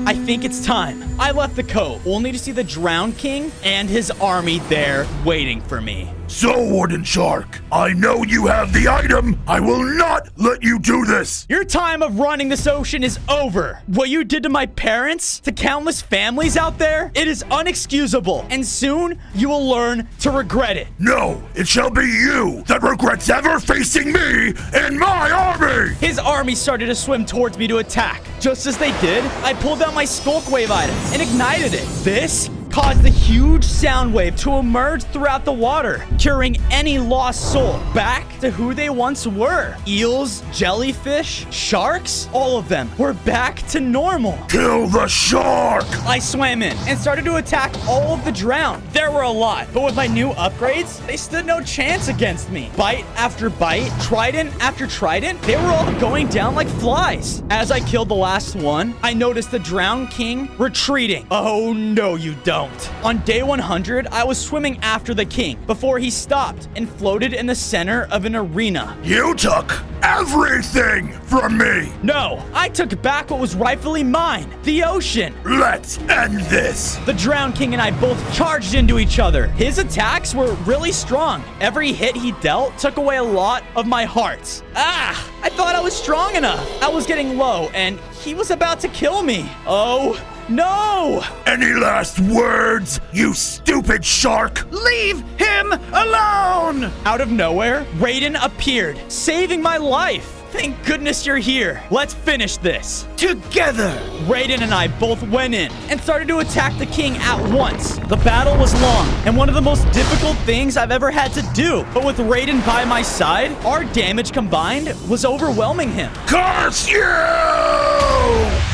I think it's time. I left the cove, only to see the Drowned King and his army there waiting for me. So, Warden Shark, I know you have the item. I will not let you do this. Your time of running this ocean is over. What you did to my parents, to countless families out there, it is unexcusable. And soon, you will learn to regret it. No, it shall be you that regrets ever facing me and my army. His army started to swim towards me to attack. Just as they did, I pulled out my Skulk Wave item and ignited it. This caused a huge sound wave to emerge throughout the water, curing any lost soul back to who they once were. Eels, jellyfish, sharks, all of them were back to normal. Kill the shark! I swam in and started to attack all of the drowned. There were a lot, but with my new upgrades, they stood no chance against me. Bite after bite, trident after trident, they were all going down like flies. As I killed the last one, I noticed the Drowned King retreating. Oh no, you don't. On day 100, I was swimming after the king before he stopped and floated in the center of an arena. You took everything from me. No, I took back what was rightfully mine, the ocean. Let's end this. The Drowned King and I both charged into each other. His attacks were really strong. Every hit he dealt took away a lot of my hearts. I thought I was strong enough. I was getting low and he was about to kill me. Oh, no! Any last words, you stupid shark? Leave him alone! Out of nowhere, Raiden appeared, saving my life. Thank goodness you're here. Let's finish this. Together! Raiden and I both went in and started to attack the king at once. The battle was long and one of the most difficult things I've ever had to do. But with Raiden by my side, our damage combined was overwhelming him. Curse you!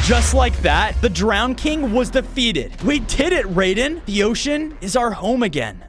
Just like that, the Drowned King was defeated. We did it, Raiden. The ocean is our home again.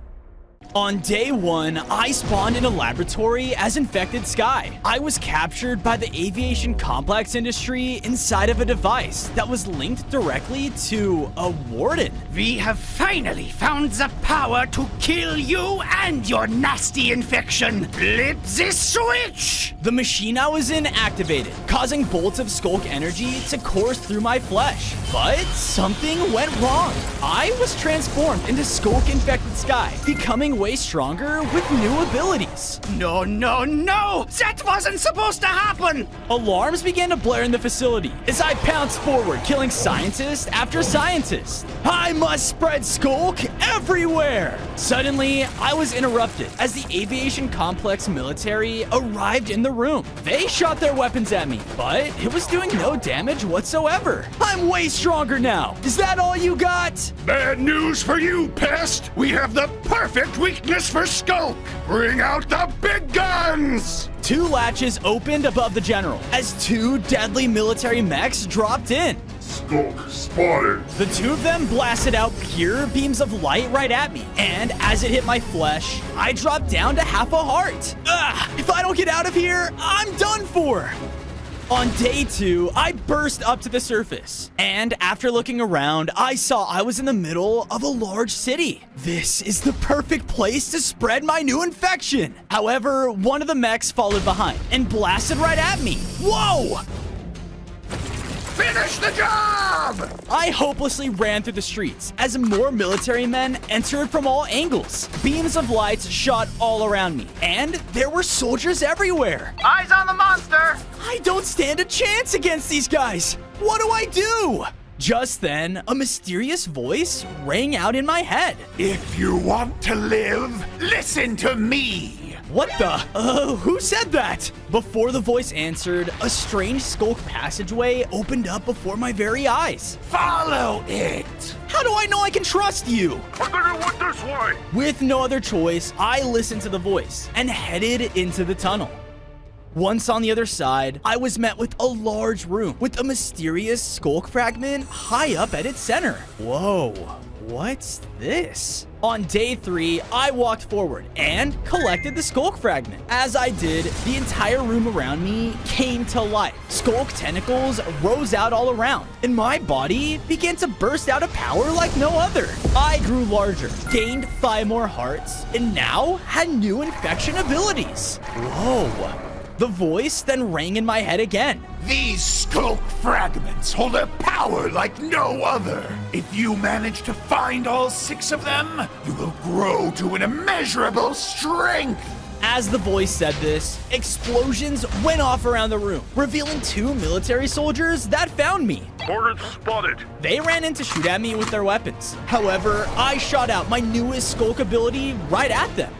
On day 1, I spawned in a laboratory as Infected Sky. I was captured by the aviation complex industry inside of a device that was linked directly to a warden. We have finally found the power to kill you and your nasty infection. Flip this switch! The machine I was in activated, causing bolts of Skulk energy to course through my flesh. But something went wrong. I was transformed into Skulk Infected Sky, becoming way stronger with new abilities. No, no, no! That wasn't supposed to happen! Alarms began to blare in the facility as I pounced forward, killing scientist after scientist. I must spread skulk everywhere! Suddenly, I was interrupted as the aviation complex military arrived in the room. They shot their weapons at me, but it was doing no damage whatsoever. I'm way stronger now. Is that all you got? Bad news for you, Pest! We have the perfect weakness for Skulk! Bring out the big guns! 2 latches opened above the general as 2 deadly military mechs dropped in. Skulk spotted! The 2 of them blasted out pure beams of light right at me, and as it hit my flesh, I dropped down to half a heart. Ugh, if I don't get out of here, I'm done for! On day 2, I burst up to the surface, and after looking around, I saw I was in the middle of a large city. This is the perfect place to spread my new infection. However, one of the mechs followed behind and blasted right at me. Whoa! Finish the job! I hopelessly ran through the streets as more military men entered from all angles. Beams of lights shot all around me, and there were soldiers everywhere. Eyes on the monster! I don't stand a chance against these guys. What do I do? Just then, a mysterious voice rang out in my head. If you want to live, listen to me! What the? Who said that? Before the voice answered, a strange skulk passageway opened up before my very eyes. Follow it! How do I know I can trust you? I'm gonna went this way! With no other choice, I listened to the voice and headed into the tunnel. Once on the other side, I was met with a large room with a mysterious skulk fragment high up at its center. Whoa, what's this? On day 3, I walked forward and collected the skulk fragment. As I did, the entire room around me came to life. Skulk tentacles rose out all around, and my body began to burst out of power like no other. I grew larger, gained 5 more hearts, and now had new infection abilities. Whoa. The voice then rang in my head again. These skulk fragments hold a power like no other. If you manage to find all 6 of them, you will grow to an immeasurable strength. As the voice said this, explosions went off around the room, revealing 2 military soldiers that found me. Target spotted. They ran in to shoot at me with their weapons. However, I shot out my newest skulk ability right at them.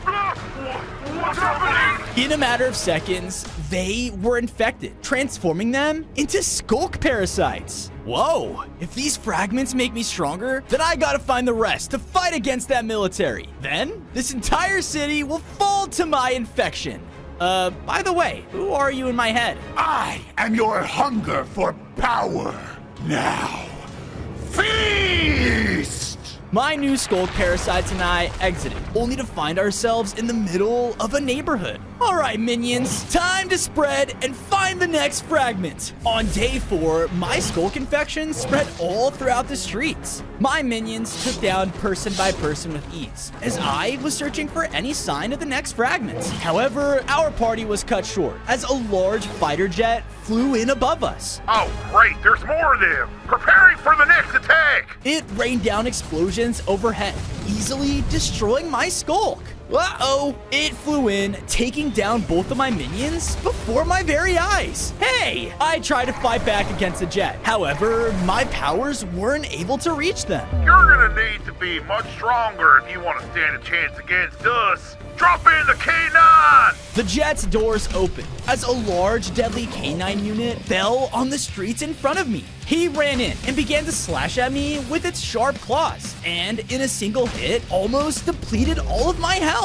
What's happening? In a matter of seconds, they were infected, transforming them into skulk parasites. Whoa, if these fragments make me stronger, then I gotta find the rest to fight against that military. Then, this entire city will fall to my infection. By the way, who are you in my head? I am your hunger for power. Now, feast! My new skulk parasites and I exited, only to find ourselves in the middle of a neighborhood. All right, minions, time to spread and find the next fragment. On day 4, my skulk infection spread all throughout the streets. My minions took down person by person with ease, as I was searching for any sign of the next fragment. However, our party was cut short, as a large fighter jet flew in above us. Oh, great, there's more of them. Preparing for the next attack. It rained down explosions overhead, easily destroying my skulk. Uh-oh, it flew in, taking down both of my minions before my very eyes. Hey, I tried to fight back against the jet. However, my powers weren't able to reach them. You're gonna need to be much stronger if you want to stand a chance against us. Drop in the K9! The jet's doors opened as a large, deadly K9 unit fell on the streets in front of me. He ran in and began to slash at me with its sharp claws, and in a single hit, almost depleted all of my health.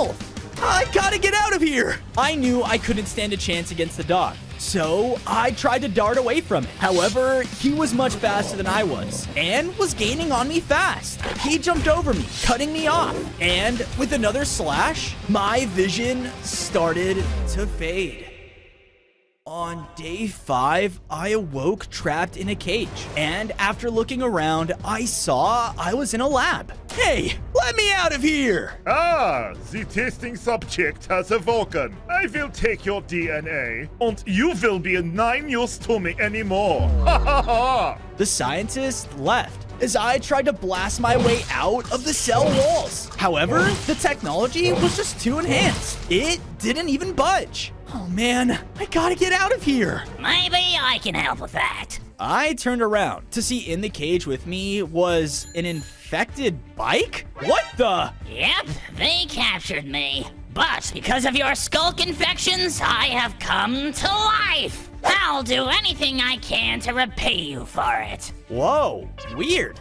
I gotta get out of here! I knew I couldn't stand a chance against the dog, so I tried to dart away from it. However, he was much faster than I was, and was gaining on me fast. He jumped over me, cutting me off, and with another slash, my vision started to fade. On day 5, I awoke trapped in a cage, and after looking around, I saw I was in a lab. Hey, let me out of here! Ah, the testing subject has awoken. I will take your DNA, and you will be 9 use to me anymore. Ha ha ha! The scientist left, as I tried to blast my way out of the cell walls. However, the technology was just too enhanced. It didn't even budge. Oh man, I gotta get out of here. Maybe I can help with that. I turned around to see in the cage with me was an infected bike? What the? Yep, they captured me. But because of your skulk infections, I have come to life. I'll do anything I can to repay you for it. Whoa, weird.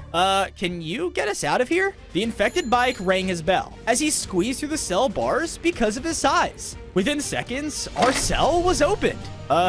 Can you get us out of here? The infected bike rang his bell as he squeezed through the cell bars because of his size. Within seconds, our cell was opened.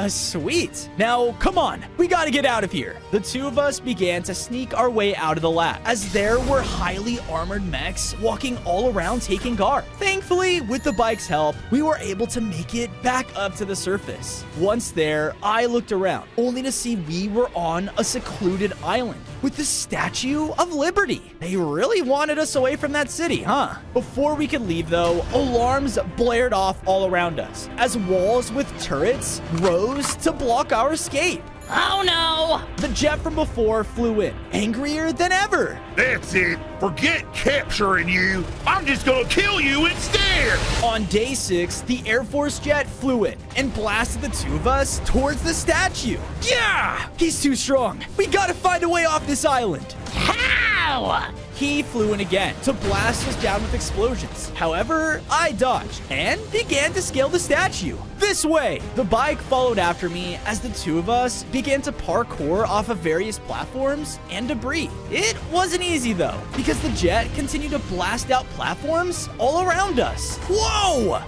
Sweet. Now, come on, we gotta get out of here. The two of us began to sneak our way out of the lab, as there were highly armored mechs walking all around taking guard. Thankfully, with the bike's help, we were able to make it back up to the surface. Once there, I looked around, only to see we were on a secluded island with the Statue of Liberty. They really wanted us away from that city, huh? Before we could leave, though, alarms blared off all around us, as walls with turrets rose to block our escape. Oh no! The jet from before flew in, angrier than ever. That's it. Forget capturing you. I'm just gonna kill you instead. On day 6, the Air Force jet flew in and blasted the two of us towards the statue. Yeah! He's too strong. We gotta find a way off this island. How? He flew in again to blast us down with explosions. However, I dodged and began to scale the statue. This way! The bike followed after me as the two of us began to parkour off of various platforms and debris. It wasn't easy though, because the jet continued to blast out platforms all around us. Whoa!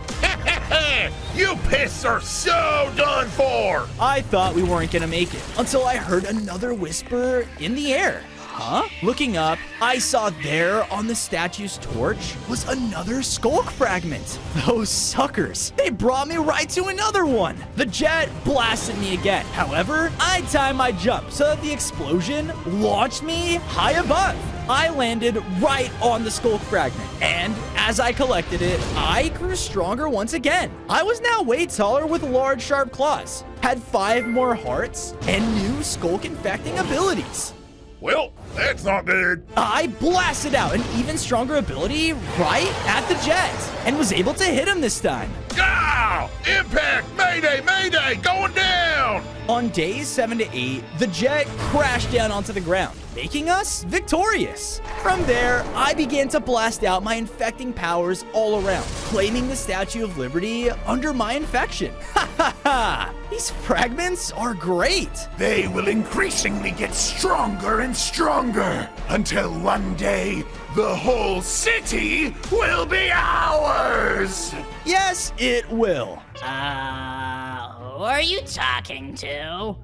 You piss are so done for! I thought we weren't gonna make it until I heard another whisper in the air. Huh? Looking up, I saw there on the statue's torch was another skulk fragment. Those suckers. They brought me right to another one. The jet blasted me again. However, I timed my jump so that the explosion launched me high above. I landed right on the skulk fragment, and as I collected it, I grew stronger once again. I was now way taller with large, sharp claws, had 5 more hearts, and new skulk-infecting abilities. Well, that's not good. I blasted out an even stronger ability right at the jet and was able to hit him this time. Ow! Impact! Mayday! Mayday! Going down! On days 7 to 8, the jet crashed down onto the ground, making us victorious. From there, I began to blast out my infecting powers all around, claiming the Statue of Liberty under my infection. Ha ha ha! These fragments are great. They will increasingly get stronger and stronger until one day the whole city will be ours. Yes, it will. Who are you talking to?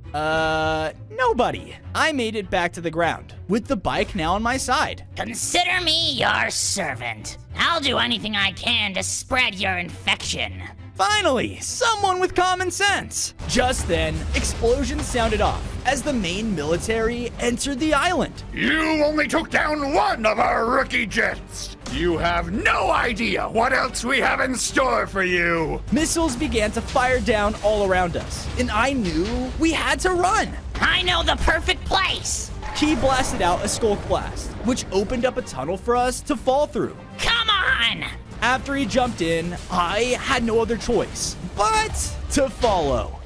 Nobody. I made it back to the ground, with the bike now on my side. Consider me your servant. I'll do anything I can to spread your infection. Finally, someone with common sense. Just then, explosions sounded off as the main military entered the island. You only took down one of our rookie jets. You have no idea what else we have in store for you. Missiles began to fire down all around us, and I knew we had to run. I know the perfect place. He blasted out a skulk blast, which opened up a tunnel for us to fall through. Come on! After he jumped in, I had no other choice but to follow.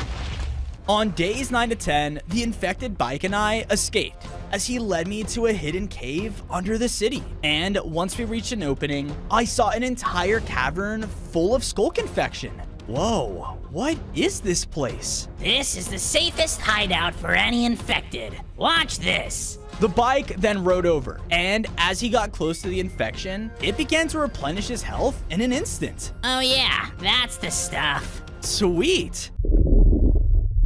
On days 9 to 10, the infected bike and I escaped as he led me to a hidden cave under the city. And once we reached an opening, I saw an entire cavern full of skulk infection. Whoa, what is this place? This is the safest hideout for any infected. Watch this. The bike then rode over, and as he got close to the infection, it began to replenish his health in an instant. Oh yeah, that's the stuff. Sweet.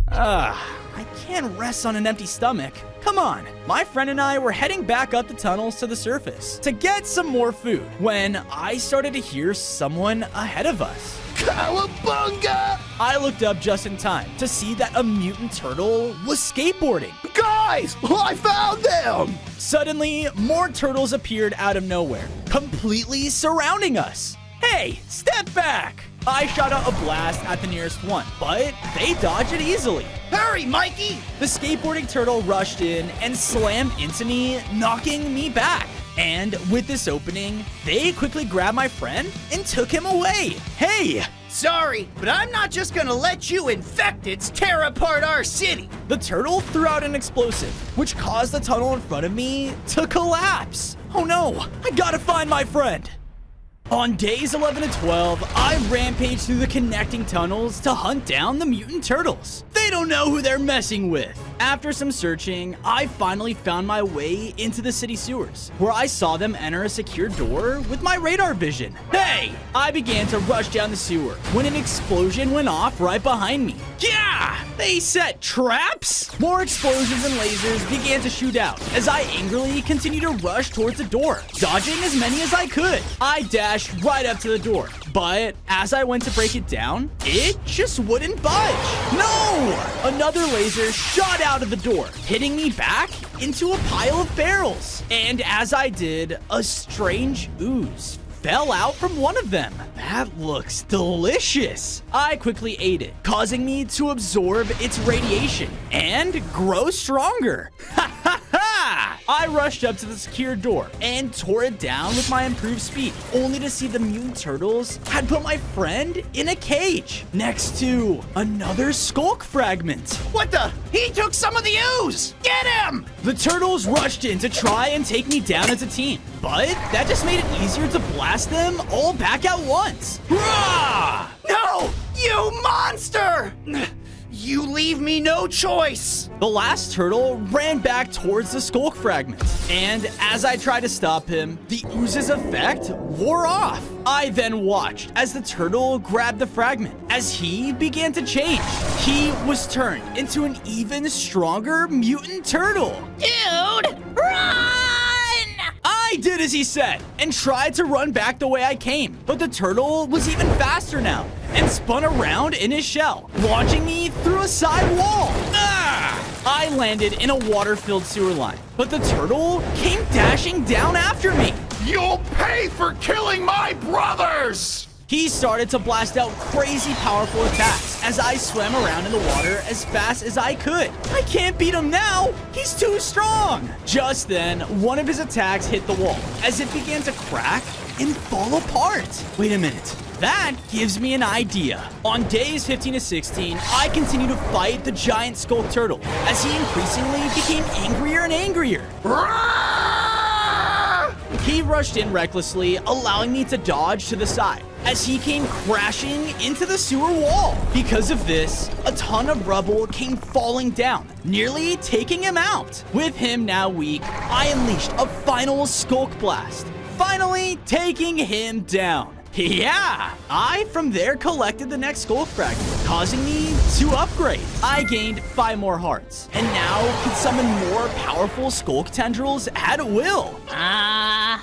I can't rest on an empty stomach. Come on. My friend and I were heading back up the tunnels to the surface to get some more food when I started to hear someone ahead of us. Cowabunga! I looked up just in time to see that a mutant turtle was skateboarding. Guys, I found them! Suddenly, more turtles appeared out of nowhere, completely surrounding us. Hey, step back! I shot out a blast at the nearest one, but they dodged it easily. Hurry, Mikey! The skateboarding turtle rushed in and slammed into me, knocking me back. And with this opening, they quickly grabbed my friend and took him away. Hey! Sorry, but I'm not just gonna let you infecteds tear apart our city. The turtle threw out an explosive, which caused the tunnel in front of me to collapse. Oh no, I gotta find my friend. On days 11 and 12, I rampaged through the connecting tunnels to hunt down the mutant turtles. They don't know who they're messing with. After some searching, I finally found my way into the city sewers, where I saw them enter a secure door with my radar vision. Hey! I began to rush down the sewer when an explosion went off right behind me. Yeah! They set traps? More explosions and lasers began to shoot out as I angrily continued to rush towards the door, dodging as many as I could. I dashed right up to the door, but as I went to break it down, it just wouldn't budge. No! Another laser shot out of the door, hitting me back into a pile of barrels. And as I did, a strange ooze fell out from one of them. That looks delicious. I quickly ate it, causing me to absorb its radiation and grow stronger. Ha ha ha! I rushed up to the secure door and tore it down with my improved speed, only to see the mutant turtles had put my friend in a cage next to another skulk fragment. What the? He took some of the ooze! Get him! The turtles rushed in to try and take me down as a team, but that just made it easier to blast them all back at once. Rah! No! You monster! You leave me no choice! The last turtle ran back towards the skulk fragment, and as I tried to stop him, the ooze's effect wore off. I then watched as the turtle grabbed the fragment. As he began to change, he was turned into an even stronger mutant turtle. Dude, run! I did as he said and tried to run back the way I came, but the turtle was even faster now and spun around in his shell, launching me through a side wall. I landed in a water-filled sewer line, but the turtle came dashing down after me. You'll pay for killing my brothers! He started to blast out crazy powerful attacks as I swam around in the water as fast as I could. I can't beat him now. He's too strong. Just then, one of his attacks hit the wall as it began to crack and fall apart. Wait a minute. That gives me an idea. On days 15 to 16, I continued to fight the giant skulk turtle as he increasingly became angrier and angrier. He rushed in recklessly, allowing me to dodge to the side as he came crashing into the sewer wall. Because of this, a ton of rubble came falling down, nearly taking him out. With him now weak, I unleashed a final skulk blast, finally taking him down. Yeah! I, from there, collected the next skulk fragment, causing me to upgrade. I gained 5 more hearts, and now could summon more powerful skulk tendrils at will.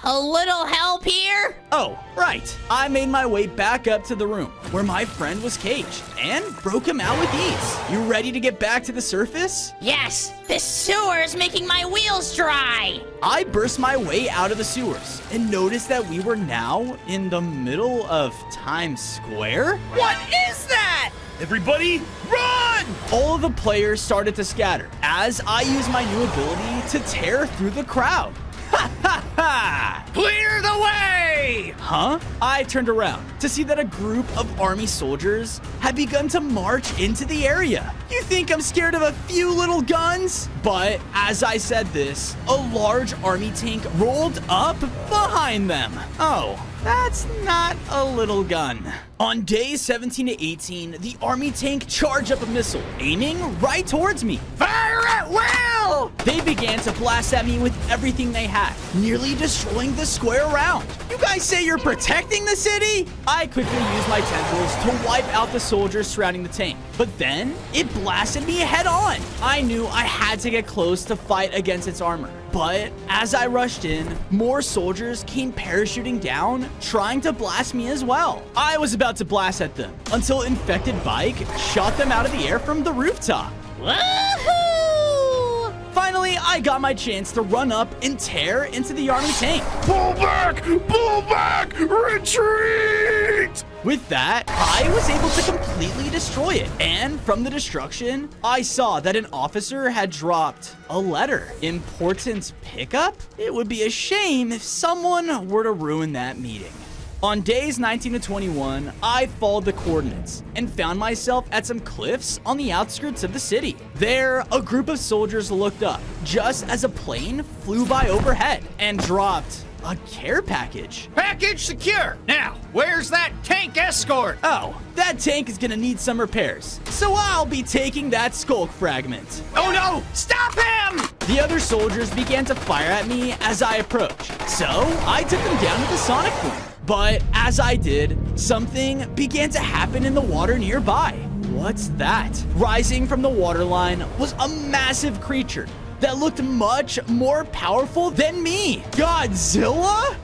A little help here? Oh, right. I made my way back up to the room where my friend was caged and broke him out with ease. You ready to get back to the surface? Yes, this sewer is making my wheels dry. I burst my way out of the sewers and noticed that we were now in the middle of Times Square. What is that? Everybody, run! All of the players started to scatter as I used my new ability to tear through the crowd. Ha ha ha! Clear the way! Huh? I turned around to see that a group of army soldiers had begun to march into the area. You think I'm scared of a few little guns? But as I said this, a large army tank rolled up behind them. Oh, that's not a little gun. On days 17 to 18, the army tank charged up a missile, aiming right towards me. Fire at will! They began to blast at me with everything they had, nearly destroying the square around. You guys say you're protecting the city? I quickly used my tentacles to wipe out the soldiers surrounding the tank, but then it blasted me head on. I knew I had to get close to fight against its armor. But as I rushed in, more soldiers came parachuting down, trying to blast me as well. I was about to blast at them until Infected Bike shot them out of the air from the rooftop. Woohoo! Finally, I got my chance to run up and tear into the army tank. Pull back! Pull back! Retreat! With that, I was able to completely destroy it. And from the destruction, I saw that an officer had dropped a letter. Important pickup? It would be a shame if someone were to ruin that meeting. On days 19 to 21, I followed the coordinates and found myself at some cliffs on the outskirts of the city. There, a group of soldiers looked up just as a plane flew by overhead and dropped a care package. Package secure. Now, where's that tank escort? Oh, that tank is gonna need some repairs, so I'll be taking that skulk fragment. Oh no! Stop him! The other soldiers began to fire at me as I approached, so I took them down with the sonic boom. But as I did, something began to happen in the water nearby. What's that? Rising from the waterline was a massive creature that looked much more powerful than me. Godzilla?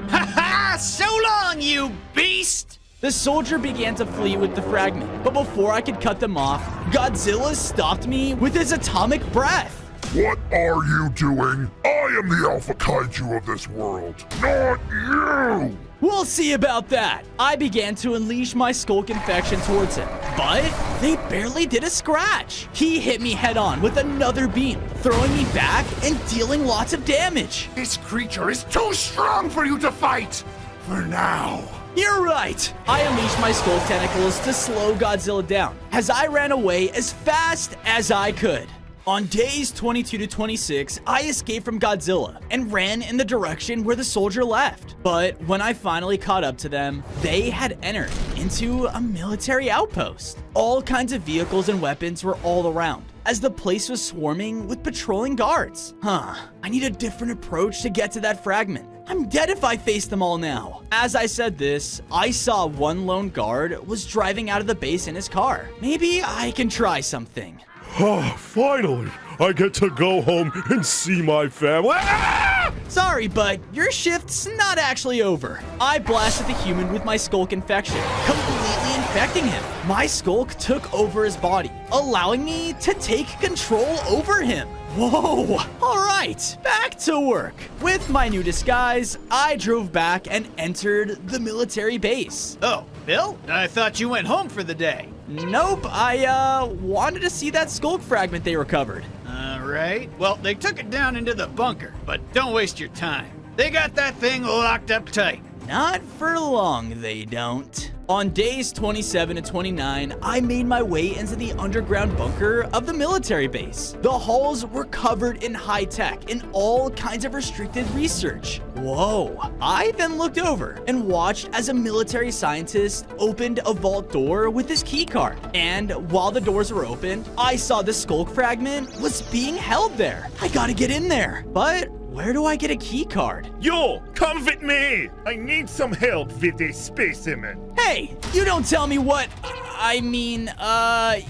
Ha ha! So long, you beast! The soldier began to flee with the fragment, but before I could cut them off, Godzilla stopped me with his atomic breath. What are you doing? I am the Alpha Kaiju of this world, not you! We'll see about that. I began to unleash my skulk infection towards him, but they barely did a scratch. He hit me head on with another beam, throwing me back and dealing lots of damage. This creature is too strong for you to fight, for now. You're right. I unleashed my skulk tentacles to slow Godzilla down as I ran away as fast as I could. On days 22 to 26, I escaped from Godzilla and ran in the direction where the soldier left. But when I finally caught up to them, they had entered into a military outpost. All kinds of vehicles and weapons were all around, as the place was swarming with patrolling guards. I need a different approach to get to that fragment. I'm dead if I face them all now. As I said this, I saw one lone guard was driving out of the base in his car. Maybe I can try something. Oh, finally, I get to go home and see my family. Ah! Sorry, but your shift's not actually over. I blasted the human with my skulk infection, completely infecting him. My skulk took over his body, allowing me to take control over him. Whoa! All right, back to work. With my new disguise, I drove back and entered the military base. Oh, Bill? I thought you went home for the day. Nope, I wanted to see that skulk fragment they recovered. All right. Well, they took it down into the bunker, but don't waste your time. They got that thing locked up tight. Not for long, they don't. On days 27 to 29, I made my way into the underground bunker of the military base. The halls were covered in high tech and all kinds of restricted research. Whoa. I then looked over and watched as a military scientist opened a vault door with his key card. And while the doors were opened, I saw the skulk fragment was being held there. I gotta get in there. But where do I get a key card? Yo, come with me! I need some help with this specimen. Hey, you don't tell me what...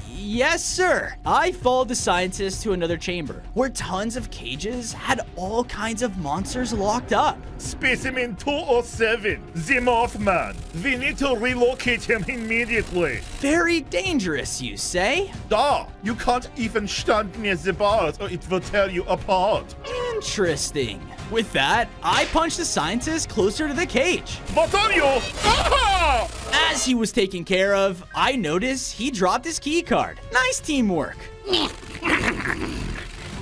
yes, sir. I followed the scientist to another chamber where tons of cages had all kinds of monsters locked up. Specimen 207, the Mothman. We need to relocate him immediately. Very dangerous, you say? Duh, you can't even stand near the bars or it will tear you apart. Interesting. With that, I punched the scientist closer to the cage. What are you? Ah! As he was taken care of, I noticed he dropped his key card. Nice teamwork.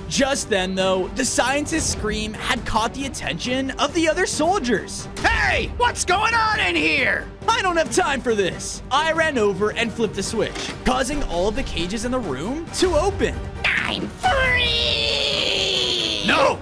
Just then, though, the scientist's scream had caught the attention of the other soldiers. Hey, what's going on in here? I don't have time for this. I ran over and flipped a switch, causing all of the cages in the room to open. I'm free! No!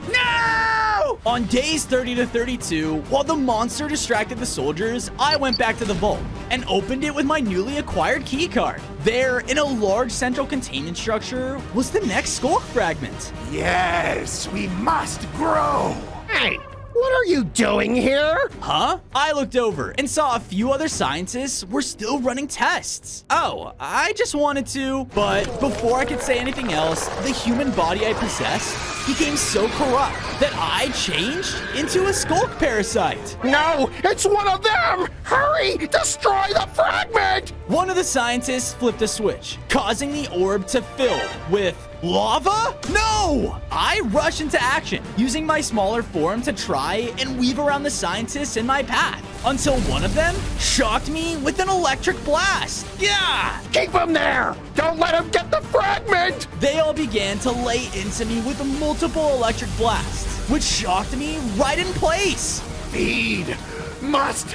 On days 30 to 32, while the monster distracted the soldiers, I went back to the vault and opened it with my newly acquired key card. There, in a large central containment structure, was the next skulk fragment. Yes, we must grow. Hey, what are you doing here? Huh? I looked over and saw a few other scientists were still running tests. Oh, I just wanted to, but before I could say anything else, the human body I possessed became so corrupt that I changed into a skulk parasite. No, it's one of them! Hurry, destroy the fragment! One of the scientists flipped a switch, causing the orb to fill with Lava? No! I rush into action, using my smaller form to try and weave around the scientists in my path, until one of them shocked me with an electric blast. Yeah! Keep him there! Don't let him get the fragment! They all began to lay into me with multiple electric blasts, which shocked me right in place. Feed! Must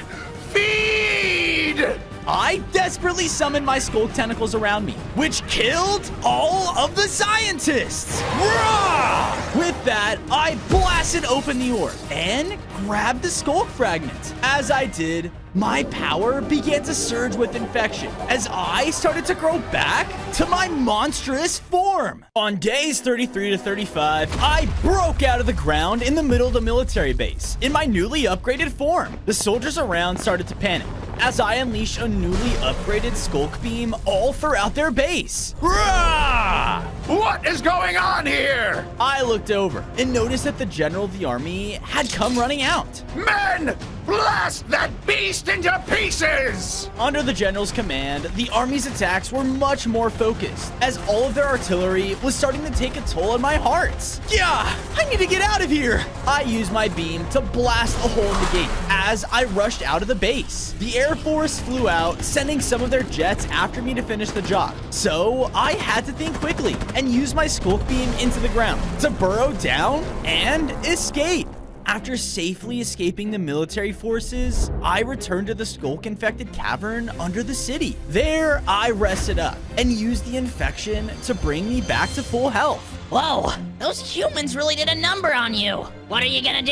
feed! I desperately summoned my skulk tentacles around me, which killed all of the scientists. Rah! With that, I blasted open the orb and grabbed the skulk fragment. As I did, my power began to surge with infection as I started to grow back to my monstrous form. On days 33 to 35, I broke out of the ground in the middle of the military base in my newly upgraded form. The soldiers around started to panic as I unleashed a newly upgraded skulk beam all throughout their base. Rah! What is going on here? I looked over and noticed that the general of the army had come running out. Men! Blast that beast into pieces! Under the general's command, the army's attacks were much more focused, as all of their artillery was starting to take a toll on my hearts. Yeah, I need to get out of here. I used my beam to blast a hole in the gate as I rushed out of the base. The Air Force flew out, sending some of their jets after me to finish the job. So I had to think quickly and use my skulk beam into the ground to burrow down and escape. After safely escaping the military forces, I returned to the skulk-infected cavern under the city. There, I rested up and used the infection to bring me back to full health. Whoa, those humans really did a number on you. What are you gonna do?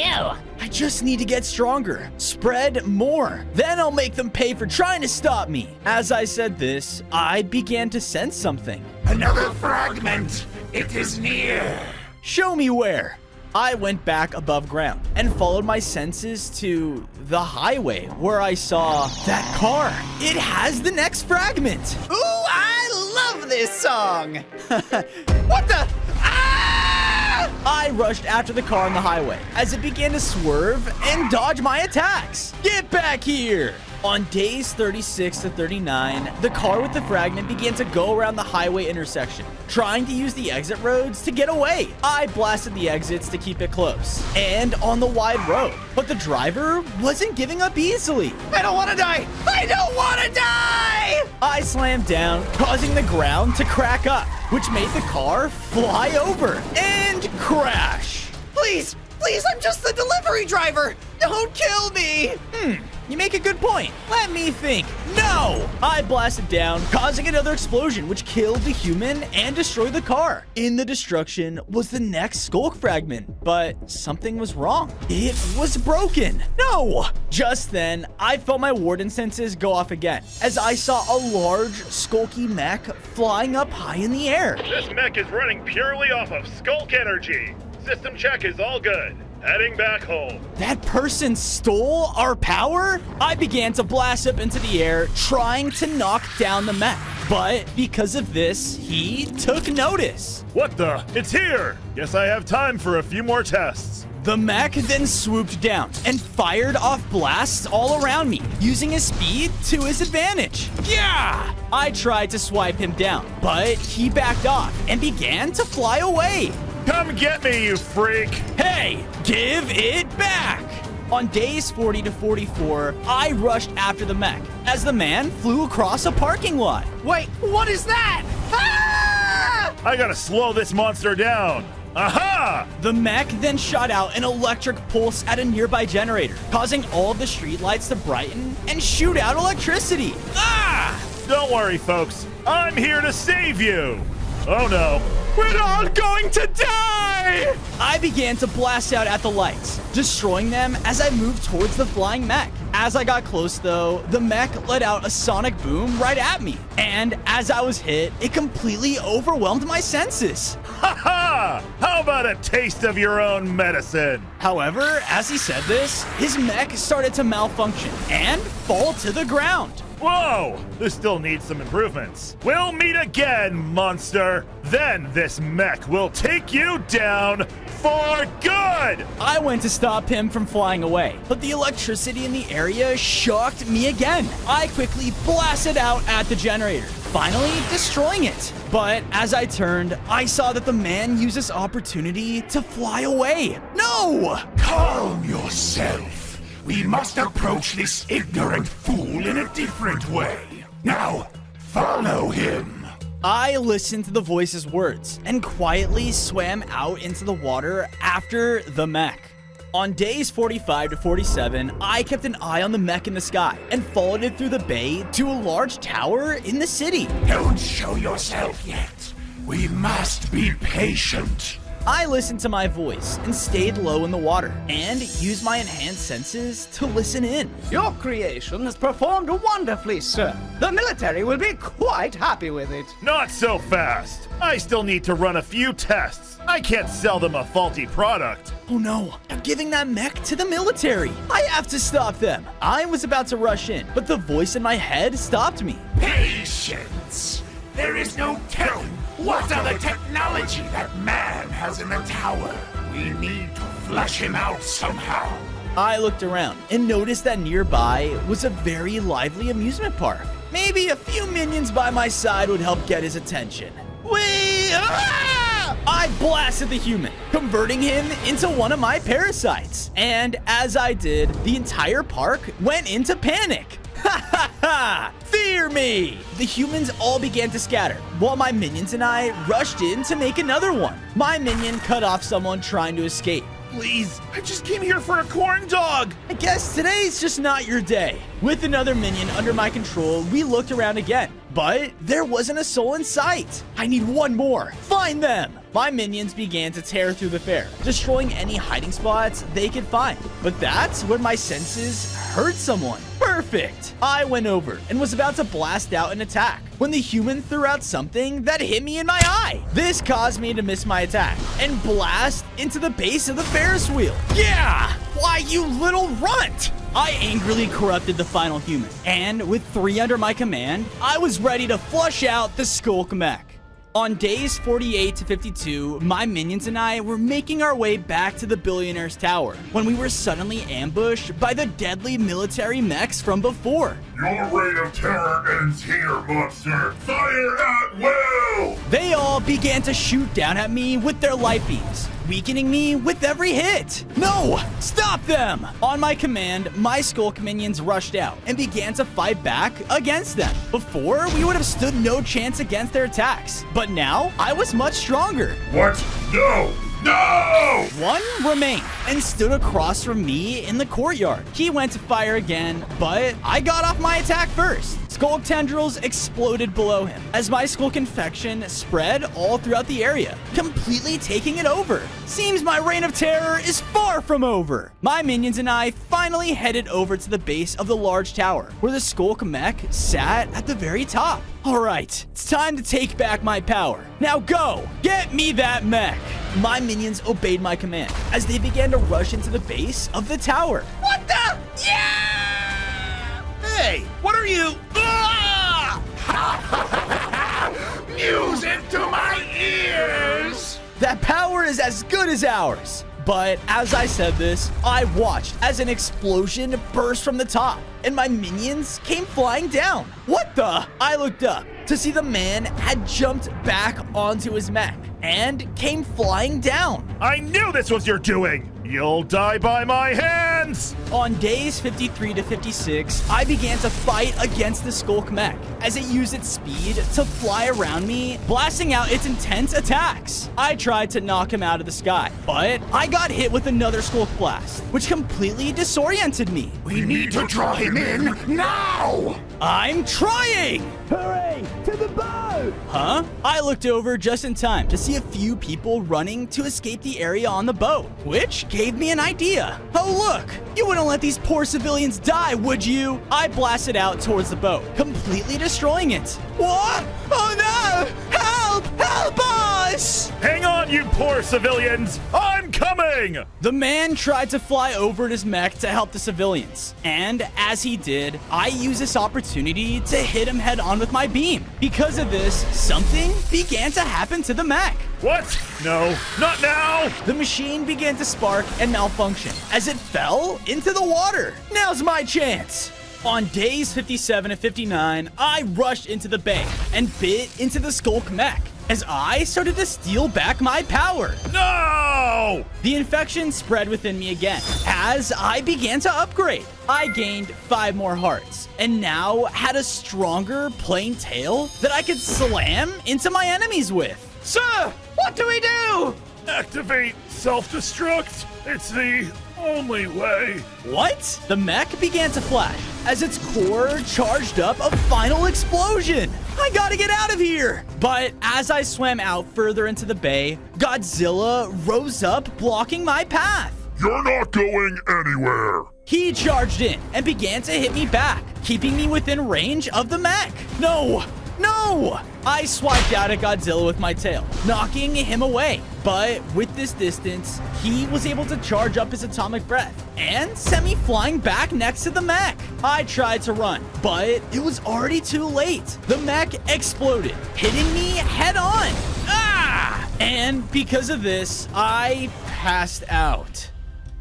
I just need to get stronger, spread more. Then I'll make them pay for trying to stop me. As I said this, I began to sense something. Another fragment! It is near! Show me where. I went back above ground and followed my senses to the highway where I saw that car. It has the next fragment. Ooh, I love this song. What the? Ah! I rushed after the car on the highway as it began to swerve and dodge my attacks. Get back here! On days 36 to 39, the car with the fragment began to go around the highway intersection, trying to use the exit roads to get away. I blasted the exits to keep it close and on the wide road, but the driver wasn't giving up easily. I don't want to die! I don't want to die! I slammed down, causing the ground to crack up, which made the car fly over and crash. Please, please, I'm just the delivery driver! Don't kill me! You make a good point. Let me think. No! I blasted down, causing another explosion, which killed the human and destroyed the car. In the destruction was the next skulk fragment, but something was wrong. It was broken. No! Just then, I felt my warden senses go off again, as I saw a large, skulky mech flying up high in the air. This mech is running purely off of skulk energy. System check is all good. Heading back home. That person stole our power? I began to blast up into the air, trying to knock down the mech. But because of this, he took notice. What the? It's here! Guess I have time for a few more tests. The mech then swooped down and fired off blasts all around me, using his speed to his advantage. Yeah! I tried to swipe him down, but he backed off and began to fly away. Come get me, you freak! Hey, give it back! On days 40 to 44, I rushed after the mech as the man flew across a parking lot. Wait, what is that? Ah! I gotta slow this monster down. Aha! The mech then shot out an electric pulse at a nearby generator, causing all of the streetlights to brighten and shoot out electricity. Ah! Don't worry, folks. I'm here to save you. Oh no. We're all going to die! I began to blast out at the lights, destroying them as I moved towards the flying mech. As I got close, though, the mech let out a sonic boom right at me. And as I was hit, it completely overwhelmed my senses. Ha ha! How about a taste of your own medicine? However, as he said this, his mech started to malfunction and fall to the ground. Whoa! This still needs some improvements. We'll meet again, monster! Then this mech will take you down for good! I went to stop him from flying away, but the electricity in the area shocked me again. I quickly blasted out at the generator, finally destroying it. But as I turned, I saw that the man used this opportunity to fly away. No! Calm yourself. We must approach this ignorant fool in a different way. Now, follow him. I listened to the voice's words and quietly swam out into the water after the mech. On days 45 to 47, I kept an eye on the mech in the sky and followed it through the bay to a large tower in the city. Don't show yourself yet. We must be patient. I listened to my voice and stayed low in the water and used my enhanced senses to listen in. Your creation has performed wonderfully, sir. The military will be quite happy with it. Not so fast. I still need to run a few tests. I can't sell them a faulty product. Oh no, they're giving that mech to the military. I have to stop them. I was about to rush in, but the voice in my head stopped me. Patience. There is no telling what other technology that man has in the tower. We need to flush him out somehow. I looked around and noticed that nearby was a very lively amusement park. Maybe a few minions by my side would help get his attention. I blasted the human, converting him into one of my parasites. And as I did, the entire park went into panic. Ha ha ha! Fear me! The humans all began to scatter, while my minions and I rushed in to make another one. My minion cut off someone trying to escape. Please, I just came here for a corn dog. I guess today's just not your day. With another minion under my control, we looked around again, but there wasn't a soul in sight. I need one more. Find them! My minions began to tear through the fair, destroying any hiding spots they could find. But that's when my senses heard someone. Perfect! I went over and was about to blast out an attack when the human threw out something that hit me in my eye. This caused me to miss my attack and blast into the base of the Ferris wheel. Yeah! Why, you little runt! I angrily corrupted the final human, and with 3 under my command, I was ready to flush out the Skulk mech. On days 48 to 52, my minions and I were making our way back to the Billionaire's Tower when we were suddenly ambushed by the deadly military mechs from before. Your reign of terror ends here, monster. Fire at will! They all began to shoot down at me with their light beams, weakening me with every hit. No! Stop them! On my command, my Skulk minions rushed out and began to fight back against them. Before, we would have stood no chance against their attacks, but now I was much stronger. What? No! No! One remained and stood across from me in the courtyard. He went to fire again, but I got off my attack first. Skulk tendrils exploded below him as my Skulk infection spread all throughout the area, completely taking it over. Seems my reign of terror is far from over. My minions and I finally headed over to the base of the large tower, where the Skulk mech sat at the very top. All right, it's time to take back my power. Now go, get me that mech. My minions obeyed my command as they began to rush into the base of the tower. What the? Yeah! Hey, what are you? Ah! Music to my ears! That power is as good as ours. But as I said this, I watched as an explosion burst from the top and my minions came flying down. What the? I looked up to see the man had jumped back onto his mech and came flying down. I knew this was your doing! You'll die by my hands! On days 53 to 56, I began to fight against the Skulk mech as it used its speed to fly around me, blasting out its intense attacks. I tried to knock him out of the sky, but I got hit with another Skulk blast, which completely disoriented me. We need to draw him in now! I'm trying! Hooray! To the boat! Huh? I looked over just in time to see a few people running to escape the area on the boat, which gave me an idea. Oh, look! You wouldn't let these poor civilians die, would you? I blasted out towards the boat, completely destroying it. What? Oh no! Help! Help us! Hang on, you poor civilians! I'm coming! The man tried to fly over in his mech to help the civilians. And as he did, I used this opportunity to hit him head on with my beam. Because of this, something began to happen to the mech. What? No, not now! The machine began to spark and malfunction as it fell into the water. Now's my chance. On days 57 and 59, I rushed into the bay and bit into the Skulk mech as I started to steal back my power. No! The infection spread within me again as I began to upgrade. I gained 5 more hearts and now had a stronger plain tail that I could slam into my enemies with. Sir, what do we do? Activate self-destruct. It's the only way. What? The mech began to flash as its core charged up a final explosion. I gotta get out of here. But as I swam out further into the bay, Godzilla rose up, blocking my path. You're not going anywhere. He charged in and began to hit me back, keeping me within range of the mech. No! No! I swiped out at Godzilla with my tail, knocking him away. But with this distance, he was able to charge up his atomic breath and sent me flying back next to the mech. I tried to run, but it was already too late. The mech exploded, hitting me head on. Ah! And because of this, I passed out.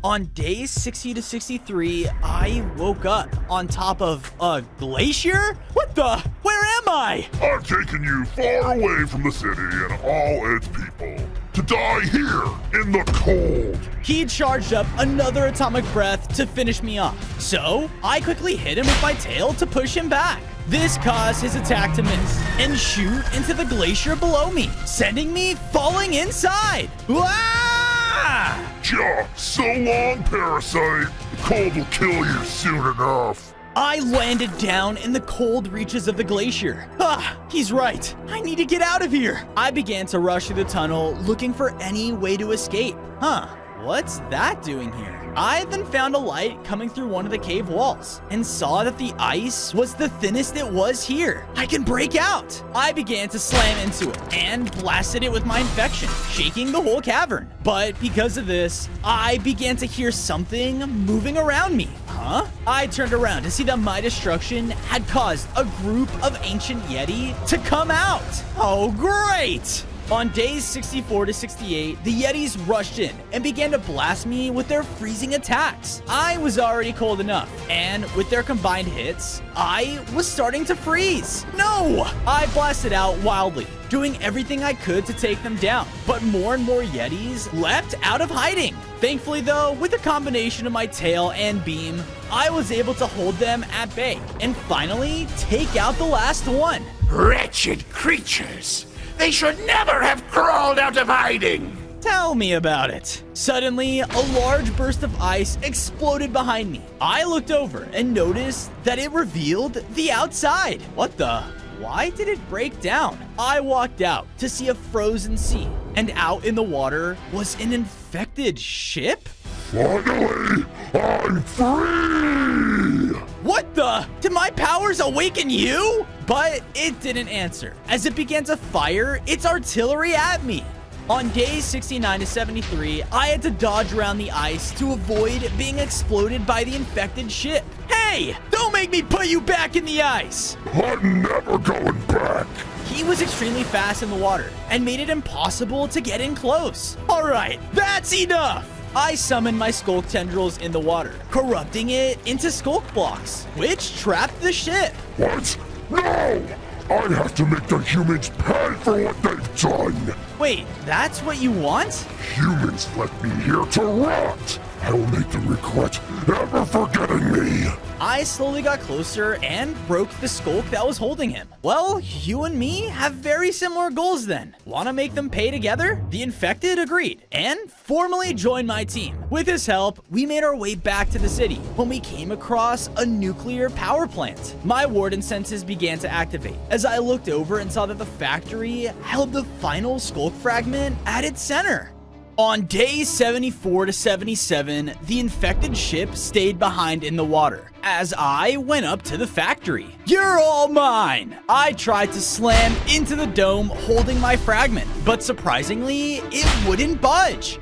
On days 60 to 63, I woke up on top of a glacier? What the? Where am I? I've taken you far away from the city and all its people to die here in the cold. He charged up another atomic breath to finish me off. So I quickly hit him with my tail to push him back. This caused his attack to miss and shoot into the glacier below me, sending me falling inside. Ah! So long, Parasite. The cold will kill you soon enough. I landed down in the cold reaches of the glacier. Ah, he's right. I need to get out of here. I began to rush through the tunnel, looking for any way to escape. What's that doing here? I then found a light coming through one of the cave walls and saw that the ice was the thinnest it was here. I can break out. I began to slam into it and blasted it with my infection, shaking the whole cavern. But because of this, I began to hear something moving around me. I turned around to see that my destruction had caused a group of ancient Yeti to come out. Oh, great! On days 64 to 68, the Yetis rushed in and began to blast me with their freezing attacks. I was already cold enough, and with their combined hits, I was starting to freeze. No! I blasted out wildly, doing everything I could to take them down, but more and more Yetis leapt out of hiding. Thankfully though, with a combination of my tail and beam, I was able to hold them at bay and finally take out the last one. Wretched creatures! They should never have crawled out of hiding! Tell me about it. Suddenly, a large burst of ice exploded behind me. I looked over and noticed that it revealed the outside. What the? Why did it break down? I walked out to see a frozen sea, and out in the water was an infected ship? Finally, I'm free! What the? Did my powers awaken you? But it didn't answer, as it began to fire its artillery at me. On days 69 to 73, I had to dodge around the ice to avoid being exploded by the infected ship. Hey, don't make me put you back in the ice! I'm never going back! He was extremely fast in the water and made it impossible to get in close. All right, that's enough! I summoned my Skulk tendrils in the water, corrupting it into Skulk blocks, which trapped the ship. What? No! I have to make the humans pay for what they've done! Wait, that's what you want? Humans left me here to rot! I will make them regret ever forgetting me! I slowly got closer and broke the Skulk that was holding him. Well, you and me have very similar goals then. Wanna make them pay together? The infected agreed and formally joined my team. With his help, we made our way back to the city when we came across a nuclear power plant. My warden senses began to activate as I looked over and saw that the factory held the final Skulk fragment at its center. On days 74 to 77, the infected ship stayed behind in the water as I went up to the factory. You're all mine! I tried to slam into the dome holding my fragment, but surprisingly, it wouldn't budge.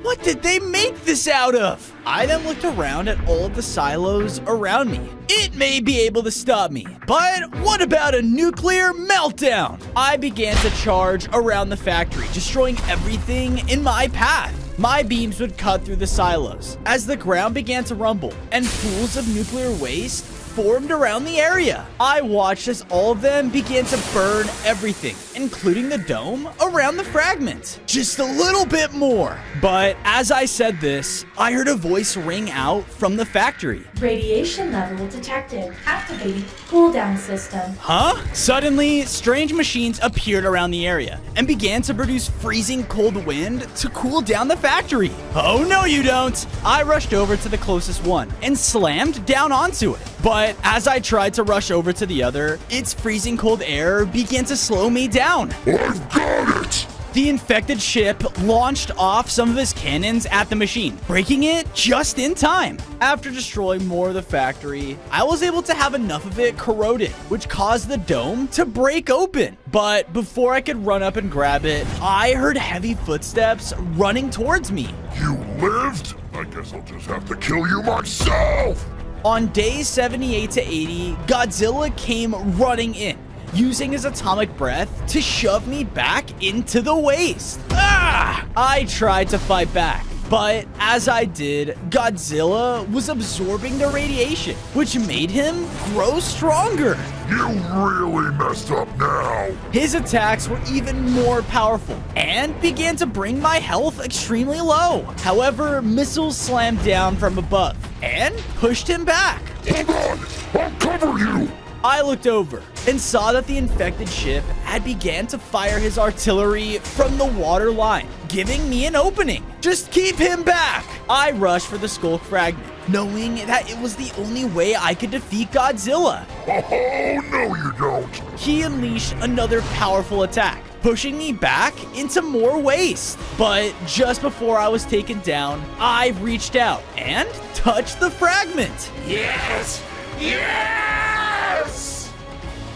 What did they make this out of? I then looked around at all of the silos around me. It may be able to stop me, but what about a nuclear meltdown? I began to charge around the factory, destroying everything in my path. My beams would cut through the silos as the ground began to rumble and pools of nuclear waste formed around the area. I watched as all of them began to burn everything, including the dome around the fragment. Just a little bit more. But as I said this, I heard a voice ring out from the factory. Radiation level detected. Activating cooldown system. Huh? Suddenly, strange machines appeared around the area and began to produce freezing cold wind to cool down the factory. Oh no you don't! I rushed over to the closest one and slammed down onto it. But as I tried to rush over to the other, its freezing cold air began to slow me down. I've got it! The infected ship launched off some of his cannons at the machine, breaking it just in time. After destroying more of the factory, I was able to have enough of it corroded, which caused the dome to break open. But before I could run up and grab it, I heard heavy footsteps running towards me. You lived? I guess I'll just have to kill you myself! On days 78 to 80, Godzilla came running in, using his atomic breath to shove me back into the waste. Ah! I tried to fight back, but as I did, Godzilla was absorbing the radiation, which made him grow stronger. You really messed up now. His attacks were even more powerful and began to bring my health extremely low. However, missiles slammed down from above and pushed him back. Hold on, I'll cover you. I looked over and saw that the infected ship had began to fire his artillery from the water line, giving me an opening. Just keep him back! I rushed for the Skulk fragment, knowing that it was the only way I could defeat Godzilla. Oh, no you don't. He unleashed another powerful attack, pushing me back into more waste. But just before I was taken down, I reached out and touched the fragment. Yes! Yes!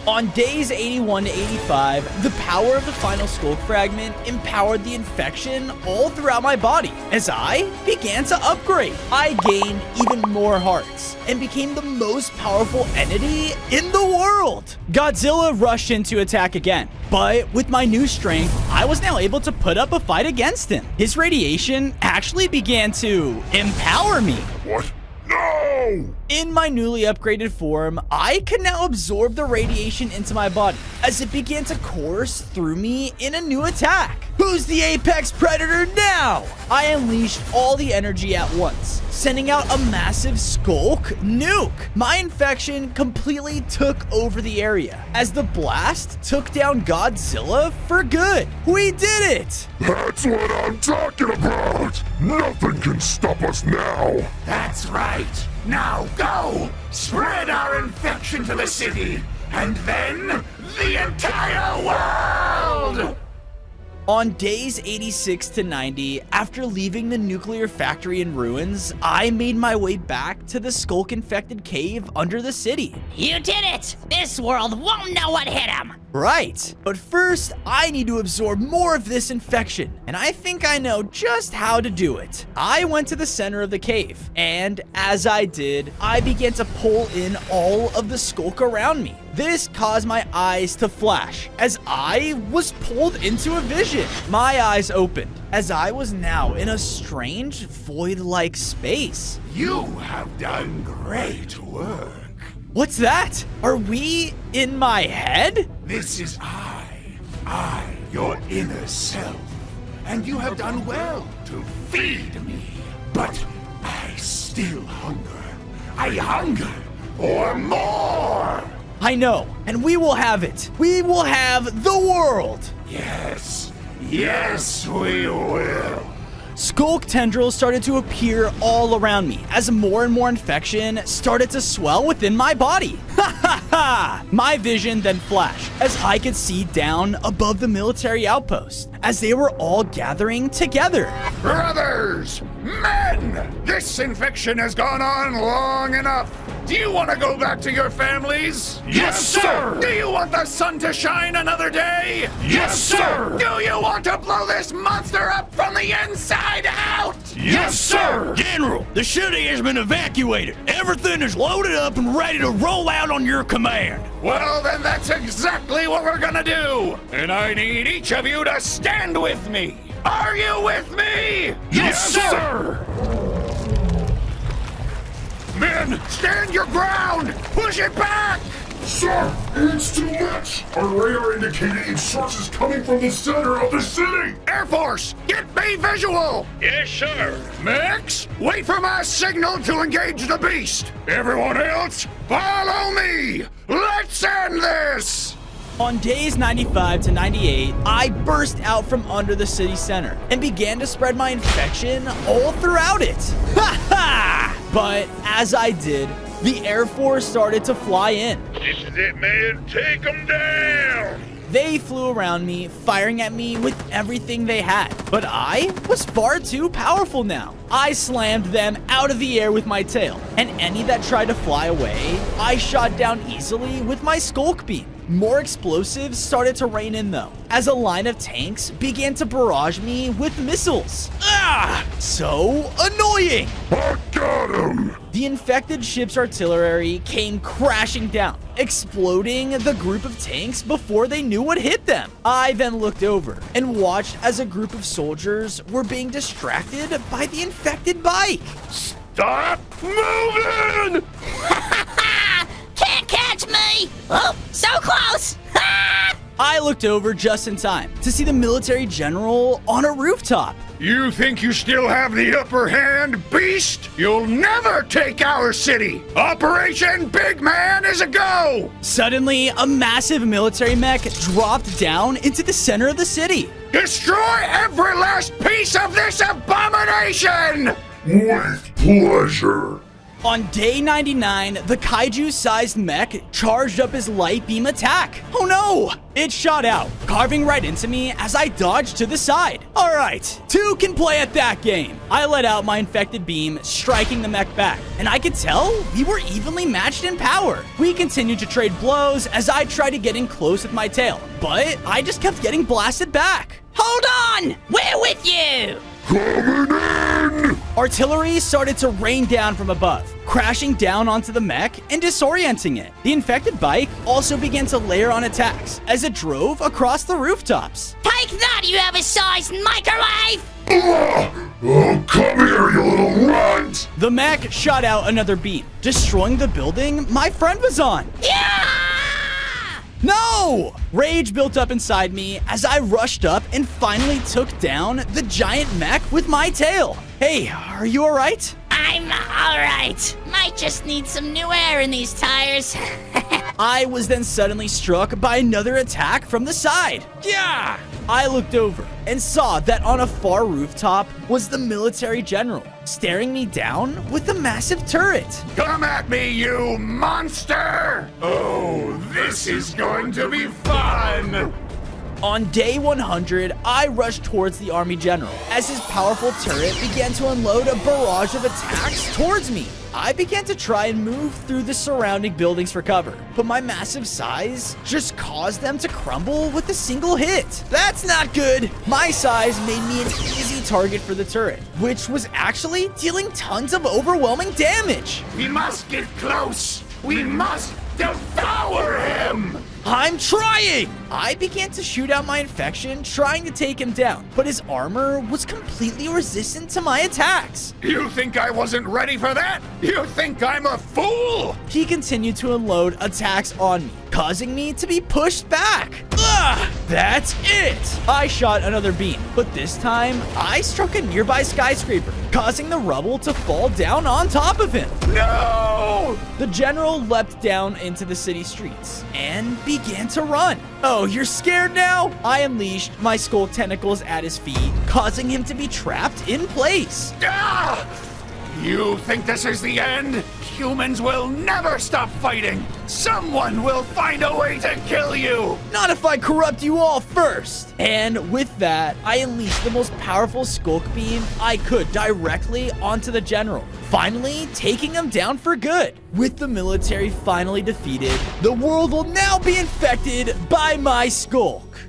On days 81 to 85, the power of the final Skulk fragment empowered the infection all throughout my body. As I began to upgrade, I gained even more hearts and became the most powerful entity in the world. Godzilla rushed in to attack again, but with my new strength, I was now able to put up a fight against him. His radiation actually began to empower me. What? No! In my newly upgraded form, I could now absorb the radiation into my body as it began to course through me in a new attack. Who's the apex predator now? I unleashed all the energy at once, sending out a massive Skulk nuke. My infection completely took over the area as the blast took down Godzilla for good. We did it! That's what I'm talking about! Nothing can stop us now! That's right. Now go! Spread our infection to the city, and then the entire world! On days 86 to 90, after leaving the nuclear factory in ruins, I made my way back to the Skulk-infected cave under the city. You did it! This world won't know what hit him! Right, but first, I need to absorb more of this infection, and I think I know just how to do it. I went to the center of the cave, and as I did, I began to pull in all of the Skulk around me. This caused my eyes to flash as I was pulled into a vision. My eyes opened as I was now in a strange void-like space. You have done great work. What's that? Are we in my head? This is I, your inner self. And you have done well to feed me. But I still hunger. I hunger for more. I know, and we will have it. We will have the world. Yes, yes, we will. Skulk tendrils started to appear all around me as more and more infection started to swell within my body. Ha ha ha! My vision then flashed as I could see down above the military outpost as they were all gathering together. Brothers, men, this infection has gone on long enough. Do you want to go back to your families? Yes, sir! Do you want the sun to shine another day? Yes, sir! Do you want to blow this monster up from the inside out? Yes, sir! General, the city has been evacuated. Everything is loaded up and ready to roll out on your command. Well, then that's exactly what we're gonna do. And I need each of you to stand with me. Are you with me? Yes, sir! Men, stand your ground! Push it back! Sir, it's too much! Our radar indicated its source is coming from the center of the city! Air Force, get me visual! Yes, sir! Mix, wait for my signal to engage the beast! Everyone else, follow me! Let's end this! On days 95 to 98, I burst out from under the city center and began to spread my infection all throughout it. Ha ha! But as I did, the Air Force started to fly in. This is it, man. Take them down! They flew around me, firing at me with everything they had. But I was far too powerful now. I slammed them out of the air with my tail, and any that tried to fly away, I shot down easily with my skulk beam. More explosives started to rain in though, as a line of tanks began to barrage me with missiles. Ah! So annoying! I got him! The infected ship's artillery came crashing down, exploding the group of tanks before they knew what hit them. I then looked over and watched as a group of soldiers were being distracted by the infected bike. Stop moving! Can't catch me! Oh, so close! I looked over just in time to see the military general on a rooftop. You think you still have the upper hand, beast? You'll never take our city! Operation Big Man is a go! Suddenly, a massive military mech dropped down into the center of the city. Destroy every last piece of this abomination! With pleasure. On day 99, the kaiju-sized mech charged up his light beam attack. Oh no! It shot out, carving right into me as I dodged to the side. All right, two can play at that game. I let out my infected beam, striking the mech back, and I could tell we were evenly matched in power. We continued to trade blows as I tried to get in close with my tail, but I just kept getting blasted back. Hold on! We're with you! Coming in! Artillery started to rain down from above, crashing down onto the mech and disorienting it. The infected bike also began to layer on attacks as it drove across the rooftops. Take that, you oversized microwave! Oh, come here, you little runt! The mech shot out another beam, destroying the building my friend was on. Yeah! No! Rage built up inside me as I rushed up and finally took down the giant mech with my tail. Hey, are you all right? I'm all right. Might just need some new air in these tires. I was then suddenly struck by another attack from the side. Yeah! I looked over and saw that on a far rooftop was the military general, staring me down with a massive turret. Come at me, you monster! Oh, this is going to be fun! On day 100, I rushed towards the army general as his powerful turret began to unload a barrage of attacks towards me. I began to try and move through the surrounding buildings for cover, but my massive size just caused them to crumble with a single hit. That's not good. My size made me an easy target for the turret, which was actually dealing tons of overwhelming damage. We must get close! We must devour him! I'm trying! I began to shoot out my infection, trying to take him down, but his armor was completely resistant to my attacks. You think I wasn't ready for that? You think I'm a fool? He continued to unload attacks on me, causing me to be pushed back. Ugh, that's it! I shot another beam, but this time, I struck a nearby skyscraper, causing the rubble to fall down on top of him. No! The general leapt down into the city streets and began to run. Oh, you're scared now? I unleashed my skull tentacles at his feet, causing him to be trapped in place. Ah! You think this is the end? Humans will never stop fighting! Someone will find a way to kill you! Not if I corrupt you all first! And with that, I unleashed the most powerful skulk beam I could directly onto the general, finally taking him down for good. With the military finally defeated, the world will now be infected by my skulk.